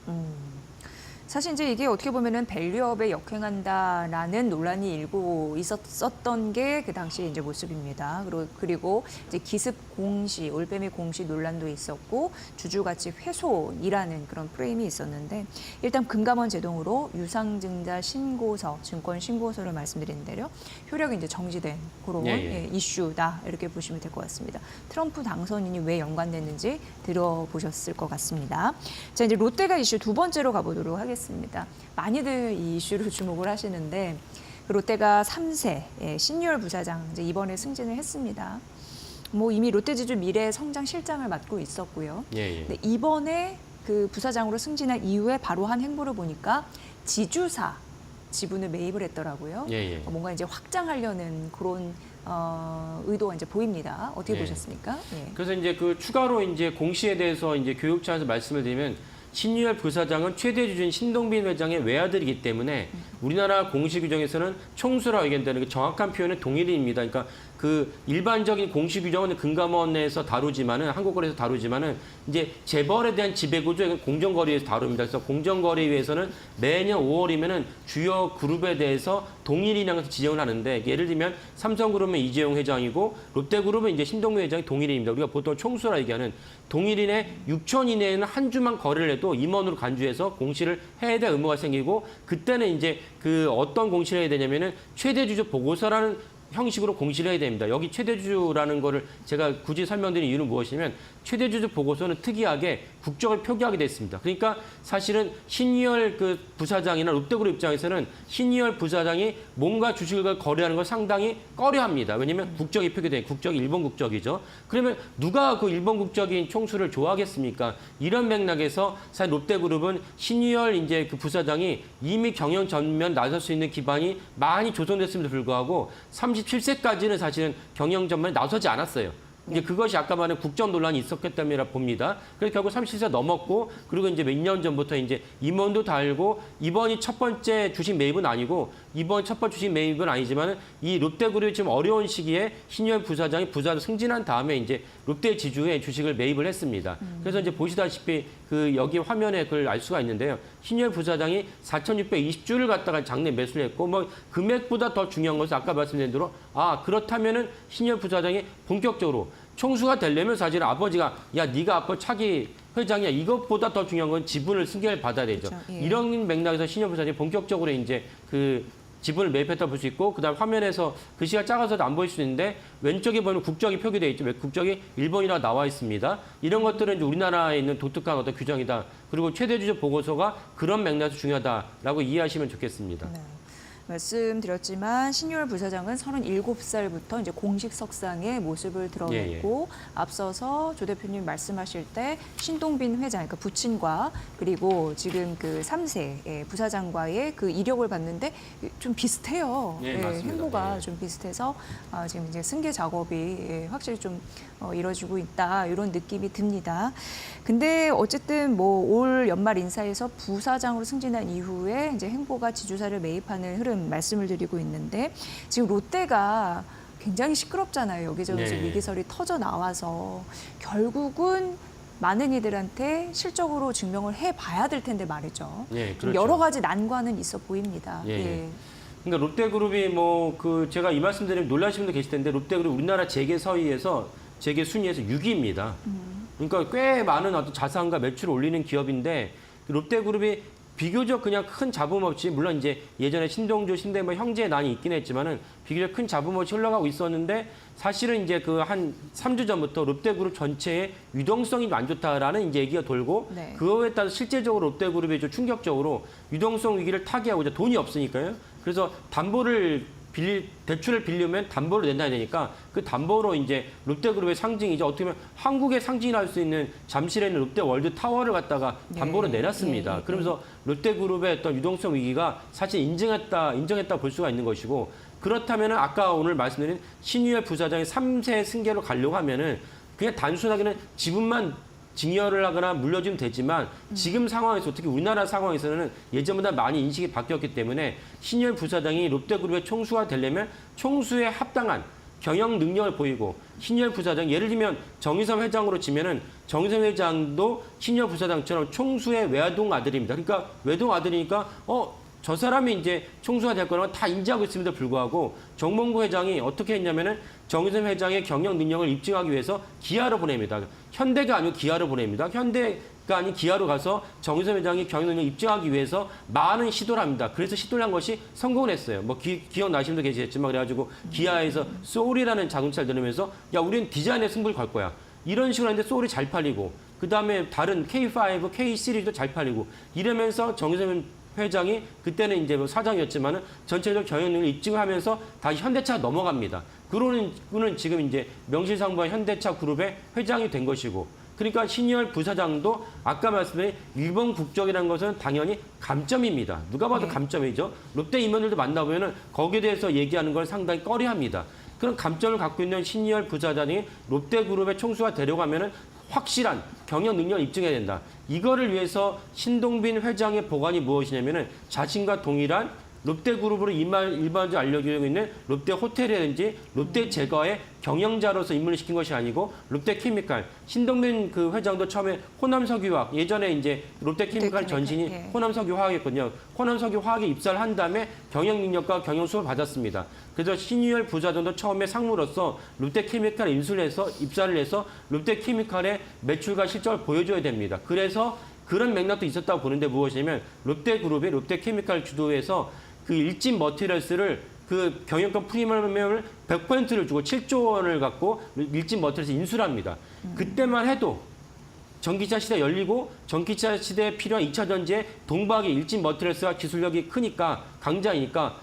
사실 이제 이게 어떻게 보면은 밸류업에 역행한다라는 논란이 일고 있었던 게 그 당시 이제 모습입니다. 그리고 이제 기습 공시, 올빼미 공시 논란도 있었고 주주 가치 훼손이라는 그런 프레임이 있었는데, 일단 금감원 제동으로 유상증자 신고서, 증권 신고서를 말씀드린 대로 효력이 이제 정지된 그런 이슈다, 이렇게 보시면 될 것 같습니다. 트럼프 당선인이 왜 연관됐는지 들어보셨을 것 같습니다. 자, 이제 롯데가 이슈 두 번째로 가보도록 하겠습니다. 많이들 이 이슈를 주목을 하시는데, 롯데가 3세 신유열 부사장 이제 이번에 승진을 했습니다. 이미 롯데지주 미래 성장 실장을 맡고 있었고요. 근데 이번에 그 부사장으로 승진한 이후에 바로 한 행보를 보니까 지주사 지분을 매입을 했더라고요. 뭔가 이제 확장하려는 그런 의도가 이제 보입니다. 어떻게 보셨습니까? 그래서 이제 그 추가로 이제 공시에 대해서 이제 교육차원에서 말씀을 드리면, 신유열 부사장은 최대 주주인 신동빈 회장의 외아들이기 때문에 우리나라 공시 규정에서는 총수라고 얘기한다는 게 정확한 표현은 동일인입니다. 그러니까 그 일반적인 공시 규정은 금감원에서 다루지만은, 한국거래에서 다루지만은 이제 재벌에 대한 지배구조, 이건 공정거래위에서 다룹니다. 그래서 공정거래위에서는 매년 5월이면은 주요 그룹에 대해서 동일인이라는 것을 지정을 하는데, 예를 들면 삼성그룹은 이재용 회장이고 롯데그룹은 이제 신동빈 회장이 동일인입니다. 우리가 보통 총수라 얘기하는 동일인의 6천 이내에는 한 주만 거래를 해도 임원으로 간주해서 공시를 해야 될 의무가 생기고, 그때는 이제 그 어떤 공시를 해야 되냐면은 최대 주주 보고서라는 형식으로 공시를 해야 됩니다. 여기 최대주주라는 거를 제가 굳이 설명드린 이유는 무엇이냐면 최대주주 보고서는 특이하게 국적을 표기하게 됐습니다. 그러니까 사실은 신이열 그 부사장이나 롯데그룹 입장에서는 신이열 부사장이 뭔가 주식을 거래하는 걸 상당히 꺼려합니다. 왜냐하면 국적이 표기돼 국적이 일본 국적이죠. 그러면 누가 그 일본 국적인 총수를 좋아하겠습니까? 이런 맥락에서 사실 롯데그룹은 신이열 이제 그 부사장이 이미 경영 전면 나설 수 있는 기반이 많이 조성됐음에도 불구하고 37세까지는 사실은 경영 전면에 나서지 않았어요. 이제 그것이 아까 말한 국정 논란이 있었기 때문이라 봅니다. 그래서 결국 37세 넘었고, 그리고 이제 몇 년 전부터 이제 임원도 달고, 이번이 첫 번째 주식 매입은 아니고, 이번 첫 번째 주식 매입은 아니지만, 이 롯데그룹이 지금 어려운 시기에 신이열 부사장이 부사로 승진한 다음에 이제 롯데 지주의 주식을 매입을 했습니다. 그래서 이제 보시다시피 그 여기 화면에 그걸 알 수가 있는데요. 신이열 부사장이 4,620주를 갖다가 장내 매수를 했고, 뭐 금액보다 더 중요한 것은 아까 말씀드린 대로, 그렇다면은 신이열 부사장이 본격적으로 총수가 되려면 사실 아버지가 야 네가 앞으로 차기 회장이야 이것보다 더 중요한 건 지분을 승계를 받아야 되죠. 그렇죠. 예. 이런 맥락에서 신이열 부사장이 본격적으로 이제 그 지분을 매입했다 볼 수 있고, 그다음 화면에서 글씨가 작아서 안 보일 수 있는데 왼쪽에 보면 국적이 표기되어 있죠. 국적이 일본이라 나와 있습니다. 이런 것들은 이제 우리나라에 있는 독특한 어떤 규정이다. 그리고 최대주주 보고서가 그런 맥락에서 중요하다라고 이해하시면 좋겠습니다. 네. 말씀드렸지만 신유열 부사장은 37살부터 이제 공식 석상에 모습을 드러냈고 앞서서 조 대표님 말씀하실 때 신동빈 회장, 그러니까 부친과 그리고 지금 그 3세 부사장과의 그 이력을 봤는데 좀 비슷해요. 맞습니다. 행보가 좀 비슷해서 지금 이제 승계 작업이 확실히 좀 이루어지고 있다 이런 느낌이 듭니다. 근데 어쨌든 뭐 올 연말 인사에서 부사장으로 승진한 이후에 이제 행보가 지주사를 매입하는 흐름 말씀을 드리고 있는데 지금 롯데가 굉장히 시끄럽잖아요. 여기저기서 네. 위기설이 터져 나와서 결국은 많은 이들한테 실적으로 증명을 해봐야 될 텐데 말이죠. 네, 좀 그렇죠. 여러 가지 난관은 있어 보입니다. 예. 그러니까 롯데그룹이 뭐 그 제가 이 말씀드리면 놀라시는 분도 계실 텐데 롯데그룹 우리나라 재계 서위에서 재계 순위에서 6위입니다. 그러니까 꽤 많은 어떤 자산과 매출을 올리는 기업인데 롯데그룹이 비교적 그냥 큰 잡음 없이 물론 이제 예전에 신동주, 신대모 형제의 난이 있긴 했지만은 비교적 큰 잡음 없이 흘러가고 있었는데 사실은 이제 그 한 3주 전부터 롯데그룹 전체의 유동성이 안 좋다라는 이제 얘기가 돌고 네. 그거에 따라서 실제적으로 롯데그룹이 좀 충격적으로 유동성 위기를 타개하고자 돈이 없으니까요. 그래서 대출을 빌리면 담보를 낸다야 되니까 그 담보로 이제 롯데그룹의 상징이죠. 어떻게 보면 한국의 상징할 수 있는 잠실에 있는 롯데월드 타워를 갖다가 담보로 내놨습니다. 그러면서 롯데그룹의 어떤 유동성 위기가 사실 인정했다 볼 수가 있는 것이고 그렇다면은 아까 오늘 말씀드린 신유열 부사장이 3세 승계로 가려고 하면은 그냥 단순하게는 지분만 증여를 하거나 물려주면 되지만 지금 상황에서 특히 우리나라 상황에서는 예전보다 많이 인식이 바뀌었기 때문에 신유열 부사장이 롯데그룹의 총수가 되려면 총수에 합당한 경영 능력을 보이고 신유열 부사장 예를 들면 정의섬 회장으로 치면은 정의섬 회장도 신유열 부사장처럼 총수의 외동 아들입니다. 그러니까 외동 아들이니까 저 사람이 이제 총수가 될 거라고 다 인지하고 있음에도 불구하고 정몽구 회장이 어떻게 했냐면은 정의섬 회장의 경영 능력을 입증하기 위해서 기아로 보냅니다. 현대가 아니고 기아로 보냅니다. 현대가 아닌 기아로 가서 정의섬 회장이 경영 능력을 입증하기 위해서 많은 시도를 합니다. 그래서 시도를 한 것이 성공을 했어요. 뭐 기억나시는 분도 계시겠지만 그래가지고 기아에서 소울이라는 자동차를 내놓으면서 야 우리는 디자인에 승부를 걸 거야. 이런 식으로 했는데 소울이 잘 팔리고 그다음에 다른 K5, K 시리즈도 잘 팔리고 이러면서 정의섬 회장이 그때는 이제 뭐 사장이었지만은 전체적 경영력을 입증하면서 다시 현대차 넘어갑니다. 그러는 지금 이제 명실상부한 현대차 그룹의 회장이 된 것이고, 그러니까 신유열 부사장도 아까 말씀드린 일본 국적이라는 것은 당연히 감점입니다. 누가 봐도 감점이죠. 롯데 임원들도 만나보면은 거기에 대해서 얘기하는 걸 상당히 꺼려합니다. 그런 감점을 갖고 있는 신유열 부사장이 롯데그룹의 총수가 되려고 하면은 확실한 경영 능력을 입증해야 된다. 이거를 위해서 신동빈 회장의 보관이 무엇이냐면은 자신과 동일한 롯데그룹으로 일반적으로 알려지고 있는 롯데호텔이라든지 롯데제과의 경영자로서 입문을 시킨 것이 아니고 롯데케미칼 신동빈 그 회장도 처음에 호남석유화학 예전에 이제 롯데케미칼 전신이 호남석유화학이었거든요. 호남석유화학에 입사를 한 다음에 경영 능력과 경영 수업을 받았습니다. 그래서 신유열 부사장도 처음에 상무로서 롯데케미칼에 입사를 해서 롯데케미칼의 매출과 실적을 보여줘야 됩니다. 그래서 그런 맥락도 있었다고 보는데 무엇이냐면 롯데그룹이 롯데케미칼 주도해서 그 일진 머티리얼스를 그 경영권 프리미엄을 100%를 주고 7조 원을 갖고 일진 머틀에서 인수를 합니다. 그때만 해도 전기차 시대 열리고 전기차 시대에 필요한 2차 전지에 동박이 일진 머틀레스가 기술력이 크니까 강자이니까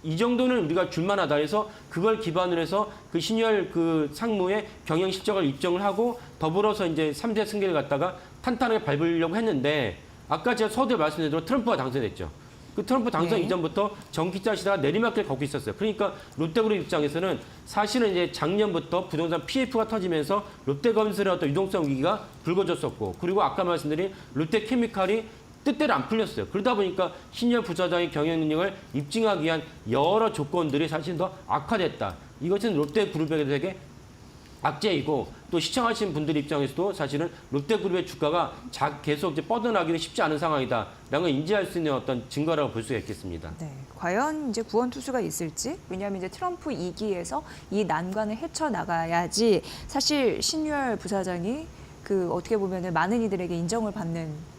이 정도는 우리가 줄만하다 해서 그걸 기반으로 해서 그 신유열 그 상무의 경영 실적을 입증을 하고 더불어서 이제 3대 승계를 갖다가 탄탄하게 밟으려고 했는데 아까 제가 서두에 말씀드린 대로 트럼프가 당선됐죠. 그 트럼프 당선 네. 이전부터 전기차 시대가 내리막길 걷고 있었어요. 그러니까 롯데그룹 입장에서는 사실은 이제 작년부터 부동산 PF가 터지면서 롯데건설의 어떤 유동성 위기가 불거졌었고 그리고 아까 말씀드린 롯데케미칼이 뜻대로 안 풀렸어요. 그러다 보니까 신유열 부사장의 경영 능력을 입증하기 위한 여러 조건들이 사실 더 악화됐다. 이것은 롯데그룹에게 되게 악재이고 또 시청하시는 분들 입장에서도 사실은 롯데그룹의 주가가 계속 이제 뻗어나기는 쉽지 않은 상황이다라는 걸 인지할 수 있는 어떤 증거라고 볼 수가 있겠습니다. 네, 과연 이제 구원 투수가 있을지, 왜냐하면 이제 트럼프 2기에서 이 난관을 헤쳐 나가야지 사실 신유열 부사장이 그 어떻게 보면은 많은 이들에게 인정을 받는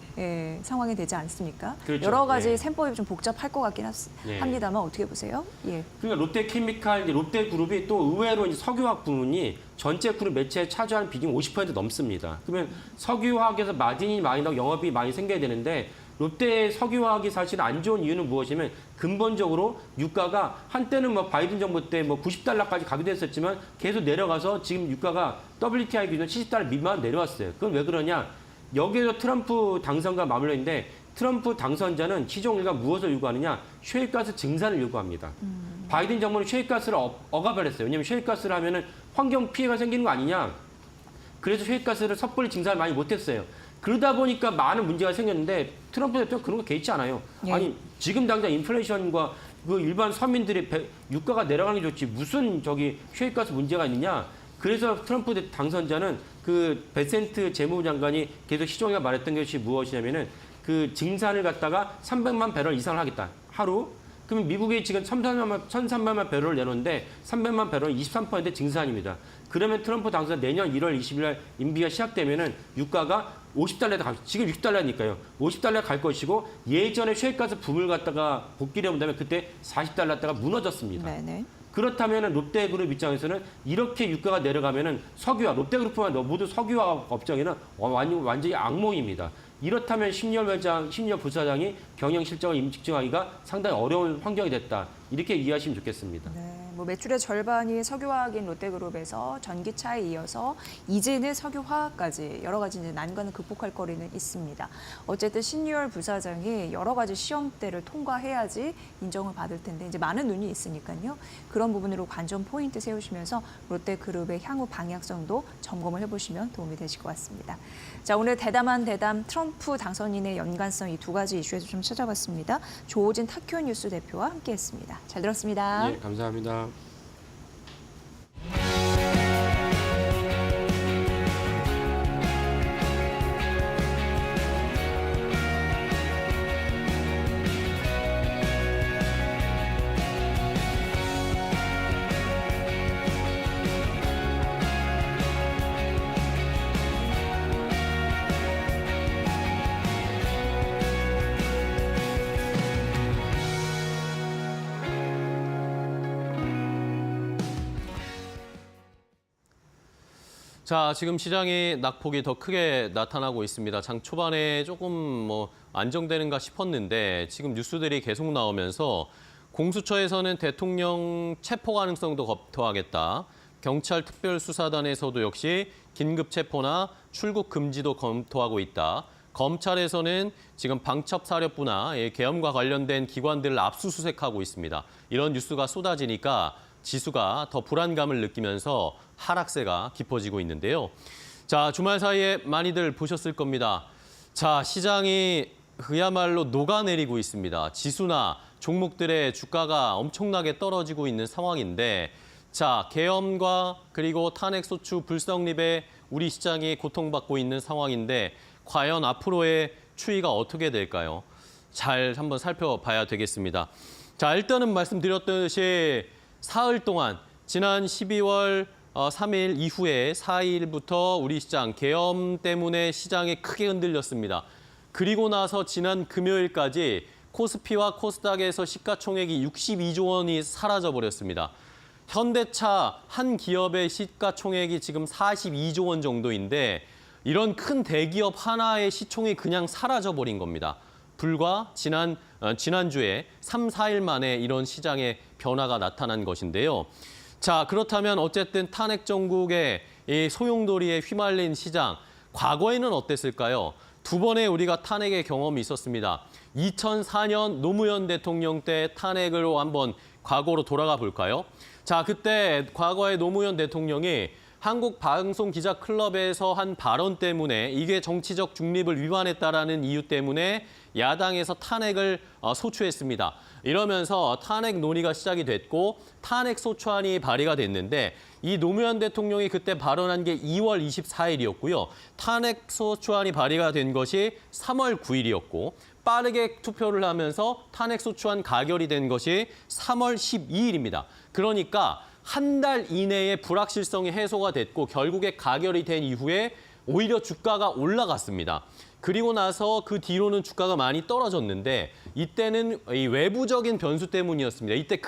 상황이 되지 않습니까? 그렇죠. 여러 가지 네. 셈법이 좀 복잡할 것 같긴 네. 합니다만 어떻게 보세요? 예. 그러니까 롯데케미칼, 이제 롯데그룹이 또 의외로 이제 석유화학 부문이 전체 그룹 매체에 차지하는 비중이 50% 넘습니다. 그러면 석유화학에서 마진이 많이 나고 영업이 많이 생겨야 되는데 롯데 석유화학이 사실 안 좋은 이유는 무엇이면 근본적으로 유가가 한때는 뭐 바이든 정부 때 뭐 90달러까지 가기도 했었지만 계속 내려가서 지금 유가가 WTI 기준 70달러 미만 내려왔어요. 그건 왜 그러냐? 여기에서 트럼프 당선과 맞물려있는데 트럼프 당선자는 시종일관 무엇을 요구하느냐? 셰일가스 증산을 요구합니다. 바이든 정부는 셰일가스를 억압을 했어요. 왜냐하면 셰일가스를 하면은 환경 피해가 생기는 거 아니냐? 그래서 셰일가스를 섣불리 증산을 많이 못했어요. 그러다 보니까 많은 문제가 생겼는데 트럼프 대통령 그런 거 개의치 않아요. 예. 아니 지금 당장 인플레이션과 그 일반 서민들의 유가가 내려가는 게 좋지 무슨 저기 셰일가스 문제가 있느냐? 그래서 트럼프 당선자는 그 베센트 재무부 장관이 계속 시종일관 말했던 것이 무엇이냐면은 그 증산을 갖다가 300만 배럴 이상을 하겠다. 하루. 그러면 미국이 지금 1,300만 배럴을 내놓는데 300만 배럴은 23% 증산입니다. 그러면 트럼프 당선 내년 1월 20일 날 임기가 시작되면은 유가가 50달러에 지금 60달러니까요. 50달러에 갈 것이고 예전에 셰일가스 붐을 갖다가 복귀를 해본다면 그때 40달러대가 무너졌습니다. 네네. 그렇다면 롯데그룹 입장에서는 이렇게 유가가 내려가면은 석유화, 롯데그룹뿐만 아니라 모두 석유화 업종에는 완전히 악몽입니다. 이렇다면 신유열 부사장이 경영 실적을 입증하기가 상당히 어려운 환경이 됐다. 이렇게 이해하시면 좋겠습니다. 네, 뭐 매출의 절반이 석유화학인 롯데그룹에서 전기차에 이어서 이제는 석유화학까지 여러 가지 이제 난관을 극복할 거리는 있습니다. 어쨌든 신유열 부사장이 여러 가지 시험대를 통과해야지 인정을 받을 텐데 이제 많은 눈이 있으니까요. 그런 부분으로 관전 포인트 세우시면서 롯데그룹의 향후 방향성도 점검을 해보시면 도움이 되실 것 같습니다. 자, 오늘 대담한 대담 트럼프 당선인의 연관성 이 두 가지 이슈에서 좀 찾아봤습니다. 조호진 타큐뉴스 대표와 함께했습니다. 잘 들었습니다. 예, 감사합니다. 자, 지금 시장의 낙폭이 더 크게 나타나고 있습니다. 장 초반에 조금 뭐 안정되는가 싶었는데 지금 뉴스들이 계속 나오면서 공수처에서는 대통령 체포 가능성도 검토하겠다. 경찰 특별수사단에서도 역시 긴급 체포나 출국 금지도 검토하고 있다. 검찰에서는 지금 방첩사령부나 계엄과 관련된 기관들을 압수수색하고 있습니다. 이런 뉴스가 쏟아지니까 지수가 더 불안감을 느끼면서 하락세가 깊어지고 있는데요. 자, 주말 사이에 많이들 보셨을 겁니다. 자, 시장이 그야말로 녹아내리고 있습니다. 지수나 종목들의 주가가 엄청나게 떨어지고 있는 상황인데 자, 계엄과 그리고 탄핵소추 불성립에 우리 시장이 고통받고 있는 상황인데 과연 앞으로의 추이가 어떻게 될까요? 잘 한번 살펴봐야 되겠습니다. 자, 일단은 말씀드렸듯이 사흘 동안 지난 12월 3일 이후에 4일부터 우리 시장 계엄 때문에 시장이 크게 흔들렸습니다. 그리고 나서 지난 금요일까지 코스피와 코스닥에서 시가총액이 62조 원이 사라져 버렸습니다. 현대차 한 기업의 시가총액이 지금 42조 원 정도인데 이런 큰 대기업 하나의 시총이 그냥 사라져 버린 겁니다. 불과 지난주에 3, 4일 만에 이런 시장의 변화가 나타난 것인데요. 자, 그렇다면 어쨌든 탄핵 정국의 이 소용돌이에 휘말린 시장, 과거에는 어땠을까요? 두 번의 우리가 탄핵의 경험이 있었습니다. 2004년 노무현 대통령 때 탄핵으로 한번 과거로 돌아가 볼까요? 자, 그때 과거의 노무현 대통령이 한국방송기자클럽에서 한 발언 때문에 이게 정치적 중립을 위반했다라는 이유 때문에 야당에서 탄핵을 소추했습니다. 이러면서 탄핵 논의가 시작이 됐고 탄핵 소추안이 발의가 됐는데 이 노무현 대통령이 그때 발언한 게 2월 24일이었고요. 탄핵 소추안이 발의가 된 것이 3월 9일이었고 빠르게 투표를 하면서 탄핵 소추안 가결이 된 것이 3월 12일입니다. 그러니까 한 달 이내에 불확실성이 해소가 됐고 결국에 가결이 된 이후에 오히려 주가가 올라갔습니다. 그리고 나서 그 뒤로는 주가가 많이 떨어졌는데 이때는 이 외부적인 변수 때문이었습니다. 이때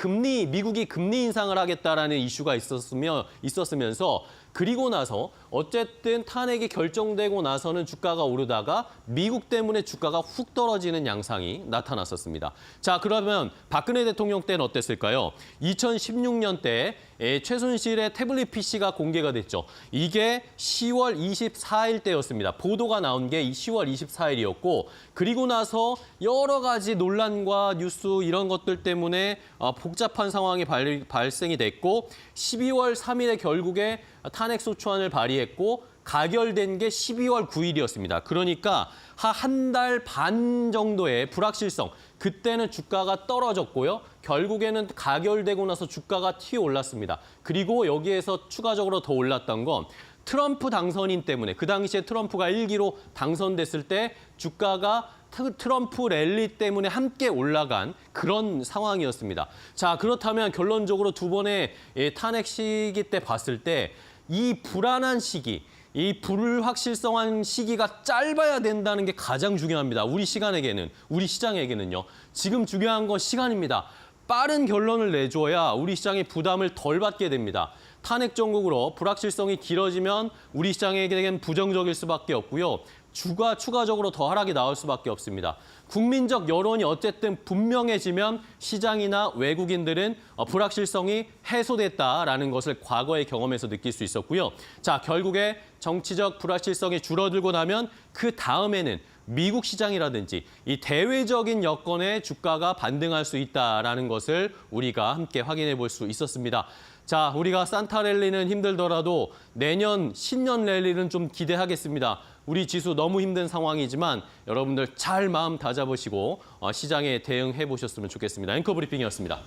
미국이 금리 인상을 하겠다라는 이슈가 있었으면서 그리고 나서 어쨌든 탄핵이 결정되고 나서는 주가가 오르다가 미국 때문에 주가가 훅 떨어지는 양상이 나타났었습니다. 자, 그러면 박근혜 대통령 때는 어땠을까요? 2016년 때 최순실의 태블릿 PC가 공개가 됐죠. 이게 10월 24일 때였습니다. 보도가 나온 게 10월 24일이었고 그리고 나서 여러 가지 논란과 뉴스 이런 것들 때문에 복잡한 상황이 발생이 됐고 12월 3일에 결국에 탄핵 소추안을 발의했고 가결된 게 12월 9일이었습니다. 그러니까 한 달 반 정도의 불확실성, 그때는 주가가 떨어졌고요. 결국에는 가결되고 나서 주가가 튀어올랐습니다. 그리고 여기에서 추가적으로 더 올랐던 건 트럼프 당선인 때문에 그 당시에 트럼프가 1기로 당선됐을 때 주가가 트럼프 랠리 때문에 함께 올라간 그런 상황이었습니다. 자, 그렇다면 결론적으로 두 번의 탄핵 시기 때 봤을 때 이 불안한 시기, 이 불확실성한 시기가 짧아야 된다는 게 가장 중요합니다. 우리 시장에게는요. 지금 중요한 건 시간입니다. 빠른 결론을 내줘야 우리 시장이 부담을 덜 받게 됩니다. 탄핵 정국으로 불확실성이 길어지면 우리 시장에게는 부정적일 수밖에 없고요. 추가적으로 더 하락이 나올 수밖에 없습니다. 국민적 여론이 어쨌든 분명해지면 시장이나 외국인들은 불확실성이 해소됐다라는 것을 과거의 경험에서 느낄 수 있었고요. 자, 결국에 정치적 불확실성이 줄어들고 나면 그 다음에는 미국 시장이라든지 이 대외적인 여건에 주가가 반등할 수 있다라는 것을 우리가 함께 확인해 볼 수 있었습니다. 자, 우리가 산타 랠리는 힘들더라도 내년 신년 랠리는 좀 기대하겠습니다. 우리 지수 너무 힘든 상황이지만 여러분들 잘 마음 다잡으시고 시장에 대응해 보셨으면 좋겠습니다. 앵커 브리핑이었습니다.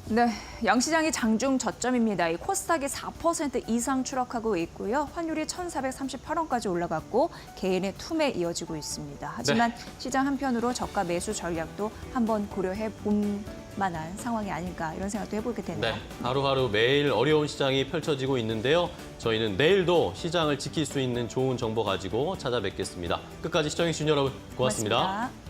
네, 양시장이 장중 저점입니다. 이 코스닥이 4% 이상 추락하고 있고요. 환율이 1,438원까지 올라갔고 개인의 툼에 이어지고 있습니다. 하지만 시장 한편으로 저가 매수 전략도 한번 고려해 볼 만한 상황이 아닐까 이런 생각도 해보게 되네요. 네, 하루하루 매일 어려운 시장이 펼쳐지고 있는데요. 저희는 내일도 시장을 지킬 수 있는 좋은 정보 가지고 찾아뵙겠습니다. 끝까지 시청해주신 여러분 고맙습니다. 고맙습니다.